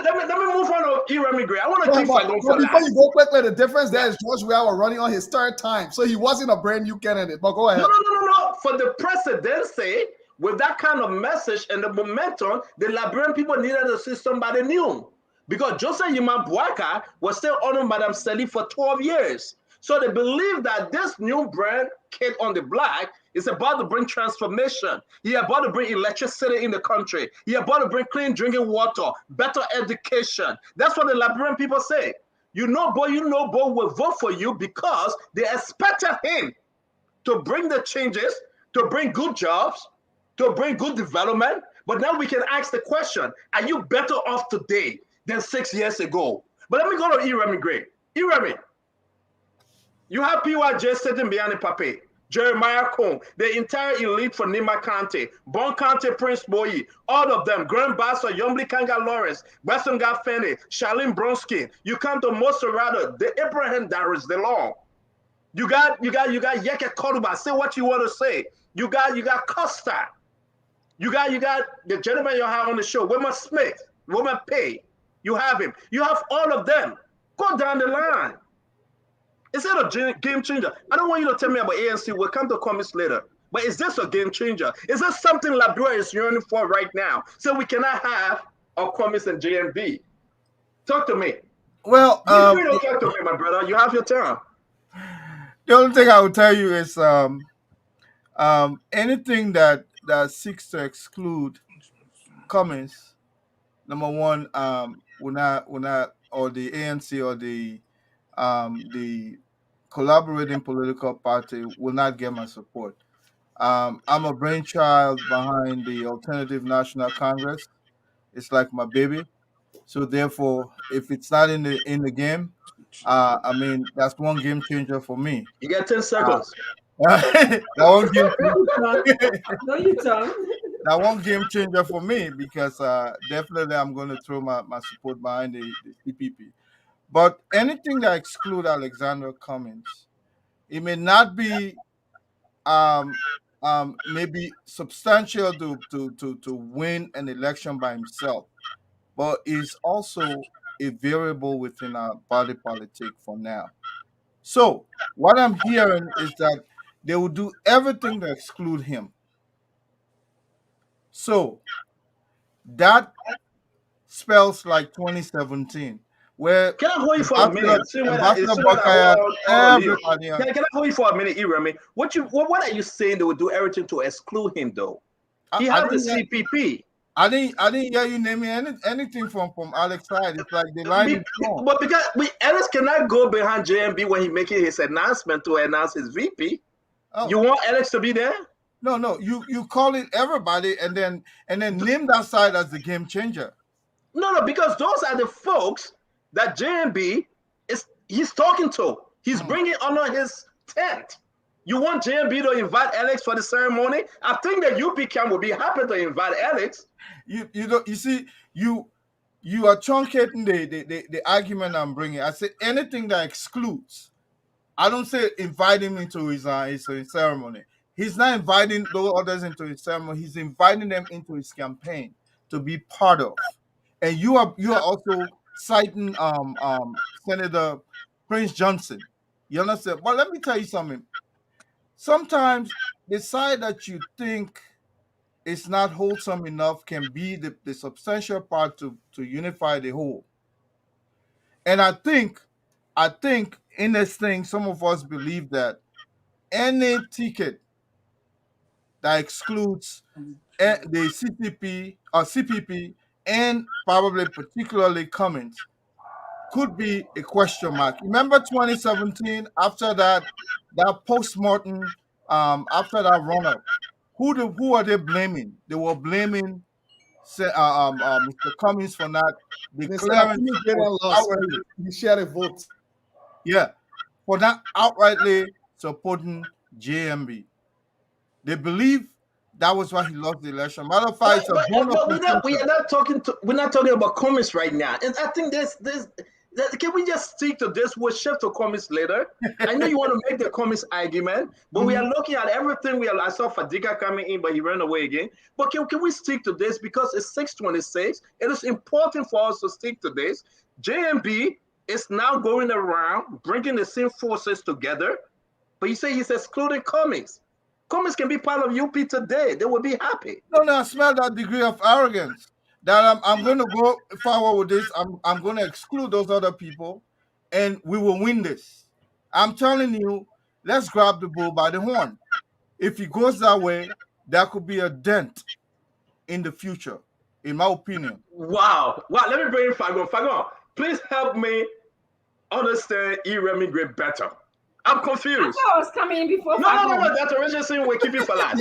move on to Remy Gray. I want to keep Fagon for before last. you go quickly, the difference there is Goodrich-Weah was running on his third time. So he wasn't a brand new candidate. But go ahead. No. For the presidency, with that kind of message and the momentum, the Liberian people needed to see somebody new. Because Joseph Yima Bouaka was still under Madame Sali for 12 years. So they believe that this new brand, Kid on the Block, is about to bring transformation. He about to bring electricity in the country. He about to bring clean drinking water, better education. That's what the Liberian people say. You know, boy will vote for you because they expected him to bring the changes, to bring good jobs, to bring good development. But now we can ask the question, are you better off today than 6 years ago? But let me go to Remy Gray. Remy, you have PYJ sitting behind the pape, Jeremiah Cone, the entire elite for Nima Kante, Bon Kante, Prince Boyi, all of them, Grand Bassa, Yombli Kanga Lawrence, Weston Gafene, Charlene Bronski. You come to Monserrato, the Abraham Darius DeLong. You got Yeke Koduba. Say what you want to say. You got Costa. You got the gentleman you have on the show, Wilma Smith, Wilma Pay. You have him. You have all of them. Go down the line. Is it a game changer? I don't want you to tell me about ANC. We'll come to comments later. But is this a game changer? Is this something Liberia is yearning for right now? So we cannot have our comments and JMB. Talk to me. Well, you don't talk to me, my brother. You have your turn. The only thing I will tell you is anything that seeks to exclude Cummins, number one, will not, or the ANC or the collaborating political party will not get my support. I'm a brainchild behind the Alternative National Congress. It's like my baby. So therefore, if it's not in the game, I mean, that's one game changer for me. You got 10 seconds. That won't game No, you don't. That one game changer for me because definitely I'm going to throw my support behind the CPP. But anything that exclude Alexander Cummins, it may not be maybe substantial to win an election by himself, but is also a variable within our body politic for now. So what I'm hearing is that they will do everything to exclude him. So that spells like 2017, where can I hold you for a minute? Can I hold you for a minute, Remy? What are you saying they would do everything to exclude him, though? He has the CPP. I didn't hear you naming anything from Alex's side. It's like the line is gone. But because Alex cannot go behind JMB when he making his announcement to announce his VP. Oh. You want Alex to be there? No. You call it everybody and then name that side as the game changer. No, because those are the folks that JMB he's talking to. He's bringing under his tent. You want JMB to invite Alex for the ceremony? I think that UP camp will be happy to invite Alex. You see, you are truncating the argument I'm bringing. I say anything that excludes. I don't say invite him into his ceremony. He's not inviting those others into his ceremony. He's inviting them into his campaign to be part of. And you are also citing Senator Prince Johnson. You understand? But let me tell you something. Sometimes the side that you think is not wholesome enough can be the substantial part to unify the whole. And I think in this thing, some of us believe that any ticket that excludes the CCP or CPP and probably particularly Cummins could be a question mark. Remember 2017, after that post-mortem, after that run-up, who are they blaming? They were blaming Mr. Cummins for not declaring he shared a vote. Yeah, for not outrightly supporting JMB. They believe that was why he lost the election. Matter of fact, we're not talking about Cummins right now. And I think there's can we just stick to this? We'll shift to Cummins later. I know you want to make the Cummins argument, but we are looking at everything. I saw Fadika coming in, but he ran away again. But can we stick to this? Because it's 6:26. It is important for us to stick to this. JMB is now going around bringing the same forces together, but you say he's excluding Cummins. Cummins can be part of UP today. They will be happy. No, I smell that degree of arrogance. That I'm going to go forward with this. I'm going to exclude those other people, and we will win this. I'm telling you, let's grab the bull by the horn. If it goes that way, that could be a dent in the future, in my opinion. Wow. Let me bring in Fagon. Fagon, please help me understand E-Remy Great better. I'm confused. I was coming in before. No. That's originally we're keeping for last.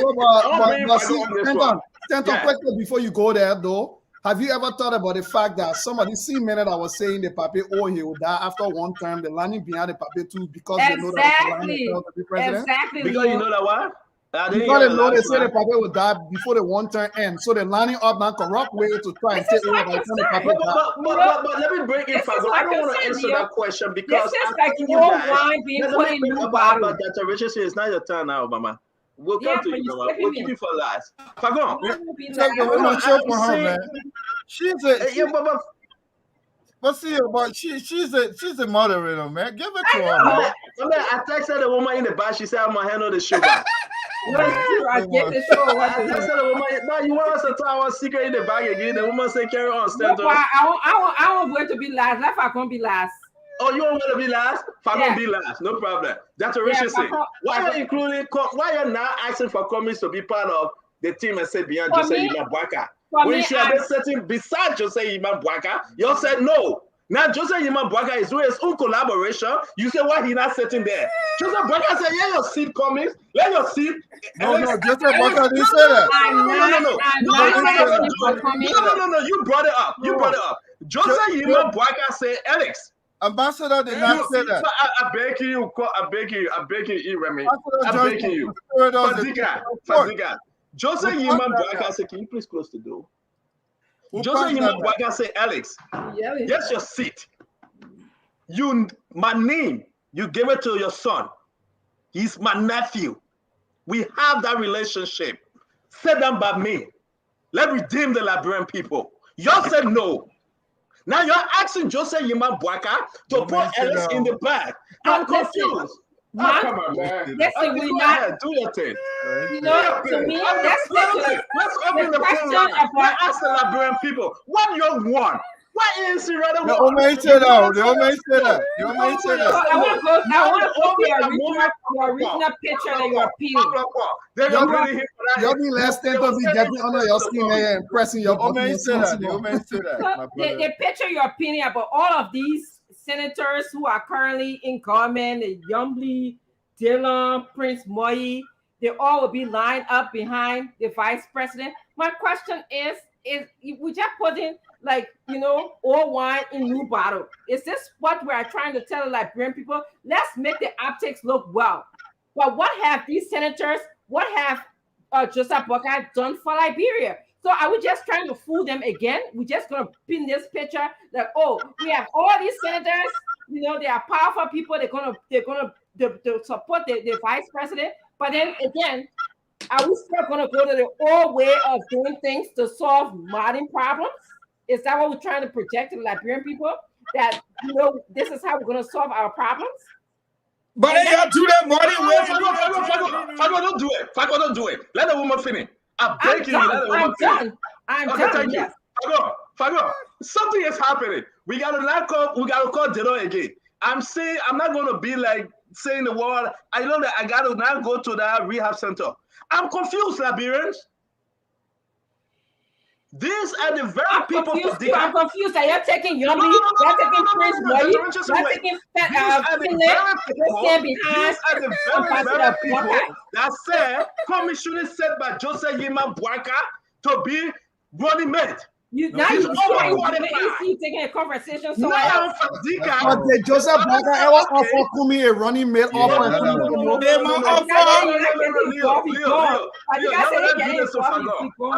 Stand up quickly before you go there, though. Have you ever thought about the fact that some of the same men that I was saying the Pape, he will die after one term, they're landing behind the Pape too because they know that the be president? Exactly. Because you know that what? Because they know they say the Pape will die before the one term ends. So they're lining up now corrupt way to try and take over by the Pape. But let me break it fast. I don't want to answer that question because I think you guys. But Dr. Richardson, it's not your turn now, Mama. We'll come to you, Mama. We'll keep you for last. Fagon. She's a moderator, man. Give it to her, man. I texted the woman in the back. She said, I'm going to handle the show back. I get the show. I texted the woman, now you want us to tell our secret in the bag again? The woman said, carry on, stand up. I want to be last. Let Fagon be last. Oh, you want to be last? Fagon be last. No problem. That's what Richardson. Why are you now asking for Cummins to be part of the team and say beyond Jose Yimabwaka? When you should have been sitting beside Jose Yimabwaka, you all said no. Now Jose Yimabwaka is doing his own collaboration. You say why he not sitting there? Jose Yimabwaka said, "Yeah, your seat, Cummins. Let your seat." No, Jose Yimabwaka didn't say that. No. You brought it up. Jose Yimabwaka said, "Alex." Ambassador did not say that. I beg you, E-Remy. I'm begging you. Fadiga. Jose Yimabwaka said, can you please close the door? Jose Yimabwaka said, Alex, yes, your seat. My name, you gave it to your son. He's my nephew. We have that relationship. Set them by me. Let's redeem the Liberian people. Y'all said no. Now you're asking Jose Yimabwaka to put Alex in the back. I'm confused. Come on, man. Listen, go ahead, do your thing. You know, to me, let's open the phone line. Let's ask the Liberian people. What you want? Why ANC rather The woman said that. The woman said that. The woman said So that. I want to go to your original picture that you are peeling. Y'all be less than to be getting under your skin and pressing your The woman button. said that. The woman said that. So the picture you're peeling about all of these senators who are currently in government, Yombly, Dillon, Prince Moi, they all will be lined up behind the vice president. My question is we just putting like, old wine in new bottle. Is this what we are trying to tell the Liberian people? Let's make the optics look well. But what have these senators, what have Joseph Boakai done for Liberia? So are we just trying to fool them again? We're just going to pin this picture that, we have all these senators, they are powerful people. They're going to support the vice president. But then again, are we still going to go to the old way of doing things to solve modern problems? Is that what we're trying to project to the Liberian people? That, this is how we're going to solve our problems? But they have to that money. Fago, don't do it. Fago, don't do it. Let the woman finish. I'm begging you. Let the woman finish. I'm done. Yes. Fago, something is happening. We got to call Dino again. I'm not going to be like saying the word. I know that I got to now go to that rehab center. I'm confused, Liberians. These are the very people. I'm confused. That you're taking Yomi, you're taking Prince Moi, you're taking These are the very people that said commission set by Joseph Yima Boakai to be running mate. Now you're taking a conversation. So but the Joseph Boakai ever offer Kumi a running mate offer? I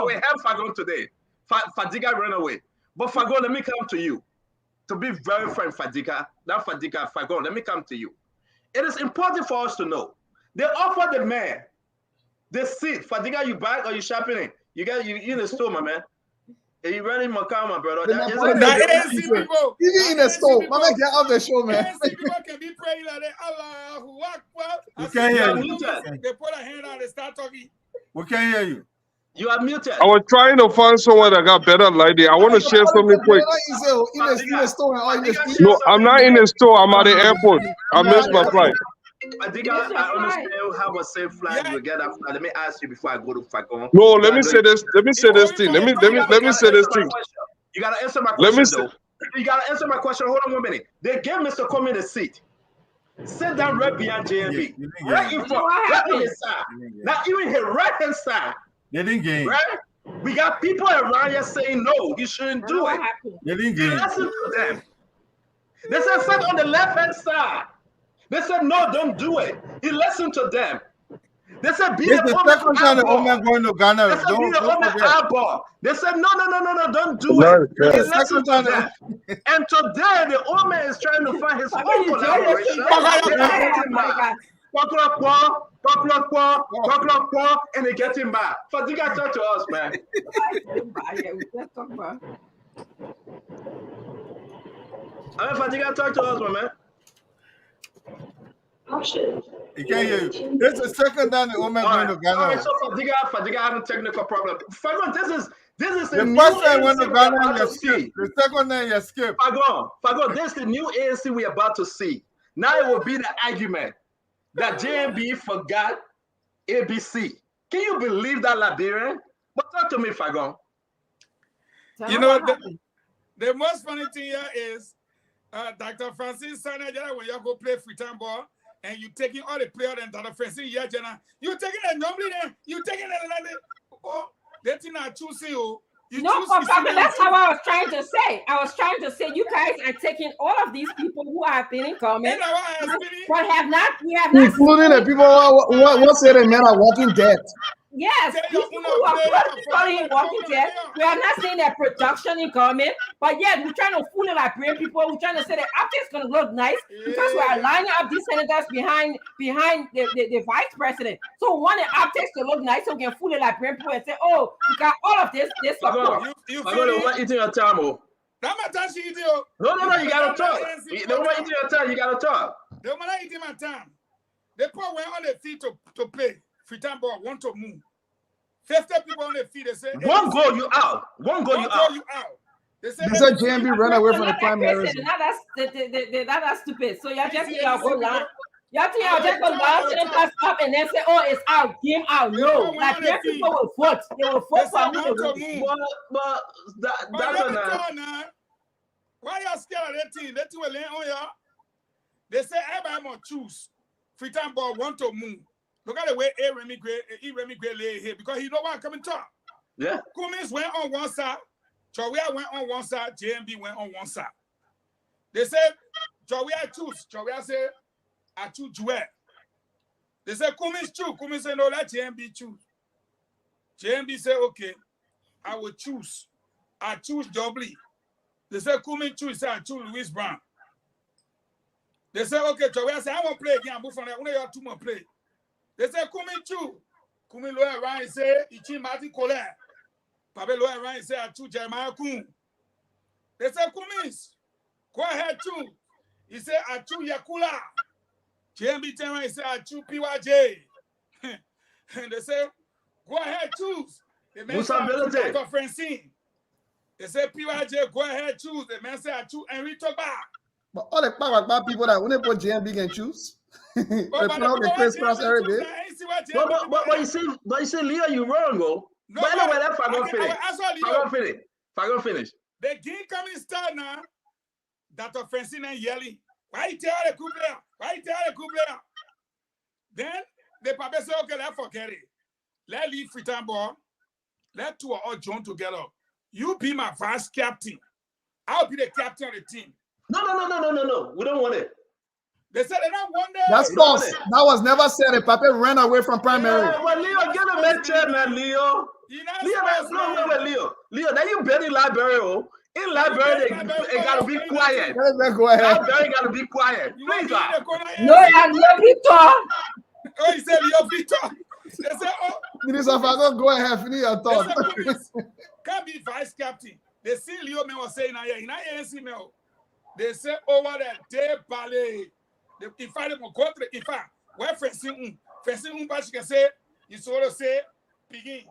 will help Fagon today. Fadiga ran away. But Fagon, let me come to you. To be very frank, Fagon, let me come to you. It is important for us to know. They offer the man the seat. Fadiga, you back or you shopping? You in the store, my man. Are you running Makama, brother? Even in the store. My man, get off the show, man. People can be praying like that. Allahu Akbar. We can't hear you. They put a hand on and start talking. We can't hear you. You are muted. I was trying to find someone that got better lighting. I want to share something quick. No, I'm not in the store. I'm at the airport. I missed my flight. I think I understand how a safe flight will get after. Let me ask you before I go to Fagon. No, let me say this. Let me say this thing. Let me say this thing. You gotta answer my question, though. You gotta answer my question. Hold on 1 minute. They gave Mr. Comey the seat. Sit down right behind JMB. Right in front. Right on his side. Not even his right hand side. They didn't game. Right? We got people around here saying no, you shouldn't do it. They didn't game. Listen to them. They said sit on the left hand side. They said no, don't do it. He listened to them. They said be the second time the woman going to Ghana. They said be the woman eyeball. They said no, don't do it. He listened to them. And today the old man is trying to find his own collaboration. And they get him back. Fadiga, talk to us, man. Fadiga, talk to us, man. He can't hear you. This is the second time the woman going to Ghana. All right, so Fadiga having technical problem. Fagon, this is the first time when the Ghana you skip. The second time you skip. Fagon, this is the new ANC we're about to see. Now it will be the argument that JMB forgot ABC. Can you believe that, Liberian? But talk to me, Fagon. You know, the most funny thing here is Dr. Francis Sanajara, when you go play freetown ball and you taking all the players and Dr. Francis, you taking a normally there, you taking a oh, that thing I choosing you. No, but that's how I was trying to say. I was trying to say you guys are taking all of these people who have been in government, but have not, including the people who say the men are walking dead. Yes, these people who are in walking dead. We are not saying that production in government, but yet we're trying to fool the Liberian people. We're trying to say that optics going to look nice because we are lining up these senators behind the vice president. So we want the optics to look nice so we can fool the Liberian people and say, oh, we got all of this support. You want eating your time, oh. No, you gotta talk. The woman eating your time, you gotta talk. The woman eating my time. They put one on the feet to play. Freetown ball want to move. 50 people on their feet. They say, One goal you out. They said JMB ran away from the primary. That's stupid. So y'all just y'all go line. Y'all think y'all just go line to pass up and then say, oh, it's out, game out. No, like their people will vote. They will vote for me. But that's now. Why y'all scared of that team? That team will land on y'all. They say everybody must choose. Freetown ball want to move. Look at the way Remy Gray lay here because he don't want to come and talk. Yeah. Cummins went on one side. Journalistic went on one side. JMB went on one side. They said, Journalistic choose. Journalistic said, I choose Joel. They said, Cummins choose. Cummins said, no, let JMB choose. JMB said, okay, I will choose. I choose Doubly. They said, Cummins choose. He said, I choose Louis Brown. They said, okay, Joel said, I won't play again. I'm moving from that. One of y'all two more play. They said, Cummins choose. Cummins lower around and say, he choose Martin Colette. Papa lower around and say, I choose Jeremiah Kuhn. They said, Cummins, go ahead, choose. He said, I choose Yakula. JMB turned around and said, I choose PYJ. And they said, go ahead, choose. The man said, I choose Dr. Francine. They said, PYJ, go ahead, choose. The man said, I choose Henry Toba. But all the bad people that when they put JMB can choose. They put all the crisscross every day. But you see, Leo, you wrong, bro. No, by the way, that's Fagon finish. The game coming start now. Dr. Francine and yelling. Why you tell the coup player? Why you tell the coup player? Then the papa say, okay, let's forget it. Let's leave Freetown ball. Let two all join together. You be my vice captain. I'll be the captain of the team. No. We don't want it. They said they don't want it. That's false. That was never said. The Papa ran away from primary. Yeah, well, Leo, get a mentor, man, Leo. Leo, now you bury library, oh. In library, they gotta be quiet. Library gotta be quiet. Please, no, Leo Victor. Oh, he said Leo Victor. They said, oh. Minister Fagon, go ahead, finish your thought. Can't be vice captain. They see Leo man was saying, they say over there, they ballet. If I don't go to if I where Francine but she can say, you sort of say, begin,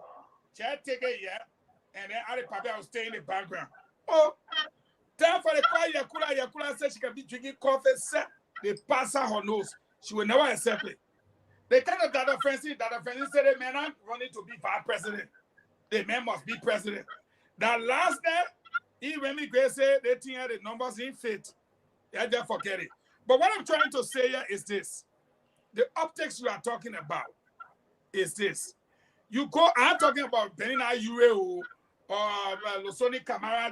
chat take it, yeah, and then other Papa will stay in the background. Oh, time for the quiet Yakula said she can be drinking coffee, set they pass her nose. She will never accept it. The kind of Dr. Francine said the man I'm running to be vice president. The man must be president. That last day, Remy Gray said they think the numbers in fit. Yeah, just forget it. But what I'm trying to say here is this. The optics you are talking about is this. You go, I'm talking about Benina Yure or Losoni Kamara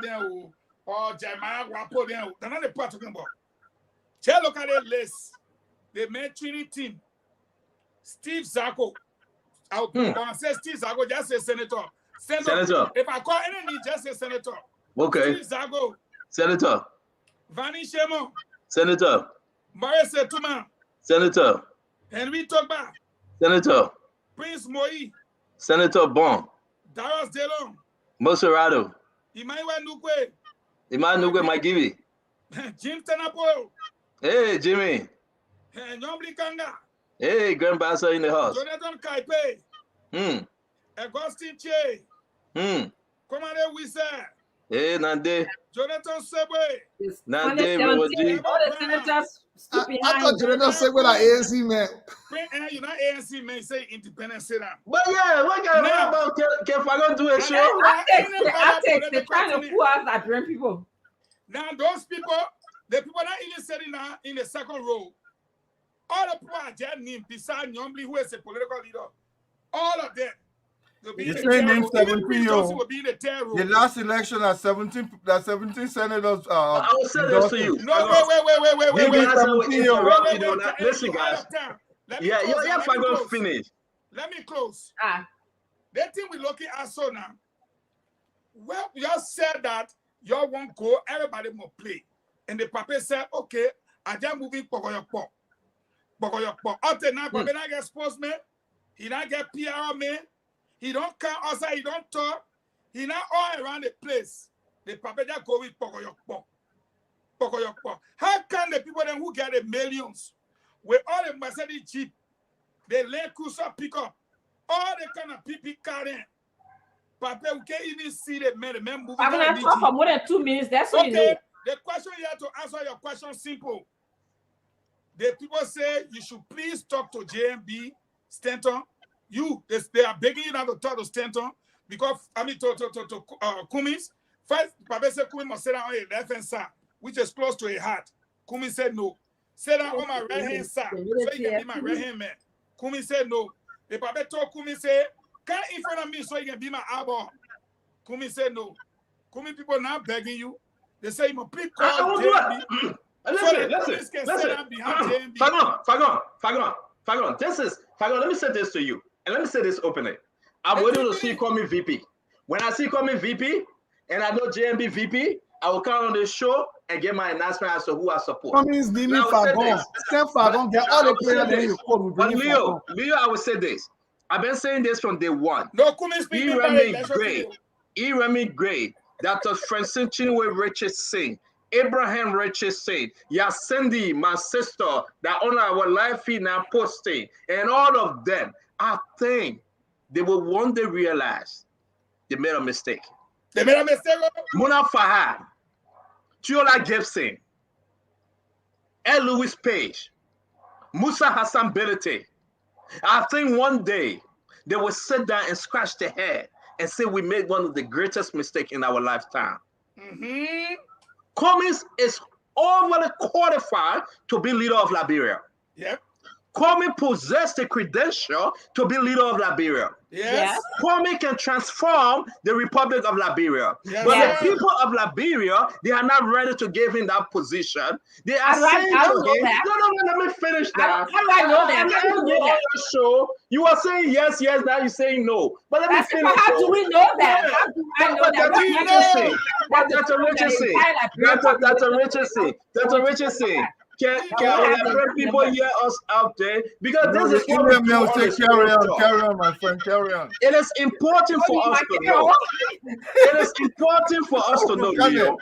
or Jeremiah Wapo. They're not the part talking about. Just look at the list. The main training team. Steve Zako. I'll say Steve Zako, just say Senator. Senator. If I call any name, just say Senator. Okay. Steve Zako. Senator. Vani Shemo. Senator. Marie Setuma. Senator. Henry Toba. Senator. Prince Moi. Senator Bon. Darius Delon. Moserado. Emmanuel Nukwe. Mike Givey. Jim Tenapo. Hey, Jimmy. Nyomli Kanga. Hey, grandmaster in the house. Jonathan Kaipe. Agustin Che. Commander Wisa. Hey, Nande. Jonathan Sebwe. Nande, I thought Jonathan Sebwe like ANC man. You're not ANC man, say independent sit down. But yeah, what kind of about can Fagon do a show? I take they're trying to pull us that bring people. Now, those people, the people that even sitting now in the second row, all the people are their name beside Nyomli, who is a political leader. All of them. The same name 17 The last election at 17 senators. I will say this to you. No, wait. Listen, guys. Yeah, if I go finish. Let me close. The thing we're looking at so now. Well, y'all said that y'all won't go, everybody will play. And the papa said, okay, I just moving Pogoyokpo. After now, Papa not get sportsman, he not get PR man. He don't come outside, he don't talk. He not all around the place. The papa just go with Pogoyokpo. How can the people then who get the millions with all the Mercedes Jeep, the Land Cruiser pickup, all the kind of PP car in, Papa, we can't even see the man moving. I'm gonna talk for more than 2 minutes. That's what you know. The question you have to answer your question simple. The people say you should please talk to JMB Stanton. They are begging you not to talk to Stanton because I mean to Cummins. First, Papa said Cummins must sit down on your left hand side, which is close to a heart. Cummins said no. Sit down on my right hand side, so you can be my right hand man. Cummins said no. The Papa told Cummins say, "Come in front of me so you can be my eyeball." Cummins said no. Cummins people now begging you. They say you must please call JMB. Listen. Fagon. Let me say this to you, and let me say this openly. I'm waiting to see you call me VP. When I see you call me VP, and I know JMB VP, I will come on the show and get my announcement as to who I support. Cummins, Dini, Fagon. Send Fagon, get all the players that you call. But Leo, I will say this. I've been saying this from day one. No, Cummins speaking Remy Gray, Dr. Francine Chinwe Richard Singh, Abraham Richard Singh, Yasendi, my sister, that on our live feed now posting, and all of them, I think they will one day realize they made a mistake. Mona Fahad, Chiola Gibson, L. Louis Page, Musa Hassan Bilete. I think one day they will sit down and scratch their head and say we made one of the greatest mistakes in our lifetime. Cummins is overly qualified to be leader of Liberia. Yep. Cummins possessed the credential to be leader of Liberia. Yes. Cummins can transform the Republic of Liberia. Yes. But the people of Liberia, they are not ready to give him that position. They are saying to him, no, let me finish that. How do I know that? How do you know that? Show, you are saying yes, now you're saying no. But let me finish. How do we know that? How do I know that? That's a Richardson. Can people hear us out there? Because this is what carry on, my friend, carry on. It is important for us to know. It is important for us to know.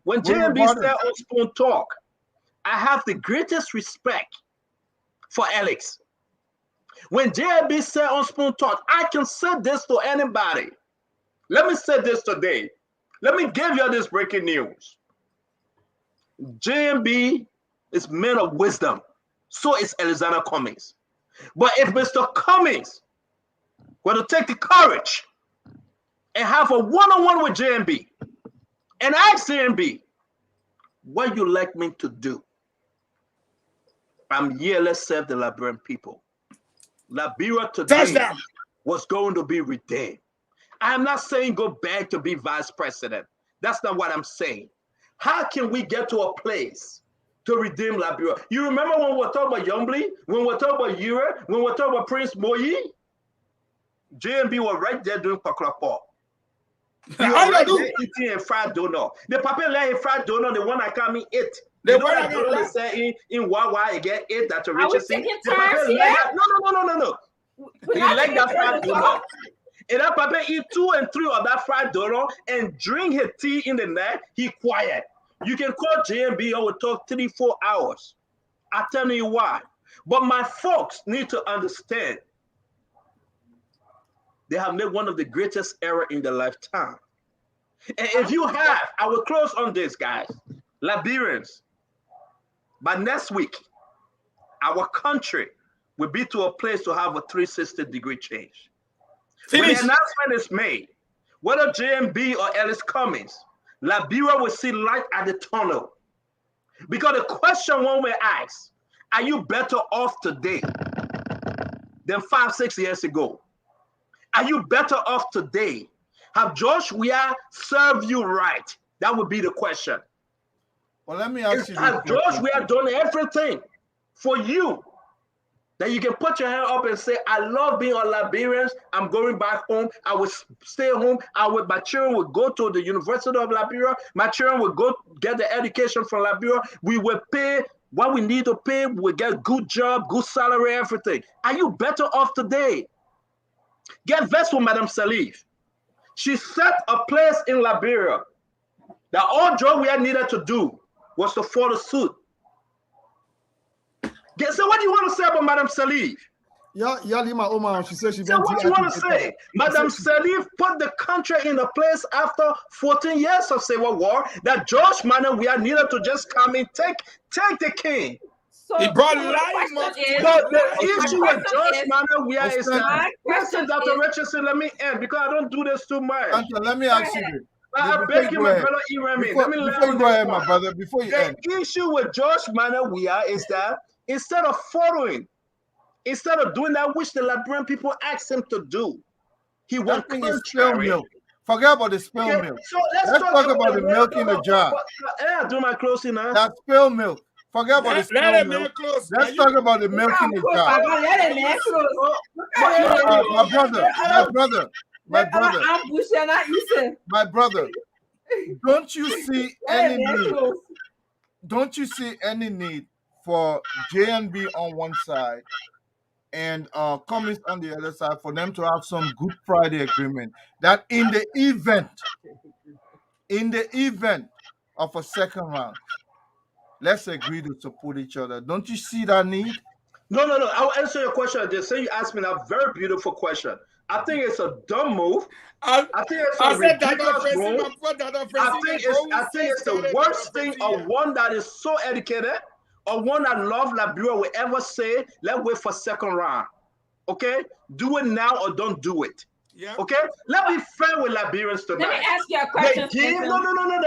When JMB said on Spoon Talk, I have the greatest respect for Alex. When JMB said on Spoon Talk, I can say this to anybody. Let me say this today. Let me give you this breaking news. JMB is man of wisdom. So is Alexander Cummins. But if Mr. Cummins were to take the courage and have a one-on-one with JMB and ask JMB, what you like me to do? I'm here, let's serve the Liberian people. Liberia today was going to be redeemed. I'm not saying go back to be vice president. That's not what I'm saying. How can we get to a place to redeem Liberia? You remember when we were talking about Yombly, when we were talking about Ure, when we were talking about Prince Moyi? JMB was right there doing paklapo. He was right there eating a fried donut. The papa let a fried donut, the one I can't eat. The one I can say in Wawa again, ate that to Richardson. No. He like that fried donut. And that papa eat 2 and 3 of that fried donut and drink his tea in the night. He quiet. You can call JMB or we'll talk 3-4 hours. I tell you why. But my folks need to understand they have made one of the greatest error in their lifetime. And if you have, I will close on this, guys. Liberians, by next week, our country will be to a place to have a 360-degree change. When the announcement is made, whether JMB or Ellis Cummins, Liberia will see light at the tunnel. Because the question one way asks, are you better off today than 5-6 years ago? Are you better off today? Have Joshua served you right? That would be the question. Well, let me ask you. Has Joshua done everything for you that you can put your hand up and say, I love being on Liberians. I'm going back home. I will stay home. My children will go to the University of Liberia. My children will go get the education from Liberia. We will pay what we need to pay. We'll get good job, good salary, everything. Are you better off today? Get vexed with Madam Salif. She set a place in Liberia that all Joshua needed to do was to follow suit. So what do you want to say about Madam Salif? Lima Omar, she said she So what you want to say? Madam Salif put the country in a place after 14 years of civil war that George Weah needed to just come in, take the king. So he brought my lying question is, But the my issue with question George Weah is that, my question listen, Dr. is, Richardson, let me end because I don't do this too much. Santa, let me ask you this. I beg you, my brother Iremi. Before you go ahead, my brother, before you end. The issue with George Weah is that instead of doing that which the Liberian people asked him to do, he went contrary. Milk. Forget about the spilled milk. So let's talk about the milk in the jar. Yeah, do my closing now. That spilled milk. Forget about the spilled milk. Let's talk about the milk in the jar. My brother. Don't you see any need? Don't you see any need for JNB on one side and communists on the other side for them to have some Good Friday agreement that in the event of a second round, let's agree to support each other. Don't you see that need? No. I'll answer your question. Just say you asked me that very beautiful question. I think it's a dumb move. I think it's a ridiculous move. I think it's the worst thing of one that is so educated or one that loves Liberia will ever say, let's wait for second round. Okay? Do it now or don't do it. Yeah. Okay? Let's be fair with Liberians tonight. Let me ask you a question. No.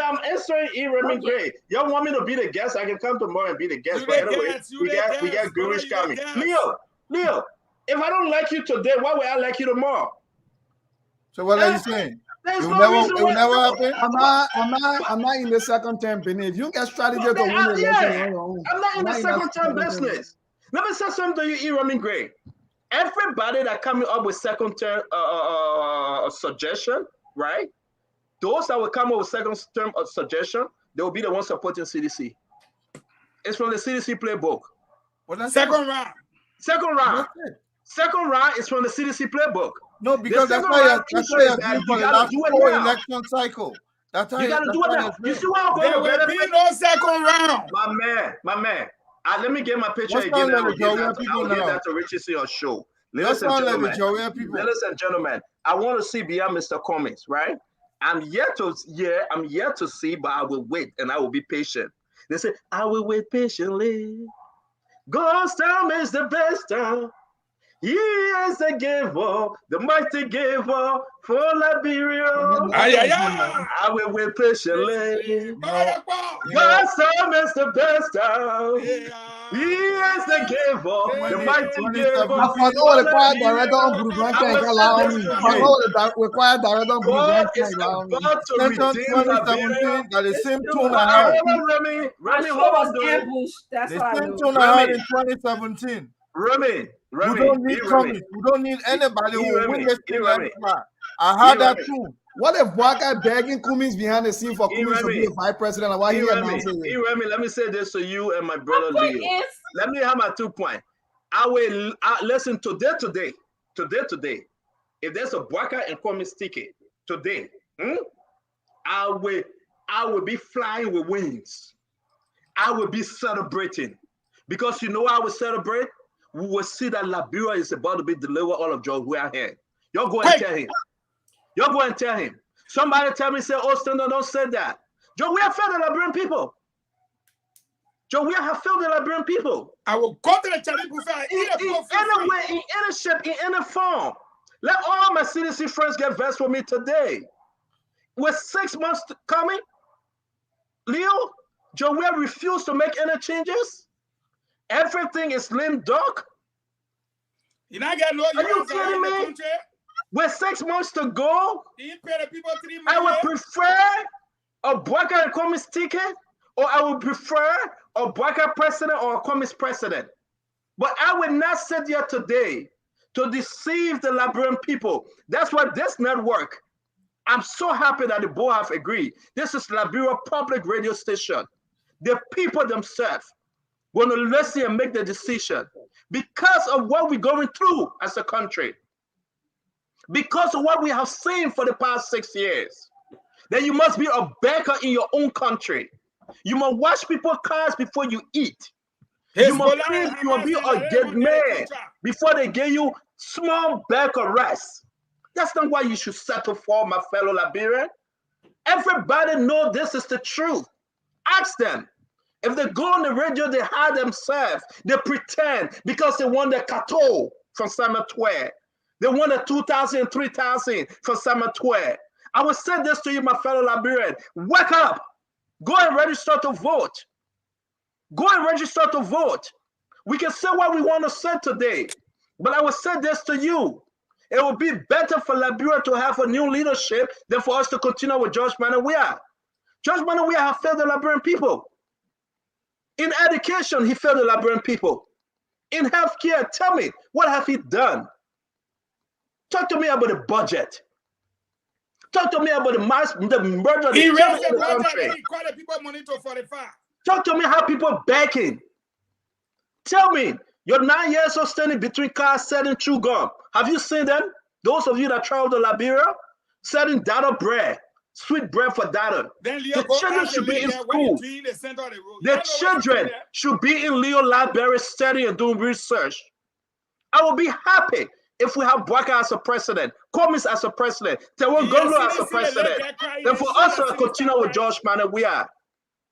I'm answering Iremi Gray. Y'all want me to be the guest? I can come tomorrow and be the guest. But anyway, we got Goodrich coming. Leo, if I don't like you today, why will I like you tomorrow? So what are you saying? It will never happen. I'm not in the second term business. You get strategy to win the election. I'm not in the second term business. Let me say something to you, Iremi Gray. Everybody that coming up with second term suggestion, right? Those that will come up with second term suggestion, they will be the ones supporting CDC. It's from the CDC playbook. Second round. Second round is from the CDC playbook. No, because that's why you're doing for the last 4 election cycle. That's how you got to do it now. You see what I'm going to There will be no second round. My man. Let me get my picture again. I'll give that to Richie C on show. Ladies and gentlemen, I want to see beyond Mr. Cummings, right? I'm yet to see, but I will wait and I will be patient. They say, I will wait patiently. God's time is the best time. He is the giver, the mighty giver for Liberia. I will wait patiently. God's time is the best time. He is the giver, the mighty giver. That is same tone I heard. Remy, hold on. The same tone I heard in 2017. Remy, we don't need Cummings. We don't need anybody who will win this thing. I heard that too. What if Waka begging Cummings behind the scene for Cummings to be a vice president? And why he announcing it? Remy, let me say this to you and my brother Leo. Let me have my 2 points. I will listen today. If there's a Waka and Cummings ticket today, I will be flying with wings. I will be celebrating because you know I will celebrate. We will see that Liberia is about to be delivered all of George-Weah here. Y'all go and tell him. Somebody tell me, say, oh, Stendo, don't say that. George-Weah failed the Liberian people. George-Weah have failed the Liberian people. I will go to the Chinese buffet. In any way, in any shape, in any form. Let all my CDC friends get vexed with me today. With 6 months coming, Leo, George-Weah refused to make any changes. Everything is lame duck. You not get Are you kidding me? With 6 months to go, I would prefer a Bwaka and Cummings ticket, or I would prefer a Bwaka president or a Cummings president. But I will not sit here today to deceive the Liberian people. That's why this network, I'm so happy that the board have agreed. This is Liberia public radio station. The people themselves going to listen and make the decision because of what we're going through as a country, because of what we have seen for the past 6 years. That you must be a baker in your own country. You must wash people's cars before you eat. You must be a good man before they give you small back arrest. That's not why you should settle for, my fellow Liberian. Everybody know this is the truth. Ask them. If they go on the radio, they hide themselves. They pretend because they want the cateau from Summer 12. They want the 2,000, 3,000 from Summer 12. I will say this to you, my fellow Liberian. Wake up. Go and register to vote. Go and register to vote. We can say what we want to say today, but I will say this to you. It would be better for Liberia to have a new leadership than for us to continue with George Weah. George Weah has failed the Liberian people. In education, he failed the Liberian people. In healthcare, tell me, what have he done? Talk to me about the budget. Talk to me about the murder. He raised the budget. He called the people money to 45. Talk to me how people begging. Tell me, you're 9 years old standing between cars selling chew gum. Have you seen them? Those of you that travel to Liberia, selling data bread, sweet bread for data. The children should be in school. The children should be in Leo Library studying and doing research. I will be happy if we have Bwaka as a president, Comis as a president, Tewan Golo as a president, then for us to continue with George Weah.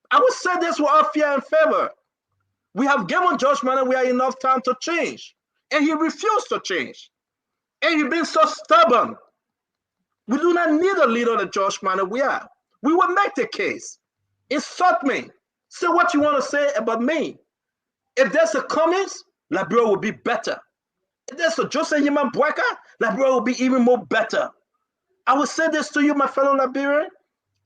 I will say this with all fear and favor. We have given George Weah enough time to change, and he refused to change. And he's been so stubborn. We do not need a leader like George Weah. We will make the case. Insult me. Say what you want to say about me. If there's a Cummings, Liberia will be better. If there's a Joseph Yiman Bwaka, Liberia will be even more better. I will say this to you, my fellow Liberian.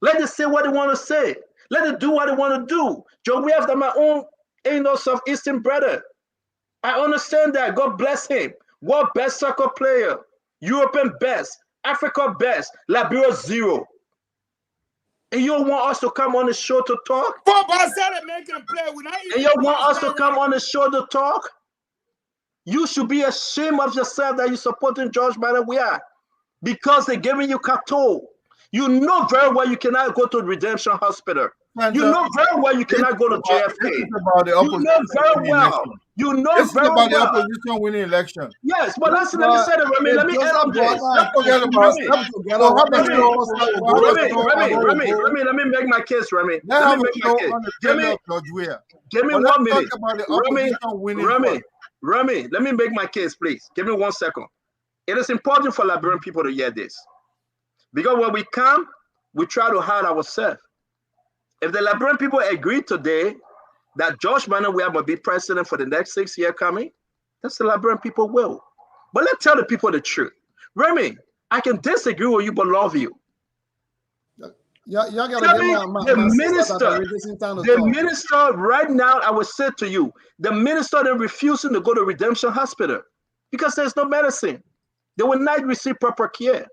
Let them say what they want to say. Let them do what they want to do. Joe, we have my own Southeastern brother. I understand that. God bless him. World best soccer player. European best. Africa best. Liberia 0. And you want us to come on the show to talk? And you want us to come on the show to talk? You should be ashamed of yourself that you're supporting George Weah because they're giving you cateau. You know very well you cannot go to Redemption Hospital. You know very well you cannot go to JFK. You know very well. You know very well. This is about the opposition winning election. Yes, but listen, let me say that, Remy. Let me end up this. Remy, let me make my case, Remy. Let me make my case. Give me 1 minute. Remy, let me make my case, please. Give me 1 second. It is important for Liberian people to hear this. Because when we come, we try to hide ourselves. If the Liberian people agree today that George Weah will be president for the next 6 years coming, that's the Liberian people will. But let's tell the people the truth. Remy, I can disagree with you, but love you. The minister right now, I will say to you, the minister is refusing to go to Redemption Hospital because there's no medicine. They will not receive proper care.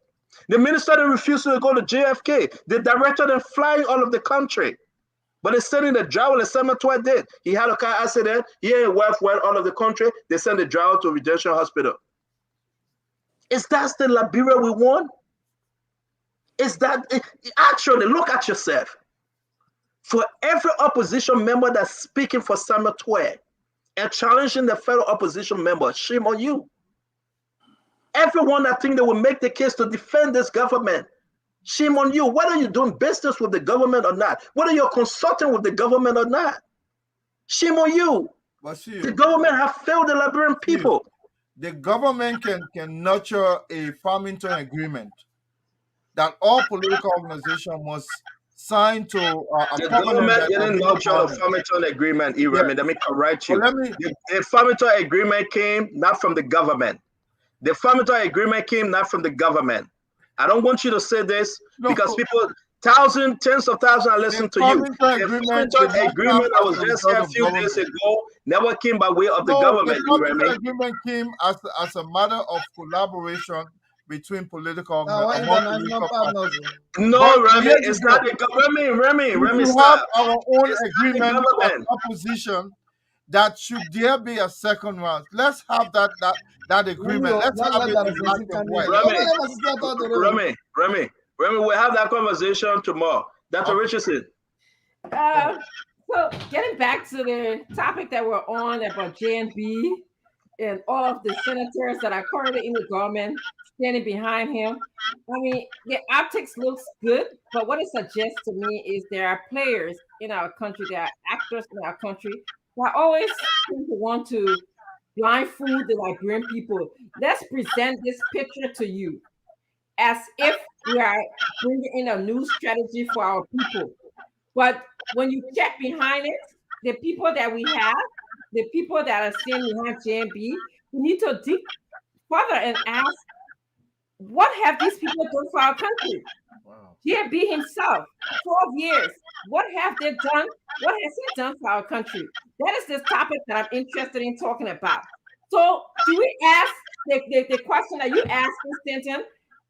The minister is refusing to go to JFK. The director is flying all over the country. But they sending the driver, the summer 12 did. He had a car accident. He ain't went all over the country. They send the driver to Redemption Hospital. Is that the Liberia we want? Is that actually look at yourself? For every opposition member that's speaking for Summer 12 and challenging the fellow opposition member, shame on you. Everyone that think they will make the case to defend this government, shame on you. Whether you're doing business with the government or not, whether you're consulting with the government or not, shame on you. The government have failed the Liberian people. The government can nurture a Farmington agreement that all political organizations must sign to the government didn't nurture the Farmington agreement, Remy. Let me correct you. The Farmington agreement came not from the government. The Farmington agreement came not from the government. I don't want you to say this because people, tens of thousands are listening to you. The Farmington agreement I was just here a few days ago never came by way of the government. The Farmington agreement came as a matter of collaboration between political partners. No, Remy, it's not the government. Remy, we have our own agreement of opposition. That should there be a second round. Let's have that agreement. Let's have it in black and white. Remy, we'll have that conversation tomorrow. Dr. Richardson. So getting back to the topic that we're on about JNB and all of the senators that are currently in the government standing behind him. I mean, the optics looks good, but what it suggests to me is there are players in our country, there are actors in our country that always seem to want to blindfold the Liberian people. Let's present this picture to you as if we are bringing in a new strategy for our people. But when you check behind it, the people that we have, the people that are standing behind JNB, we need to dig further and ask, what have these people done for our country? Wow. JNB himself, 12 years. What have they done? What has he done for our country? That is this topic that I'm interested in talking about. So do we ask the question that you asked, Stanton,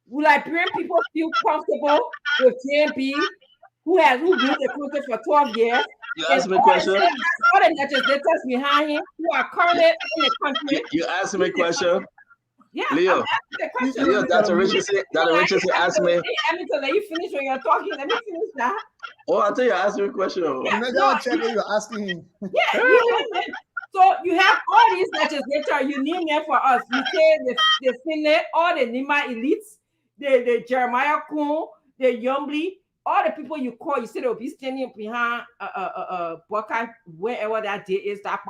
will Liberian people feel comfortable with JNB, who ruled the country for 12 years? You asked me a question? All the legislators behind him who are currently in the country. You asked me a question? Yeah, Leo, Leo, Dr. Richardson asked me. I need to let you finish when you're talking. Let me finish that. Oh, I thought you asked me a question. Yeah, no, check what you're asking him. Yeah, so you have all these legislators, you name them for us. You say the Senate, all the Nima elites, the Jeremiah Kuhn, the Yombly, all the people you call, you say they'll be standing behind Buckeye, wherever that day is, that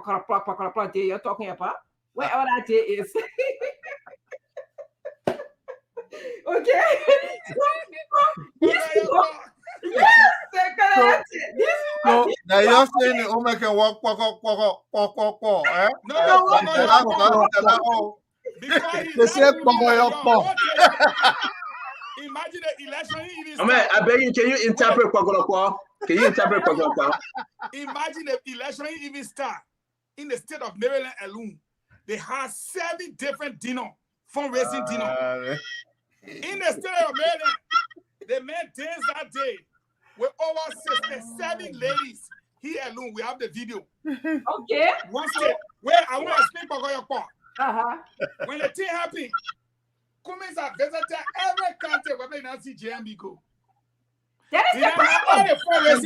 day you're talking about, wherever that day is. Okay. Yes. So now you're saying the woman can walk, eh? No. They say Imagine the election. I beg you, can you interpret Kwagolokwa? Can you interpret Kwagolokwa? Imagine the election even start in the state of Maryland alone. They have 7 different fundraising dinner. In the state of Maryland, the man danced that day with over 67 ladies. Here alone, we have the video. Okay. One state where I want to speak Kwagolokwa. When the thing happened, Cummins have visited every country where they not see JNB go. That is the problem. That is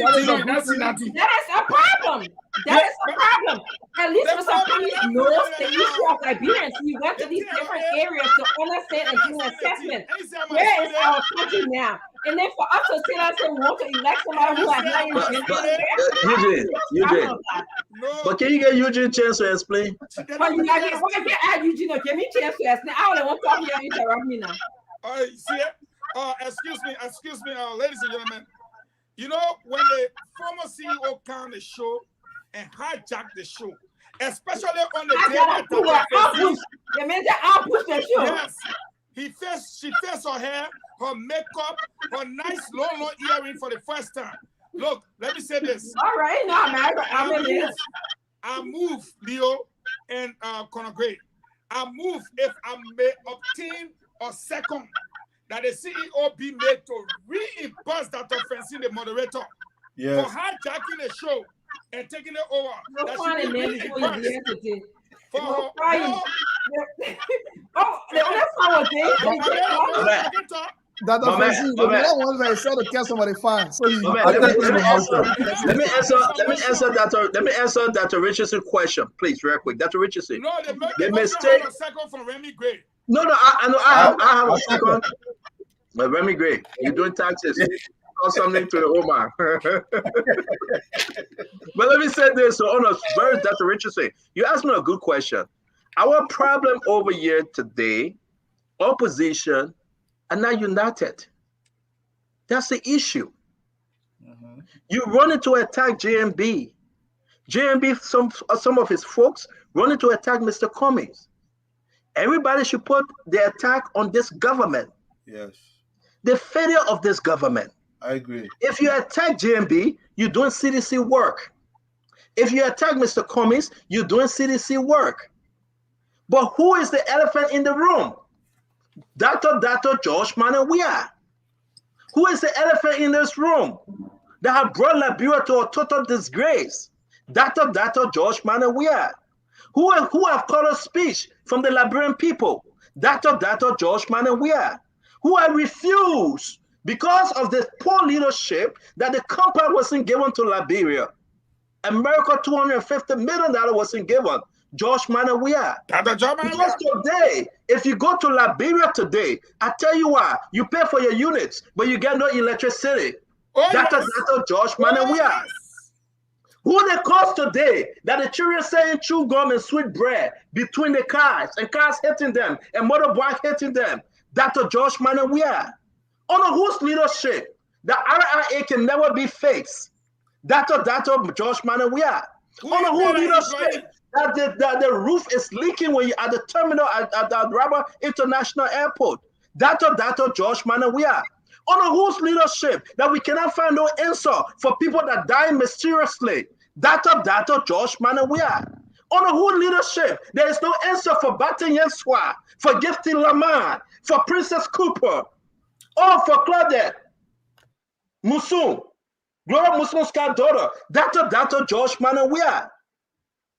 a problem. That is a problem. At least Mr. Cummins knows the issue of Liberians. He went to these different areas to understand and do an assessment. Where is our country now? And then for us to sit down and say we want to elect somebody who has not Eugene. But can you get Eugene a chance to explain? But you add Eugene, give me a chance to explain. I don't want to talk here and interrupt me now. Excuse me, ladies and gentlemen. You know, when the former CEO came on the show and hijacked the show, especially on the day that you mean I'll push the show? Yes. She faced her hair, her makeup, her nice long earring for the first time. Look, let me say this. All right, now I move, Leo and Conor Gray. I move if I may obtain a second that the CEO be made to reimburse that offense in the moderator for hijacking the show and taking it over. That should be reimbursed. That offensive, the ones that said to kill somebody fine. So let me answer Dr. Richardson question, please, real quick. Dr. Richardson. No, the mistake. A second from Remy Gray. No, I have a second. But Remy Gray, you're doing taxes. Call something to the Omar. But let me say this. So, on a very Dr. Richardson, you asked me a good question. Our problem over here today, opposition are not united. That's the issue. You running to attack JNB. JNB, some of his folks running to attack Mr. Cummings. Everybody should put the attack on this government. Yes. The failure of this government. I agree. If you attack JNB, you're doing CDC work. If you attack Mr. Cummings, you're doing CDC work. But who is the elephant in the room? Dr. George Weah. Who is the elephant in this room that have brought Liberia to a total disgrace? Dr. George Weah. Who have called a speech from the Liberian people? Dr. George Weah. Who have refused because of the poor leadership that the compound wasn't given to Liberia. America $250 million wasn't given. George Weah. Because today, if you go to Liberia today, I tell you why, you pay for your units, but you get no electricity. That's George Weah. Yes. Who they cause today that the children saying chew gum and sweet bread between the cars and cars hitting them and motorbike hitting them? Dr. George Weah. Under whose leadership the RIA can never be fixed? Dr. George Weah. Under whose leadership that the roof is leaking when you're at the terminal at the Rabat International Airport? Dr. George Weah. Under whose leadership that we cannot find no answer for people that die mysteriously? Dr. George Weah. Under whose leadership there is no answer for Batin Yenswa, for Gifty Lamar, for Princess Cooper, or for Claudette Musun, Gloria Musun's daughter, Dr. George Weah.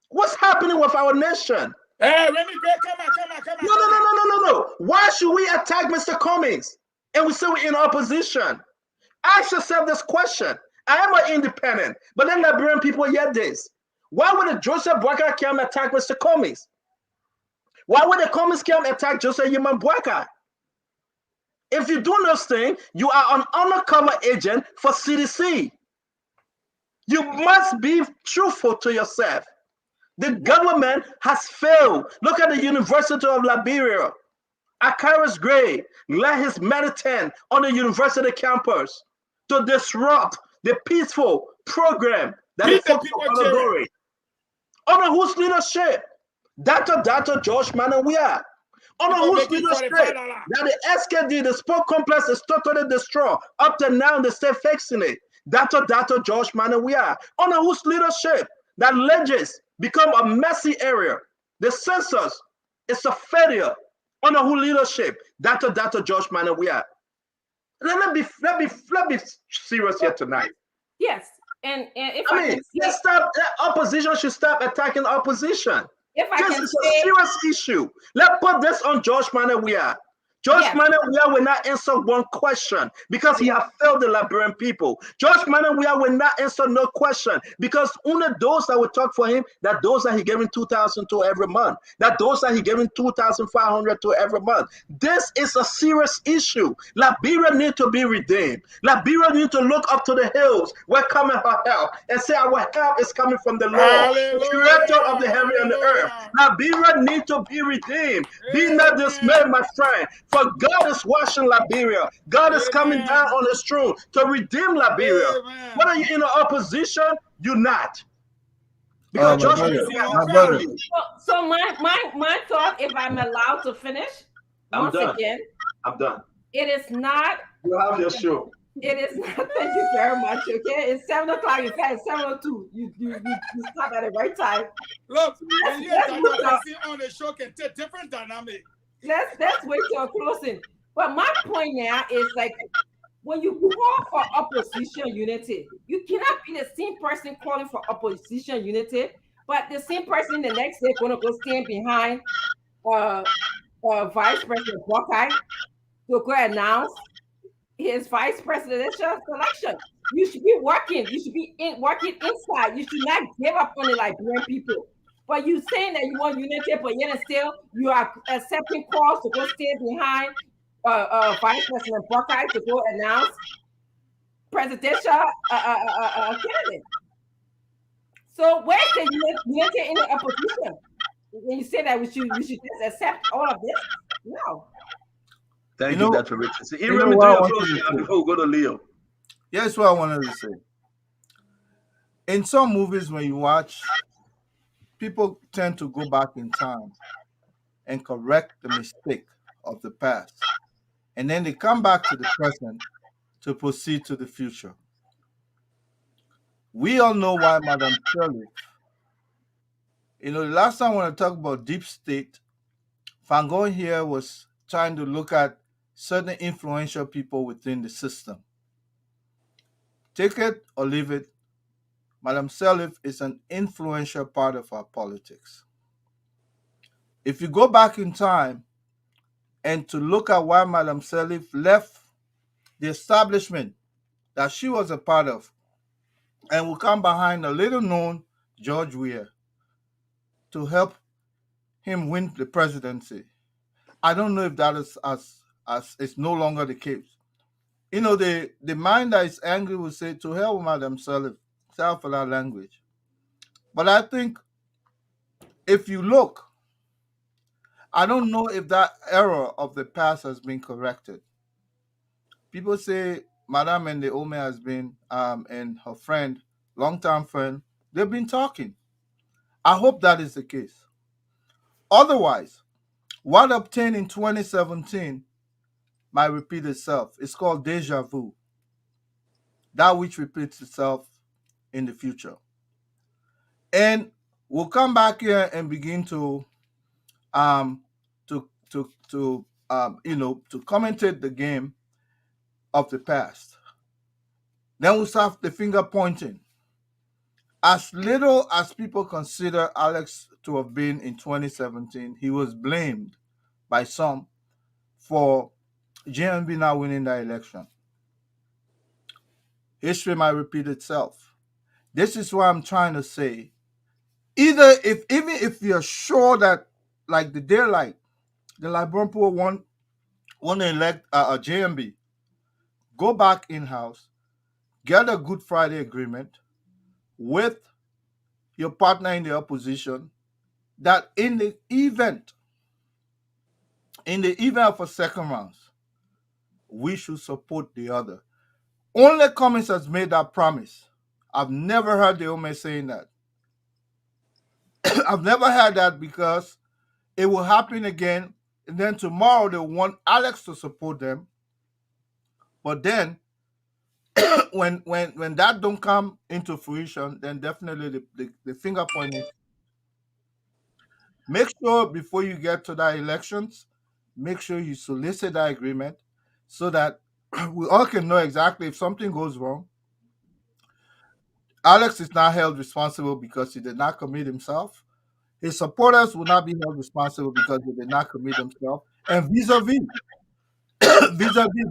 What's happening with our nation? Hey, let me come on. No. Why should we attack Mr. Cummings? And we say we're in opposition. Ask yourself this question. I am an independent, but then Liberian people hear this. Why would the Joseph Boakai come attack Mr. Cummings? Why would the Cummings come attack Joseph Yeman Boakai? If you do those things, you are an undercover agent for CDC. You must be truthful to yourself. The government has failed. Look at the University of Liberia. Akaris Gray led his militant on the university campus to disrupt the peaceful program that is glory. Under whose leadership? Dr. George Weah. Under whose leadership that the SKD, the sport complex, is totally destroyed. Up to now, they still fixing it. Dr. George Weah. Under whose leadership that ledges become a messy area. The census is a failure. Under whose leadership? Dr. George Weah. Let me serious here tonight. Yes, and if I mean, let's stop. Opposition should stop attacking opposition. If I this can is say, a serious issue. Let's put this on George Weah. George Weah will not answer one question because he has failed the Liberian people. George Weah will not answer no question because only those that will talk for him, that those that he giving 2,000 to every month, that those that he giving 2,500 to every month. This is a serious issue. Liberia need to be redeemed. Liberia need to look up to the hills where coming her help and say our help is coming from the Lord, the creator of the heaven and the earth. Liberia need to be redeemed. Be not dismayed, my friend. For God is washing Liberia. God is coming down on his throne to redeem Liberia. Whether you're in the opposition, you're not. Because So my thought, if I'm allowed to finish, I'm done. Again, I'm done. It is not. You have your show. It is not. Thank you very much. Okay, it's 7 o'clock. In fact, it's 7:02. You stop at the right time. Look, on the show can take different dynamic. Let's wait till closing. But my point now is like when you call for opposition unity, you cannot be the same person calling for opposition unity, but the same person the next day gonna go stand behind Vice President Buckeye to go announce his vice presidential selection. You should be working. You should be working inside. You should not give up on the Liberian people. But you saying that you want unity, but yet still you are accepting calls to go stand behind Vice President Buckeye to go announce presidential candidate. So where's the unity in the opposition? When you say that we should just accept all of this? No. Thank you, Dr. Richardson. Before we go to Leo. Here's what I wanted to say. In some movies, when you watch, people tend to go back in time and correct the mistake of the past. And then they come back to the present to proceed to the future. We all know why Madam Shirley, the last time when I talked about deep state, Van Gogh here was trying to look at certain influential people within the system. Take it or leave it, Madam Sirleaf is an influential part of our politics. If you go back in time and to look at why Madam Sirleaf left the establishment that she was a part of and will come behind a little-known Goodrich-Weah to help him win the presidency. I don't know if that is as it's no longer the case. You know, the mind that is angry will say, to hell with themselves, sorry for that language. But I think if you look, I don't know if that error of the past has been corrected. People say Madame and the Ome has been and her friend, long-term friend, they've been talking. I hope that is the case. Otherwise, what obtained in 2017 might repeat itself. It's called deja vu. That which repeats itself in the future. And we'll come back here and begin to commentate the game of the past. Then we'll start the finger pointing. As little as people consider Alex to have been in 2017, he was blamed by some for JNB not winning that election. History might repeat itself. This is what I'm trying to say. Even if you're sure that, like the daylight, the Liberian pool want to elect a JMB, go back in-house, get a Good Friday agreement with your partner in the opposition, that in the event of a second round, we should support the other. Only Cummings has made that promise. I've never heard the Ome saying that. I've never heard that, because it will happen again, and then tomorrow they want Alex to support them. But then when that don't come into fruition, then definitely the finger pointing. Make sure before you get to that elections, make sure you solicit that agreement so that we all can know exactly if something goes wrong. Alex is not held responsible because he did not commit himself. His supporters will not be held responsible because they did not commit themselves. And vis-a-vis,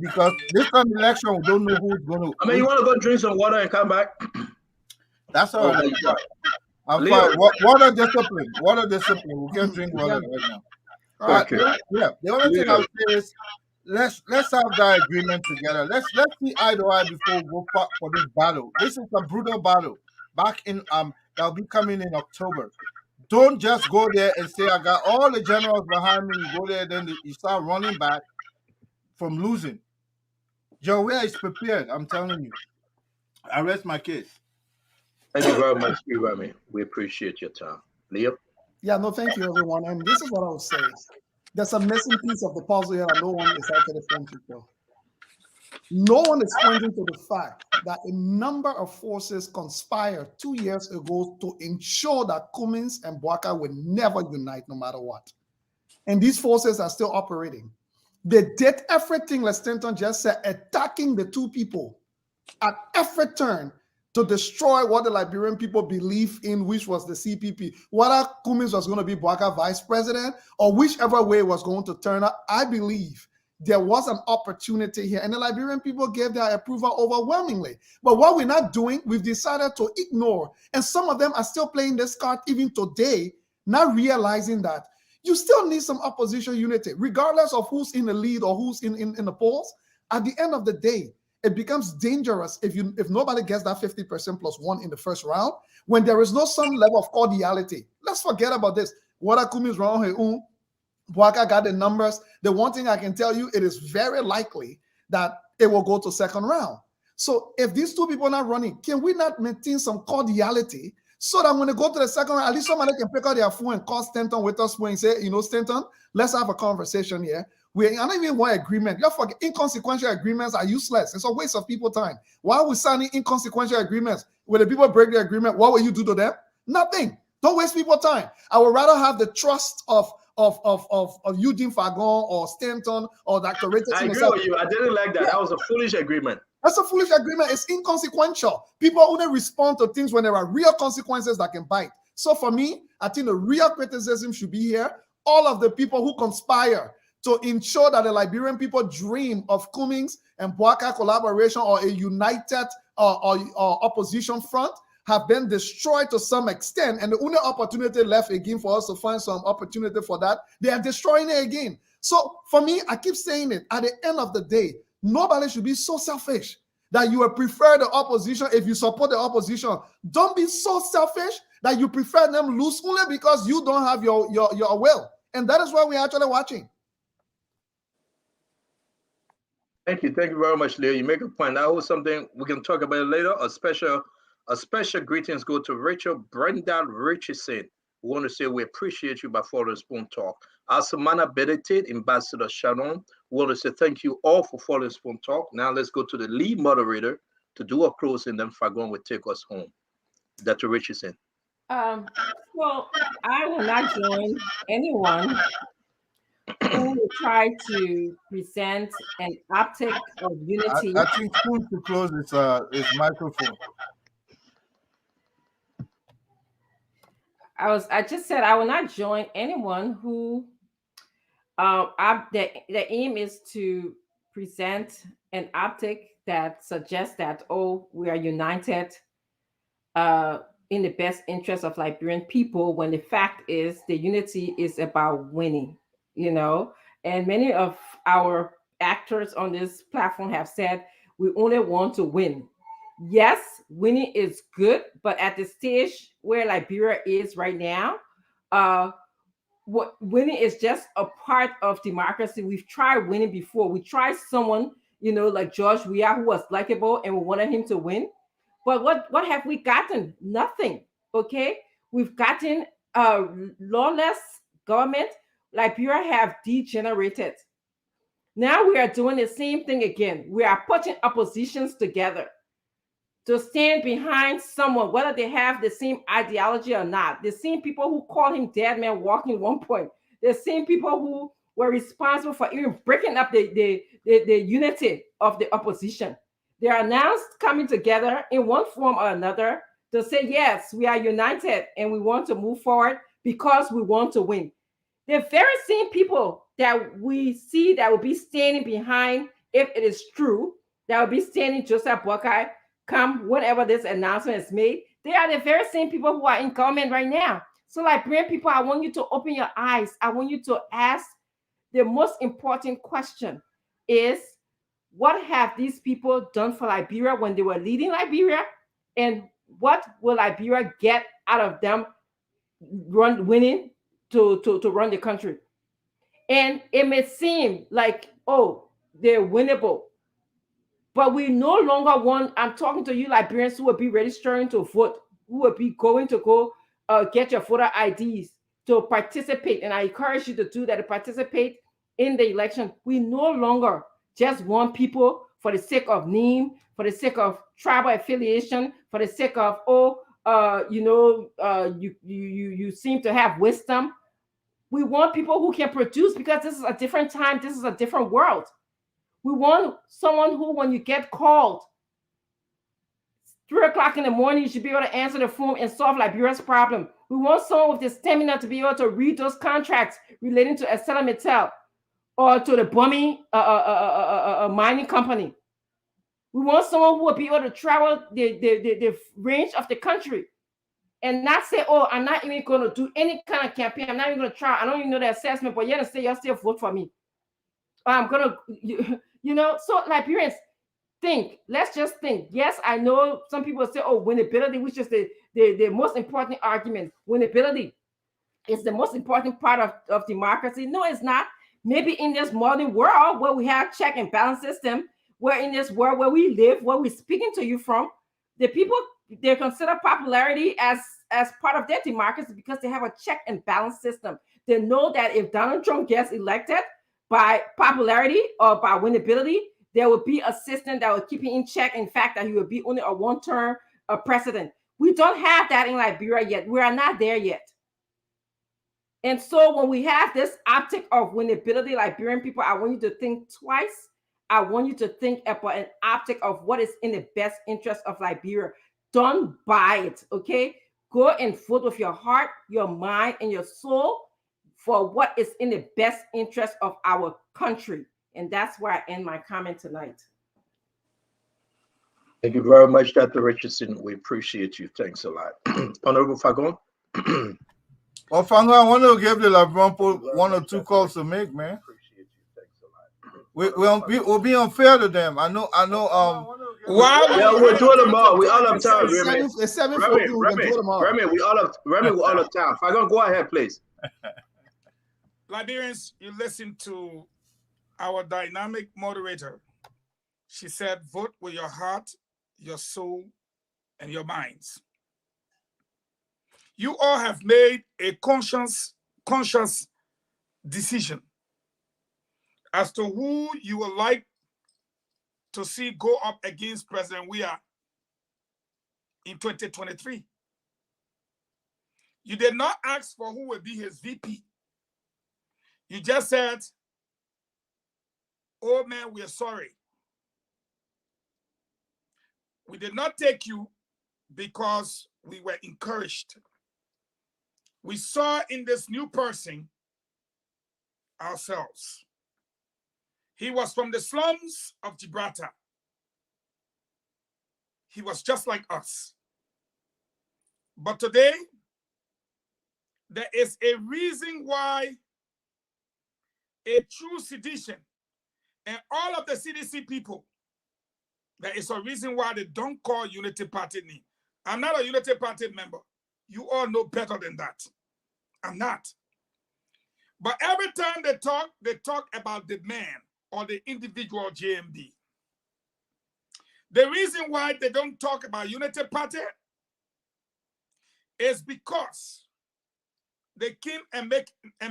because this time election, we don't know who's going to. I mean, you want to go drink some water and come back? That's all right. I'm Leo. fine. Water discipline. Water discipline. We can't drink water right now. Okay. The only thing I would say is let's have that agreement together. Let's see eye to eye before we go for this battle. This is a brutal battle. Back in that'll be coming in October. Don't just go there and say, I got all the generals behind me. You go there, then you start running back from losing. Joe is prepared, I'm telling you. I rest my case. Thank you very much, Remy. We appreciate your time. Leo? Yeah, no, thank you, everyone. And this is what I would say. There's a missing piece of the puzzle here that no one is actually pointing to. No one is pointing to the fact that a number of forces conspired 2 years ago to ensure that Cummings and Bwaka would never unite no matter what. And these forces are still operating. They did everything, like Stanton just said, attacking the two people at every turn to destroy what the Liberian people believe in, which was the CPP. Whether Cummings was going to be Bwaka vice president or whichever way it was going to turn out, I believe there was an opportunity here, and the Liberian people gave their approval overwhelmingly. But what we're not doing, we've decided to ignore. And some of them are still playing this card even today, not realizing that you still need some opposition unity, regardless of who's in the lead or who's in the polls. At the end of the day, it becomes dangerous if nobody gets that 50% plus one in the first round, when there is no some level of cordiality. Let's forget about this. What Cummings wrong here? Bwaka got the numbers. The one thing I can tell you, it is very likely that it will go to second round. So if these two people are not running, can we not maintain some cordiality so that when they go to the second round, at least somebody can pick out their phone and call Stanton with us and say, Stanton, let's have a conversation here. I don't even want agreement. You forget inconsequential agreements are useless. It's a waste of people's time. Why are we signing inconsequential agreements? When the people break the agreement, what will you do to them? Nothing. Don't waste people's time. I would rather have the trust of Eugene Fagon or Stanton or Dr. Richardson. I agree with you. I didn't like that. Yeah. That was a foolish agreement. That's a foolish agreement. It's inconsequential. People only respond to things when there are real consequences that can bite. So for me, I think the real criticism should be here. All of the people who conspire to ensure that the Liberian people dream of Cummings and Bwaka collaboration or a united or opposition front have been destroyed to some extent, and the only opportunity left again for us to find some opportunity for that, they are destroying it again. So for me, I keep saying it, at the end of the day, nobody should be so selfish that you will prefer the opposition. If you support the opposition, don't be so selfish that you prefer them lose only because you don't have your will. And that is what we're actually watching. Thank you very much, Leo. You make a point. That was something we can talk about later. A special greetings go to Rachel Brenda Richardson. We want to say we appreciate you by following Spoon Talk. Asamana Benedict, Ambassador Shannon. We want to say thank you all for following Spoon Talk. Now let's go to the lead moderator to do a closing, then Fagon will take us home. Dr. Richardson. Well, I will not join anyone who will try to present an optic of unity. I think Spoon to close his microphone. I just said I will not join anyone who the aim is to present an optic that suggests that, oh, we are united in the best interest of Liberian people, when the fact is the unity is about winning, and many of our actors on this platform have said we only want to win. Yes, winning is good, but at the stage where Liberia is right now, what winning is just a part of democracy. We've tried winning before. We tried someone, like Goodrich-Weah, who was likable, and we wanted him to win. But what have we gotten? Nothing. Okay, we've gotten a lawless government. Liberia have degenerated. Now we are doing the same thing again. We are putting oppositions together to stand behind someone, whether they have the same ideology or not. The same people who called him dead man walking at one point. The same people who were responsible for even breaking up the unity of the opposition. They are now coming together in one form or another to say, yes, we are united and we want to move forward because we want to win. The very same people that we see that will be standing behind, if it is true, that will be standing Joseph Boakai come whenever this announcement is made, they are the very same people who are in government right now. So Liberian people, I want you to open your eyes. I want you to ask the most important question is, what have these people done for Liberia when they were leading Liberia? And what will Liberia get out of them winning to run the country? And it may seem like, oh, they're winnable. But we no longer want, I'm talking to you Liberians who will be registering to vote, who will be going to go get your voter IDs to participate. And I encourage you to do that, to participate in the election. We no longer just want people for the sake of name, for the sake of tribal affiliation, for the sake of, you seem to have wisdom. We want people who can produce, because this is a different time. This is a different world. We want someone who, when you get called 3 o'clock in the morning, you should be able to answer the phone and solve Liberia's problem. We want someone with the stamina to be able to read those contracts relating to ArcelorMittal or to the bombing mining company. We want someone who will be able to travel the range of the country and not say, oh, I'm not even going to do any kind of campaign. I'm not even going to try. I don't even know the assessment, but you're going to say, you'll still vote for me. I'm going to, so Liberians, think. Let's just think. Yes, I know some people say, oh, winnability, which is the most important argument. Winnability is the most important part of democracy. No, it's not. Maybe in this modern world where we have check and balance system, where in this world where we live, where we're speaking to you from, the people, they consider popularity as part of their democracy because they have a check and balance system. They know that if Donald Trump gets elected by popularity or by winnability, there will be a system that will keep him in check. In fact, that he will be only a one-term president. We don't have that in Liberia yet. We are not there yet. And so when we have this optic of winnability, Liberian people, I want you to think twice. I want you to think about an optic of what is in the best interest of Liberia. Don't buy it, okay? Go and vote with your heart, your mind, and your soul for what is in the best interest of our country. And that's where I end my comment tonight. Thank you very much, Dr. Richardson. We appreciate you. Thanks a lot. Honorable Fagon. Well, Fango, I want to give the LeBron one or two calls to make, man. We'll be unfair to them. I know. Wow, we'll do them all. We all have time, Remy. Remy. It's 7:14. We can do them all. Remy, we all have time. Fagon, go ahead, please. Liberians, you listen to our dynamic moderator. She said, vote with your heart, your soul, and your minds. You all have made a conscious decision as to who you would like to see go up against President Weah in 2023. You did not ask for who would be his VP. You just said, oh man, we are sorry. We did not take you because we were encouraged. We saw in this new person ourselves. He was from the slums of Gibraltar. He was just like us. But today, there is a reason why a true sedition and all of the CDC people, there is a reason why they don't call Unity Party name. I'm not a Unity Party member. You all know better than that. I'm not. But every time they talk about the man or the individual JMD. The reason why they don't talk about Unity Party is because they came and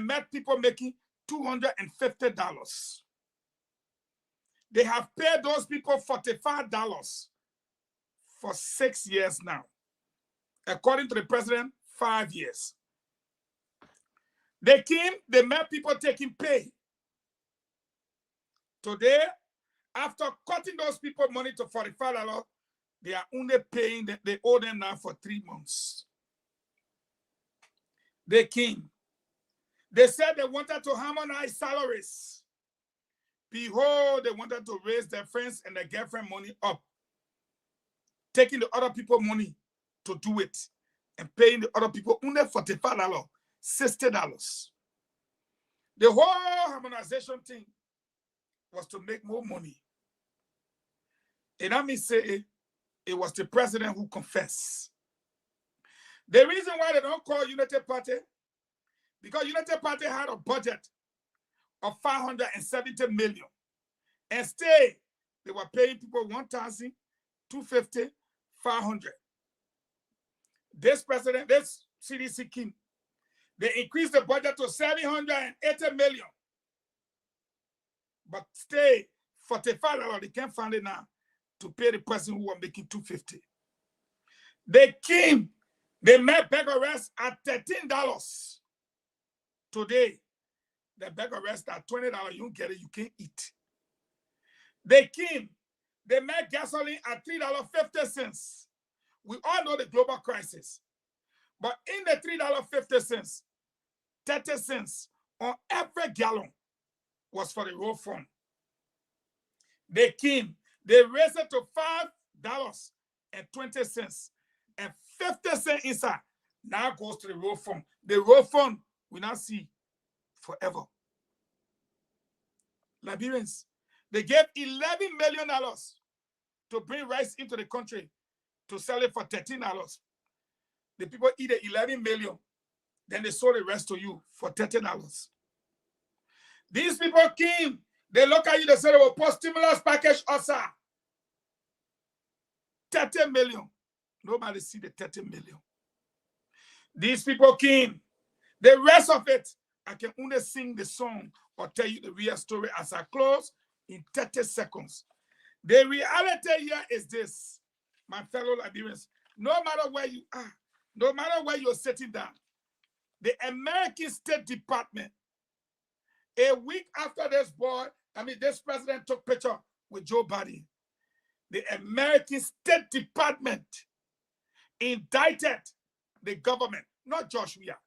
met people making $250. They have paid those people $45 for 6 years now. According to the president, 5 years. They came, they met people taking pay. Today, after cutting those people money to $45, they are only paying, they owe them now for 3 months. They came. They said they wanted to harmonize salaries. Behold, they wanted to raise their friends and their girlfriend money up, taking the other people money to do it and paying the other people only $45, $60. The whole harmonization thing was to make more money. And I mean say it was the president who confessed. The reason why they don't call Unity Party, because Unity Party had a budget of $570 million. And still, they were paying people $1,250, $500. This president, this CDC king, they increased the budget to $780 million. But still, $45, they can't find it now to pay the person who was making $250. They came, they met beg arrest at $13. Today, the beg arrest at $20, you don't get it, you can't eat. They came, they met gasoline at $3.50. We all know the global crisis. But in the $3.50, 30 cents on every gallon was for the road fund. They came, they raised it to $5.20 and 50 cents inside now goes to the road fund. The road fund we now see forever. Liberians, they gave $11 million to bring rice into the country to sell it for $13. The people eat the $11 million, then they sold the rest to you for $30. These people came, they look at you, they say they will post stimulus package also. $30 million. Nobody see the $30 million. These people came. The rest of it, I can only sing the song or tell you the real story as I close in 30 seconds. The reality here is this, my fellow Liberians. No matter where you are, no matter where you're sitting down, the American State Department, a week after this president took picture with Joe Biden, the American State Department indicted the government, not Josh Weah.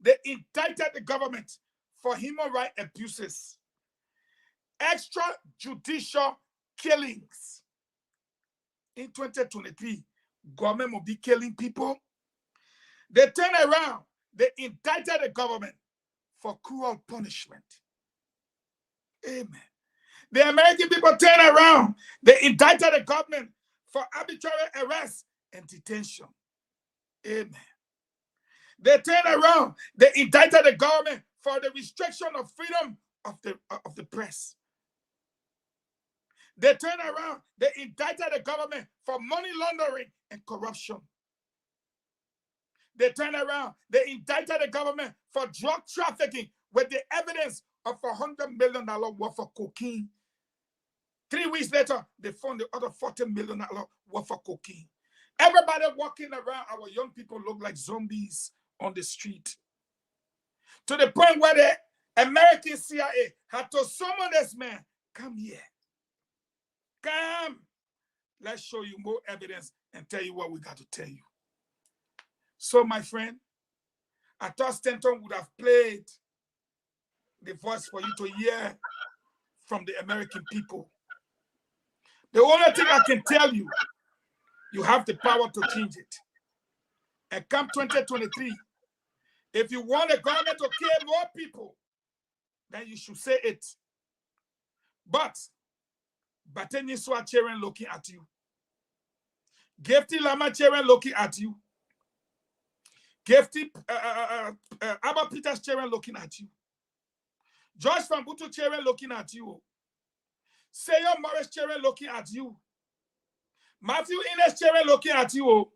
They indicted the government for human rights abuses, extrajudicial killings, in 2023, government will be killing people. They turn around, they indicted the government for cruel punishment. Amen. The American people turn around, they indicted the government for arbitrary arrest and detention. Amen. They turn around, they indicted the government for the restriction of freedom of the press. They turn around, they indicted the government for money laundering and corruption. They turn around, they indicted the government for drug trafficking with the evidence of $100 million worth of cocaine. 3 weeks later, they found the other $40 million worth of cocaine. Everybody walking around, our young people look like zombies on the street. To the point where the American CIA had to summon this man. Come here. Come. Let's show you more evidence and tell you what we got to tell you. So, my friend, I thought Stanton would have played the voice for you to hear from the American people. The only thing I can tell you, you have the power to change it. And come 2023, if you want the government to kill more people, then you should say it. But Bateni Swa Cheren looking at you. Gifty Lama Cheren looking at you. Gifty Abba Peters Cheren looking at you. George Fambutu Cheren looking at you. Sayo Morris Cheren looking at you. Matthew Innes Cheren looking at you.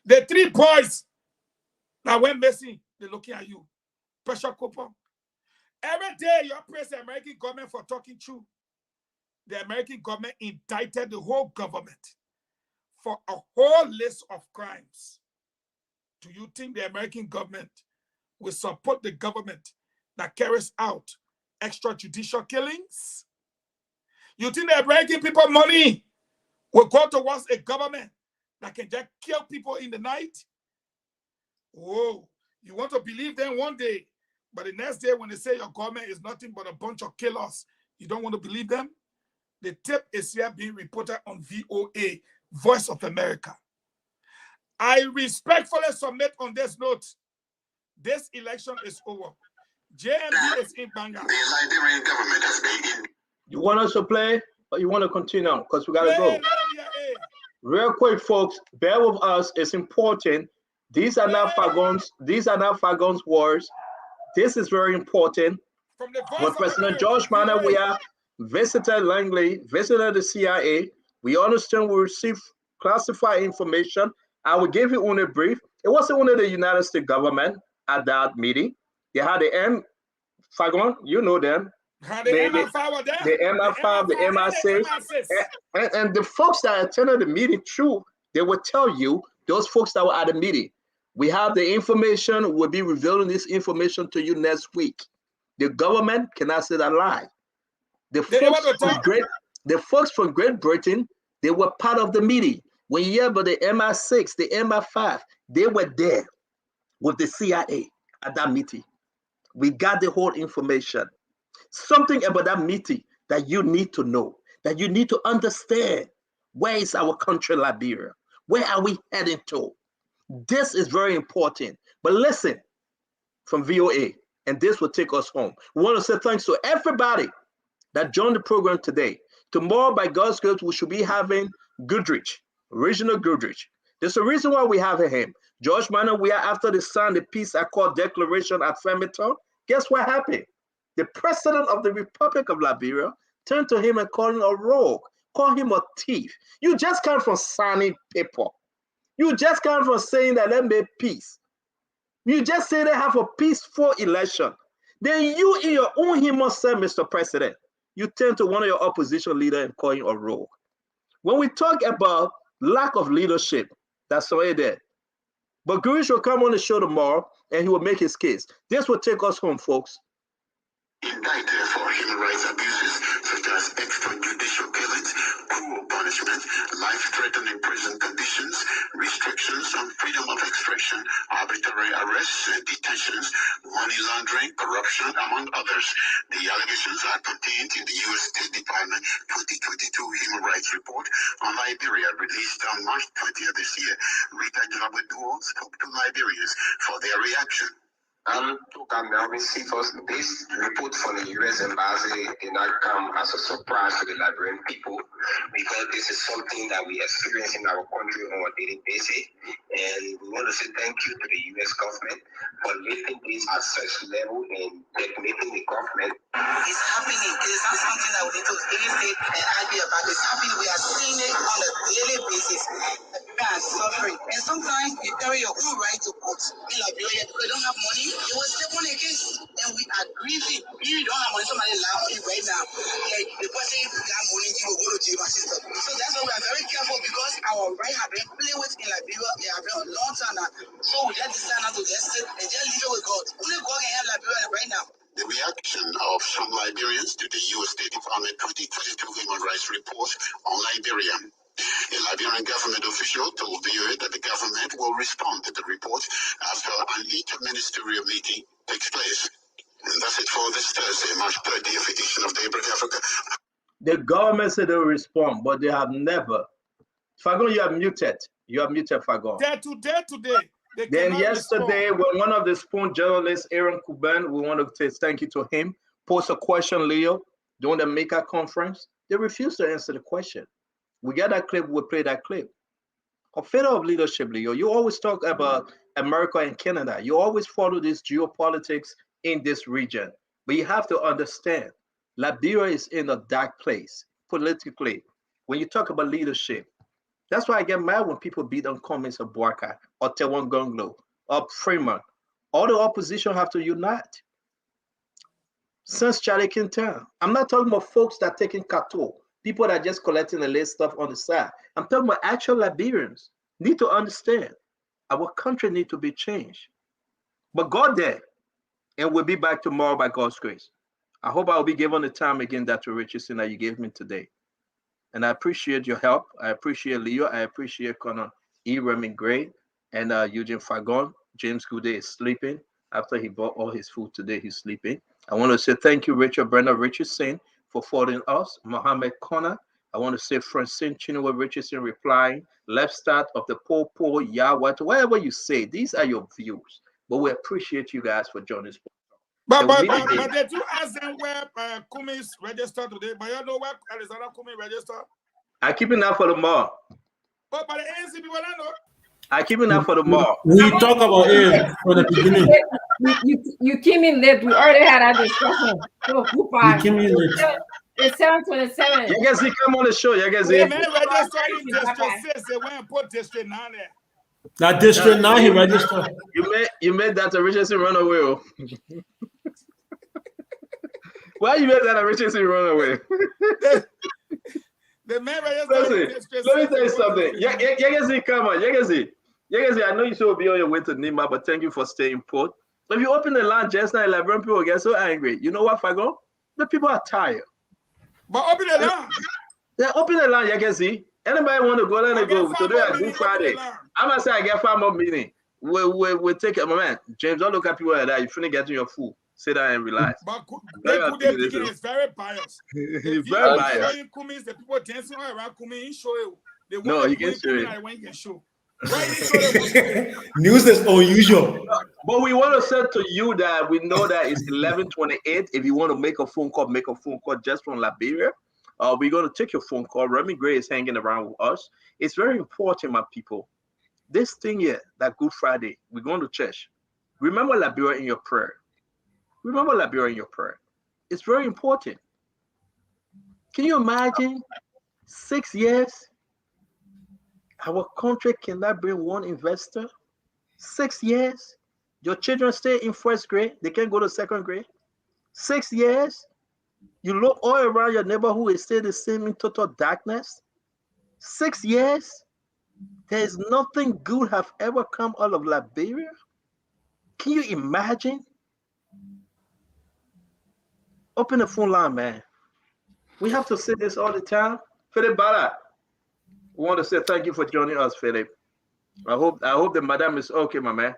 The 3 boys that went missing, they're looking at you. Pressure cooper. Every day you praise the American government for talking true. The American government indicted the whole government for a whole list of crimes. Do you think the American government will support the government that carries out extrajudicial killings? You think the American people money will go towards a government that can just kill people in the night? Oh, you want to believe them one day, but the next day when they say your government is nothing but a bunch of killers, you don't want to believe them? The tape is here being reported on VOA, Voice of America. I respectfully submit on this note, this election is over. JMB is in Banga. The Liberian government has been in. You want us to play or you want to continue? Because we got to go. Real quick, folks, bear with us. It's important. These are not Fagons. These are not Fagons wars. This is very important. When President George Weah visited Langley, visited the CIA, we understand we received classified information. I will give you only a brief. It wasn't only the United States government at that meeting. They had the Fagon, you know them. The MI5, the MI6. And the folks that attended the meeting, true, they will tell you, those folks that were at the meeting, we have the information, we'll be revealing this information to you next week. The government cannot say that lie. The folks from Great Britain, they were part of the meeting. When you hear about the MI6, the MI5, they were there with the CIA at that meeting. We got the whole information. Something about that meeting that you need to know, that you need to understand. Where is our country, Liberia? Where are we heading to? This is very important. But listen, from VOA, and this will take us home. We want to say thanks to everybody that joined the program today. Tomorrow, by God's grace, we should be having Goodrich, Regional Goodrich. There's a reason why we have him. George Weah, after they signed the Peace Accord Declaration at Framingham, guess what happened? The president of the Republic of Liberia turned to him and called him a rogue, called him a thief. You just come from signing paper. You just come from saying that let me peace. You just say they have a peaceful election. Then you, in your own human self, Mr. President, you turn to one of your opposition leaders and call him a rogue. When we talk about lack of leadership, that's already there. But Goodrich will come on the show tomorrow and he will make his case. This will take us home, folks. indicted for human rights abuses such as extrajudicial killings, cruel punishment, life-threatening prison conditions, restrictions on freedom of expression, arbitrary arrests and detentions, money laundering, corruption, among others. The allegations are contained in the U.S. State Department 2022 Human Rights Report on Liberia, released on March 20th this year. Rita Jalaweduo spoke to Liberians for their reaction. This report from the U.S. Embassy did not come as a surprise to the Liberian people, because this is something that we experience in our country on a daily basis. And we want to say thank you to the U.S. government for lifting this at such level and making the government. It's happening. It is not something that we need to irritate and argue about. It's happening. We are seeing it on a daily basis. People are suffering. And sometimes you carry your own right to vote in Liberia because you don't have money. You will step on a case. And we are grieving. If you don't have money, somebody laughing right now. Like the person got money, he will go to jail system. So that's why we are very careful, because our right have been played with in Liberia. They have been a long time now. So we just decide not to just sit and just leave it with God. Only God can help Liberia right now. The reaction of some Liberians to the U.S. State Department 2022 Human Rights Report on Liberia. A Liberian government official told VOA that the government will respond to the report after an interministerial meeting takes place. And that's it for this Thursday, March 30th edition of Daybreak Africa. The government said they will respond, but they have never. Fagon, you are muted. You are muted, Fagon. Today. Then yesterday, when one of the Spoon journalists, Aaron Kuban, we want to say thank you to him, posed a question, Leo, during the Maker conference. They refused to answer the question. We get that clip, we play that clip. A failure of leadership, Leo. You always talk about America and Canada. You always follow this geopolitics in this region. But you have to understand, Liberia is in a dark place politically. When you talk about leadership, that's why I get mad when people beat on comments of Boakai or Tewan Gonglo or Freeman. All the opposition have to unite. Since Charlie Quintin, I'm not talking about folks that are taking Kato, people that are just collecting the list stuff on the side. I'm talking about actual Liberians need to understand our country need to be changed. But God there, and we'll be back tomorrow by God's grace. I hope I'll be given the time again, Dr. Richardson, that you gave me today. And I appreciate your help. I appreciate Leo. I appreciate Connor E. Remy Gray and Eugene Fagon. James Goudet is sleeping. After he bought all his food today, he's sleeping. I want to say thank you, Richard Brenda Richardson, for following us. Mohammed Connor. I want to say Francine Chinua Richardson replying. Left start of the Popo, Yahweh, whatever you say. These are your views. But we appreciate you guys for joining us. But did you ask them where Kumi's registered today? But you know where Alexander Kumi registered? I keep it now for the mall. But by the ANC people, I know. I keep it now for the mall. We talk about him from the beginning. You came in late. We already had our discussion. So, you came in late. It's 7:27. You guys come on the show. You guys see. The man registered in District 6. They went and put District 9 there. That District 9 he registered. You made that Richardson run away. Why you made that Richardson run away? The man registered. Let me tell you something. You guys see, come on. You guys see, I know you should be on your way to Nima, but thank you for staying put. If you open the line just now, Liberian people get so angry. You know what, Fagon? The people are tired. But open the line. Yeah, open the line, you can see. Anybody want to go, let it go. Today is Good Friday. I'm going to say I get 5 more meetings. We'll take it. Man, James, don't look at people like that. You finish getting your food. Sit down and relax. But Kude is very biased. He's very biased. Kumis, the people dancing around Kumi, he show you. No, he can show you. When he can show. News is unusual. But we want to say to you that we know that it's 11:28. If you want to make a phone call just from Liberia. We're going to take your phone call. Remy Gray is hanging around with us. It's very important, my people. This thing here, that Good Friday, we're going to church. Remember Liberia in your prayer. Remember Liberia in your prayer. It's very important. Can you imagine 6 years? Our country cannot bring one investor. 6 years? Your children stay in first grade. They can't go to second grade. 6 years? You look all around your neighborhood, it's still the same in total darkness. 6 years? There is nothing good have ever come out of Liberia. Can you imagine? Open the phone line, man. We have to say this all the time. Philip Bala, we want to say thank you for joining us, Philip. I hope the madam is okay, my man.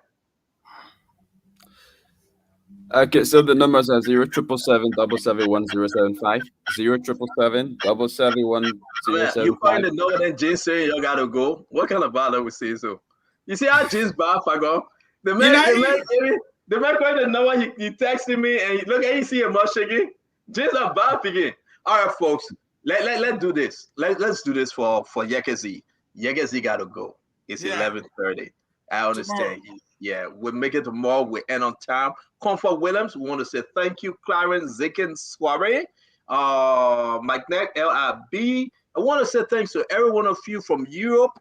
Okay, so the numbers are 077771075, 077771075. You find the note and James saying you gotta go. What kind of bother we say so? You see how James bad for go? The man calling the number, he texted me and look at you see him shaking. James are bad again. All right, folks, let's do this. Let's do this for Yekezi. Yekezi gotta go. It's 11:30. I understand. Yeah, we'll make it tomorrow. We end on time. Comfort Williams, we want to say thank you. Clarence Zikin Soiree, Mike Neck, LIB. I want to say thanks to every one of you from Europe,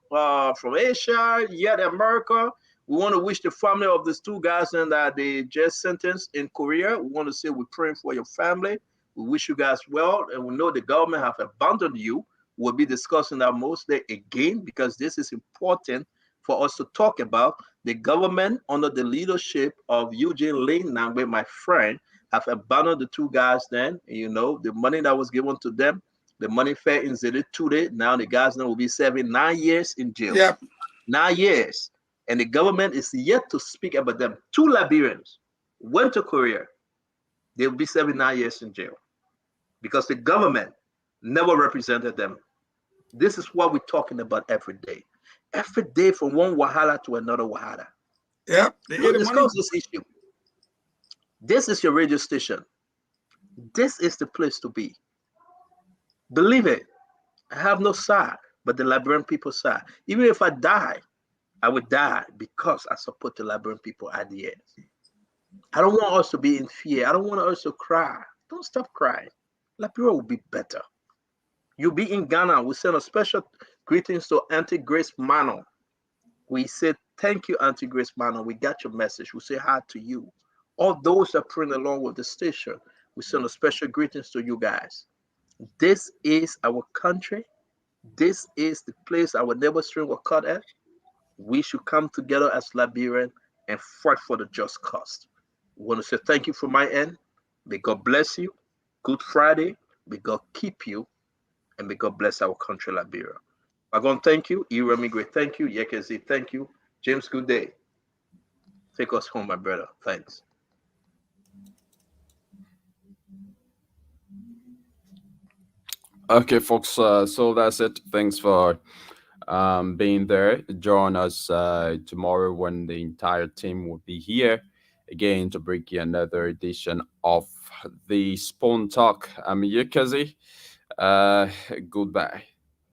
from Asia, yet America. We want to wish the family of these two guys that they just sentenced in Korea. We want to say we're praying for your family. We wish you guys well, and we know the government have abandoned you. We'll be discussing that mostly again because this is important for us to talk about. The government, under the leadership of Eugene Lin Nangbe, my friend, have abandoned the two guys then. You know, the money that was given to them, the money fell in Zedit today. Now the guys now will be serving 9 years in jail. Yep. 9 years. And the government is yet to speak about them. 2 Liberians went to Korea. They will be serving 9 years in jail because the government never represented them. This is what we're talking about every day. Every day from one wahala to another wahala. Yeah, we discuss this issue. This is your radio station. This is the place to be. Believe it. I have no side, but the Liberian people side. Even if I die, I would die because I support the Liberian people at the end. I don't want us to be in fear. I don't want us to cry. Don't stop crying. Liberia will be better. You'll be in Ghana. We send a special greetings to Auntie Grace Mano. We said, thank you, Auntie Grace Mano. We got your message. We say hi to you. All those that praying along with the station, we send a special greetings to you guys. This is our country. This is the place our neighbor string will cut at. We should come together as Liberians and fight for the just cause. We want to say thank you from my end. May God bless you. Good Friday. May God keep you. And may God bless our country, Liberia. Agon, thank you. Iremi, great. Thank you. Yekezi, thank you. James, good day. Take us home, my brother. Thanks. Okay, folks. So that's it. Thanks for being there. Join us tomorrow when the entire team will be here again to bring you another edition of the Spoon Talk. I'm Yekazi. Goodbye.